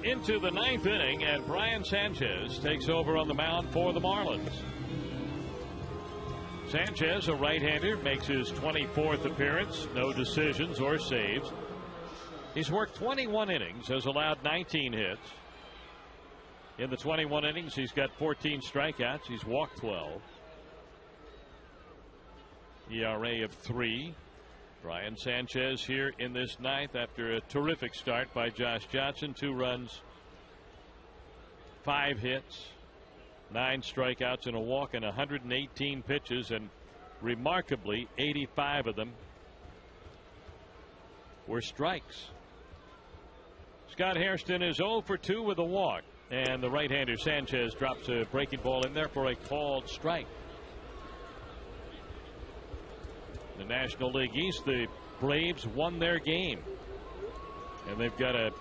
Into the 9th inning, and Brian Sanchez takes over on the mound for the Marlins. Sanchez, a right-hander, makes his 24th appearance. No decisions or saves. He's worked 21 innings, has allowed 19 hits. In the 21 innings, he's got 14 strikeouts. He's walked 12. ERA of 3. Brian Sanchez here in this 9th after a terrific start by Josh Johnson. 2 runs, 5 hits, 9 strikeouts and a walk, and 118 pitches, and remarkably 85 of them were strikes. Scott Hairston is 0 for 2 with a walk, and the right-hander Sanchez drops a breaking ball in there for a called strike. National League East, the Braves won their game. And they've got a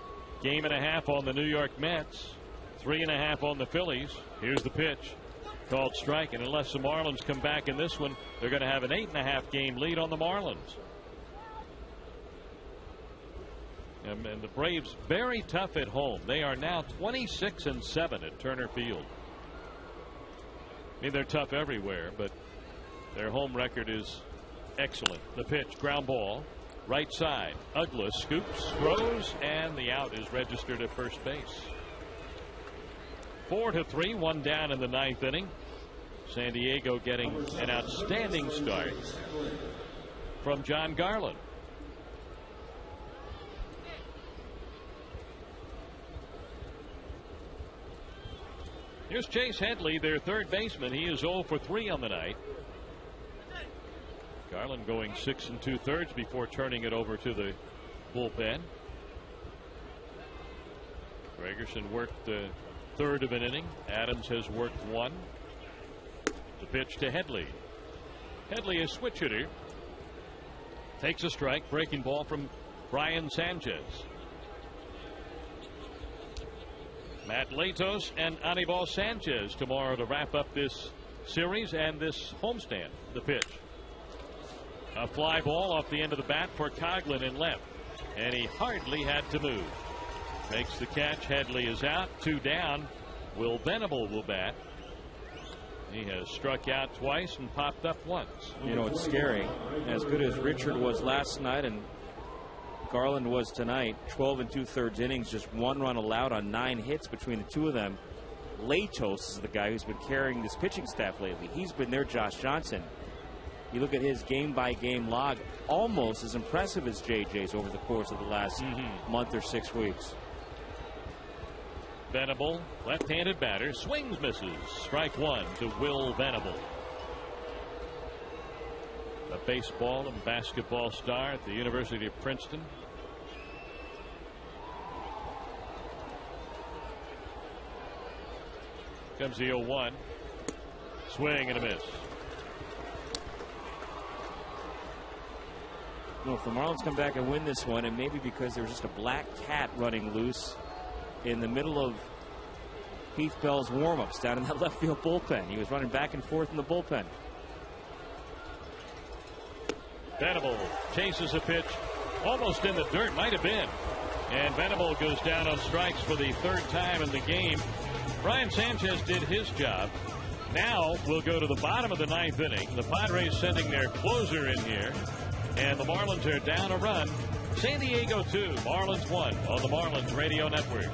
game and a half on the New York Mets, 3.5 on the Phillies. Here's the pitch. Called strike, and unless the Marlins come back in this one, they're going to have an 8.5 game lead on the Marlins. And the Braves very tough at home. They are now 26-7 at Turner Field. I mean, they're tough everywhere, but their home record is excellent. The pitch, ground ball, right side. Uggla scoops, throws, and the out is registered at first base. 4-3, one down in the 9th inning. San Diego getting an outstanding start from John Garland. Here's Chase Headley, their third baseman. He is 0 for 3 on the night. Garland going 6 2/3 before turning it over to the bullpen. Gregerson worked the third of an inning. Adams has worked 1. The pitch to Headley. Headley, a switch hitter, takes a strike. Breaking ball from Brian Sanchez. Matt Latos and Anibal Sanchez tomorrow to wrap up this series and this homestand. The pitch. A fly ball off the end of the bat for Coghlan in left. And he hardly had to move. Makes the catch. Headley is out. 2 down. Will Venable will bat. He has struck out twice and popped up once. You know, it's scary. As good as Richard was last night and Garland was tonight, 12 2/3 innings, just 1 run allowed on 9 hits between the two of them. Latos is the guy who's been carrying this pitching staff lately. He's been their Josh Johnson. You look at his game-by-game log, almost as impressive as JJ's over the course of the last month or 6 weeks. Venable, left-handed batter, swings, misses. Strike 1 to Will Venable. A baseball and basketball star at the University of Princeton. Comes the 0-1. Swing and a miss. Well, if the Marlins come back and win this one, and maybe because there was just a black cat running loose in the middle of Heath Bell's warm-ups down in that left field bullpen. He was running back and forth in the bullpen. Venable chases a pitch almost in the dirt, might have been. And Venable goes down on strikes for the 3rd time in the game. Brian Sanchez did his job. Now we'll go to the bottom of the 9th inning. The Padres sending their closer in here. And the Marlins are down a run. San Diego 2, Marlins 1 on the Marlins Radio Network.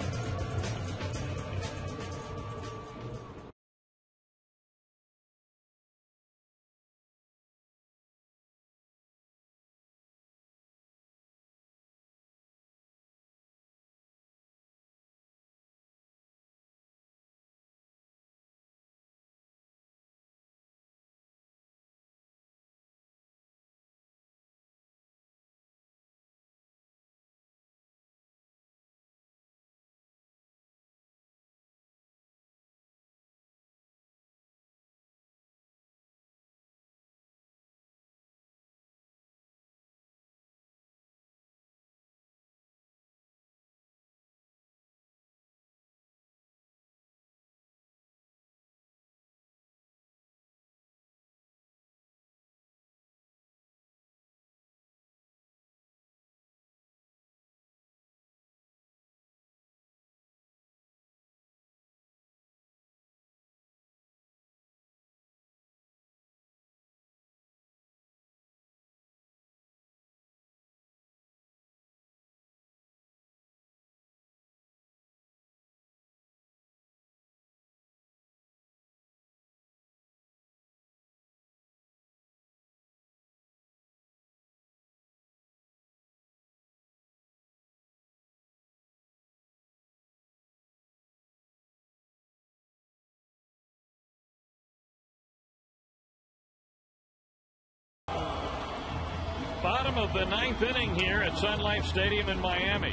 Bottom of the 9th inning here at Sun Life Stadium in Miami.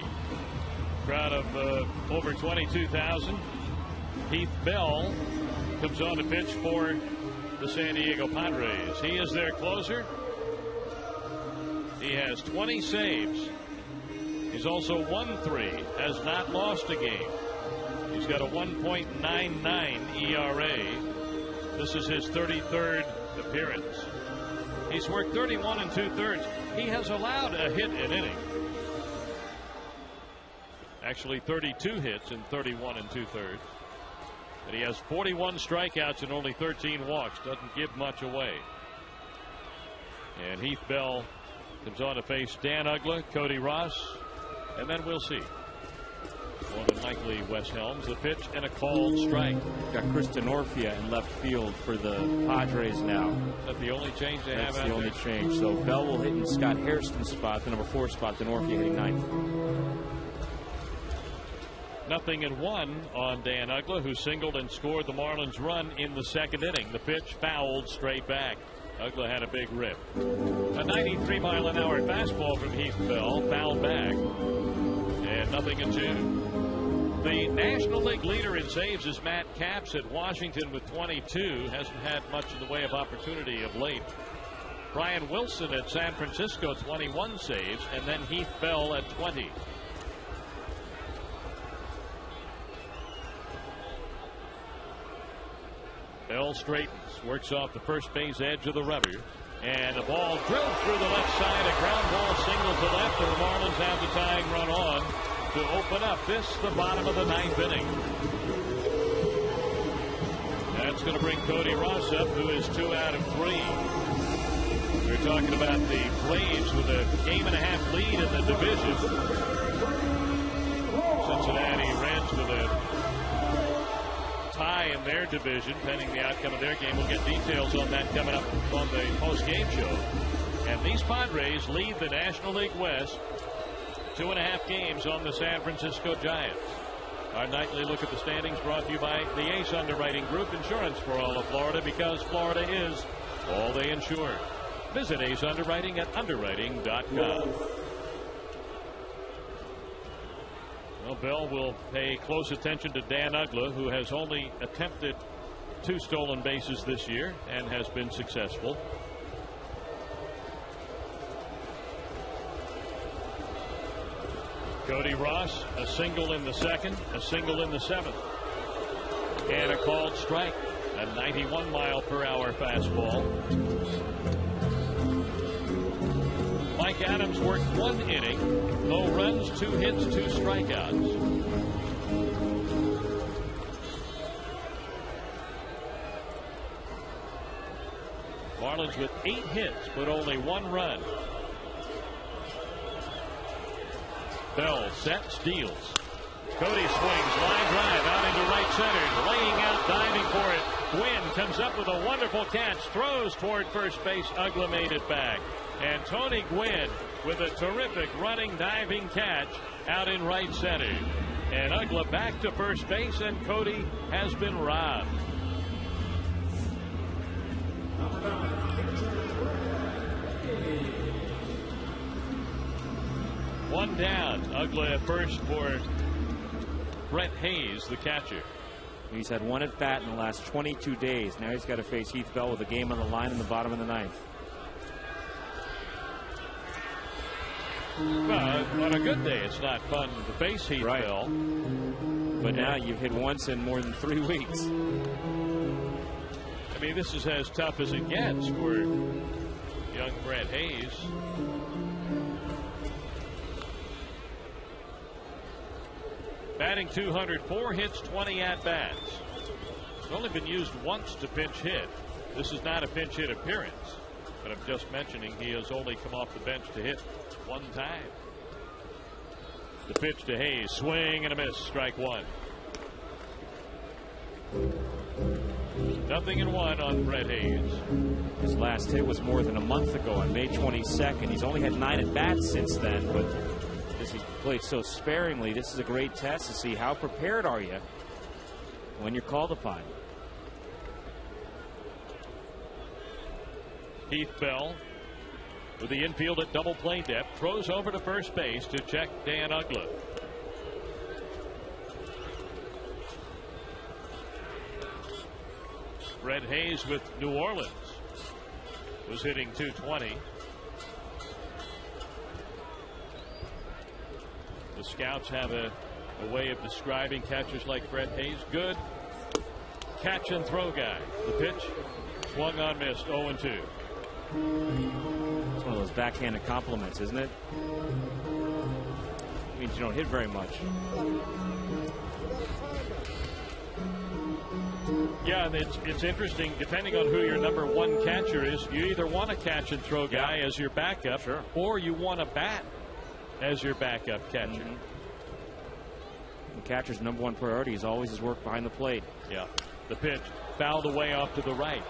Crowd of over 22,000. Heath Bell comes on to pitch for the San Diego Padres. He is their closer. He has 20 saves. He's also won 3, has not lost a game. He's got a 1.99 ERA. This is his 33rd appearance. He's worked 31 2/3. He has allowed a hit an inning. Actually 32 hits in 31 2/3. But he has 41 strikeouts and only 13 walks. Doesn't give much away. And Heath Bell comes on to face Dan Uggla, Cody Ross, and then we'll see. More than likely Wes Helms. The pitch and a called strike. Got Chris Denorfia in left field for the Padres now. Is that the only change they have out there? That's the only change. So Bell will hit in Scott Hairston's spot, the number 4 spot. Denorfia hitting 9th. 0-1 on Dan Uggla, who singled and scored the Marlins run in the 2nd inning. The pitch fouled straight back. Uggla had a big rip. A 93-mile-an-hour fastball from Heath Bell, fouled back. And 0-2. The National League leader in saves is Matt Capps at Washington with 22. Hasn't had much in the way of opportunity of late. Brian Wilson at San Francisco, 21 saves, and then Heath Bell at 20. Bell straightens, works off the first base edge of the rubber, and a ball drilled through the left side. A ground ball single to left, and the Marlins have the tying run on to open up the bottom of the 9th inning. That's going to bring Cody Ross up, who is 2 out of 3. We're talking about the Braves with a 1.5 lead in the division. Cincinnati Reds with a tie in their division, pending the outcome of their game. We'll get details on that coming up on the post-game show. And these Padres lead the National League West 2.5 games on the San Francisco Giants. Our nightly look at the standings brought to you by the Ace Underwriting Group, insurance for all of Florida, because Florida is all they insure. Visit Ace Underwriting at underwriting.com. Well, Bell will pay close attention to Dan Uggla, who has only attempted 2 stolen bases this year and has been successful. Cody Ross, a single in the 2nd, a single in the 7th, and a called strike, a 91-mile-per-hour fastball. Mike Adams worked 1 inning, no runs, 2 hits, 2 strikeouts. Marlins with 8 hits, but only 1 run. Bell set, steals. Cody swings, line drive out into right center, laying out, diving for it. Gwynn comes up with a wonderful catch, throws toward first base. Uggla made it back. And Tony Gwynn with a terrific running, diving catch out in right center. And Uggla back to first base, and Cody has been robbed. One down. Uggla at first for Brett Hayes, the catcher. He's had 1 at bat in the last 22 days. Now he's got to face Heath Bell with a game on the line in the bottom of the 9th. Well, on a good day, it's not fun to face Heath Bell. But now you've hit once in more than 3 weeks. I mean, this is as tough as it gets for young Brett Hayes. Batting 200, 4 hits, 20 at-bats. It's only been used once to pinch hit. This is not a pinch hit appearance, but I'm just mentioning he has only come off the bench to hit 1 time. The pitch to Hayes, swing and a miss, strike 1. 0-1 on Brett Hayes. His last hit was more than a month ago on May 22nd. He's only had 9 at-bats since then, but as he's played so sparingly, this is a great test to see how prepared are you when you're called upon. Heath Bell with the infield at double play depth, throws over to first base to check Dan Uggla. Brett Hayes with New Orleans was hitting 220. The scouts have a way of describing catchers like Brett Hayes. Good catch and throw guy. The pitch swung on, missed, 0-2. It's one of those backhanded compliments, isn't it? Means you don't hit very much. Yeah, and it's interesting. Depending on who your number one catcher is, you either want a catch and throw guy as your backup, or you want a bat as your backup catcher. The catcher's number one priority is always his work behind the plate. Yeah. The pitch fouled away off to the right.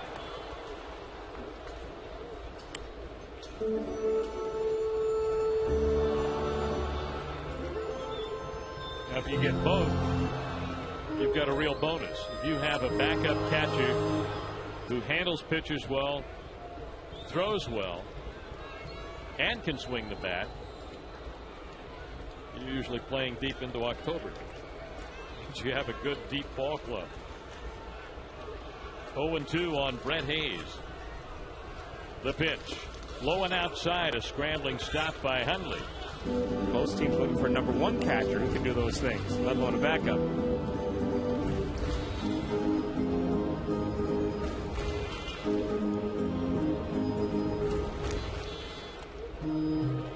Now, if you get both, you've got a real bonus. If you have a backup catcher who handles pitchers well, throws well, and can swing the bat, you're usually playing deep into October. You have a good deep ball club. 0-2 on Brett Hayes. The pitch. Low and outside, a scrambling stop by Hundley. Most teams looking for a number one catcher who can do those things, let alone a backup.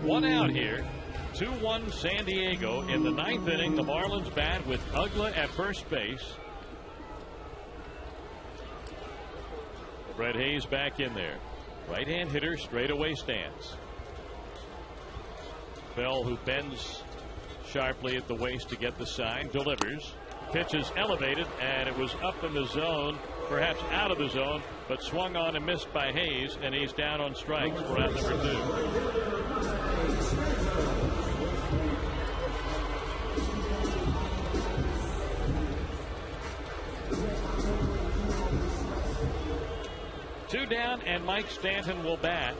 One out here. 2-1 San Diego. In the ninth inning, the Marlins bat with Ugla at first base. Brett Hayes back in there. Right-hand hitter, straightaway stance. Bell, who bends sharply at the waist to get the sign, delivers. Pitch is elevated, and it was up in the zone, perhaps out of the zone, but swung on and missed by Hayes, and he's down on strikes for out number 2. 2 down, and Mike Stanton will bat.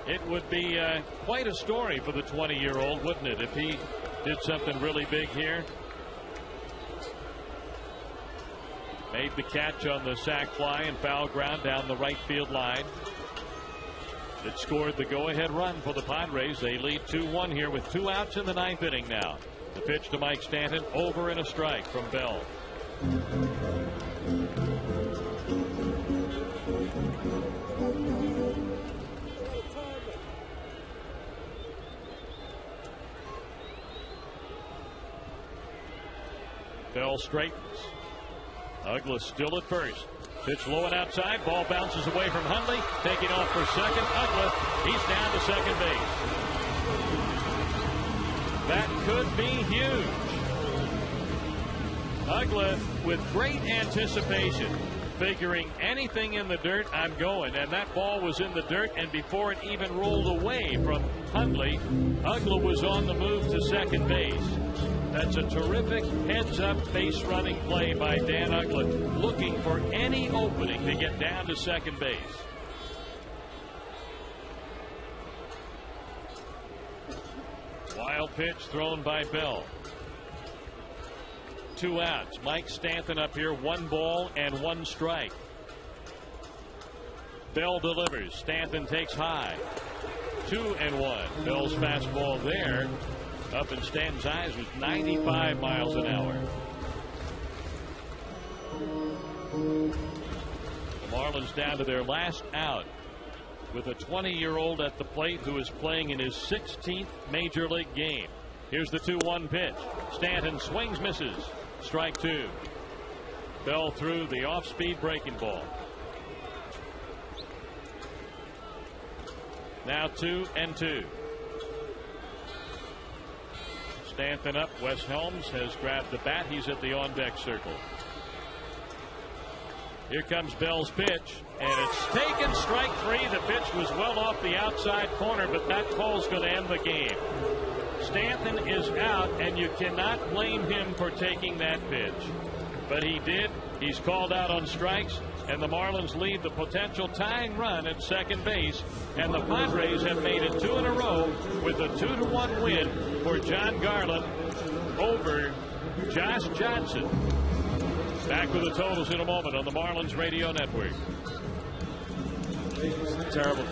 It would be quite a story for the 20-year-old, wouldn't it, if he did something really big here? Made the catch on the sac fly and foul ground down the right field line. It scored the go-ahead run for the Padres. They lead 2-1 here with 2 outs in the ninth inning now. The pitch to Mike Stanton, over and a strike from Bell. Bell straightens. Ugla still at first. Pitch low and outside. Ball bounces away from Hundley. Taking off for second. Ugla, he's down to second base. That could be huge. Ugla with great anticipation, figuring anything in the dirt, I'm going. And that ball was in the dirt, and before it even rolled away from Hundley, Ugla was on the move to second base. That's a terrific heads-up base-running play by Dan Ugla, looking for any opening to get down to second base. Wild pitch thrown by Bell. 2 outs. Mike Stanton up here, 1 ball and 1 strike. Bell delivers. Stanton takes high. 2-1. Bell's fastball there, up in Stanton's eyes, was 95 miles an hour. The Marlins down to their last out with a 20-year-old at the plate who is playing in his 16th major league game. Here's the 2-1 pitch. Stanton swings, misses. Strike 2. Bell threw the off-speed breaking ball. Now 2-2. Stanton up. Wes Helms has grabbed the bat. He's at the on-deck circle. Here comes Bell's pitch, and it's taken. Strike 3. The pitch was well off the outside corner, but that call's going to end the game. Stanton is out, and you cannot blame him for taking that pitch. But he did. He's called out on strikes, and the Marlins lead the potential tying run at second base, and the Padres have made it 2 in a row with a 2-1 win for John Garland over Josh Johnson. Back with the totals in a moment on the Marlins Radio Network. Terrible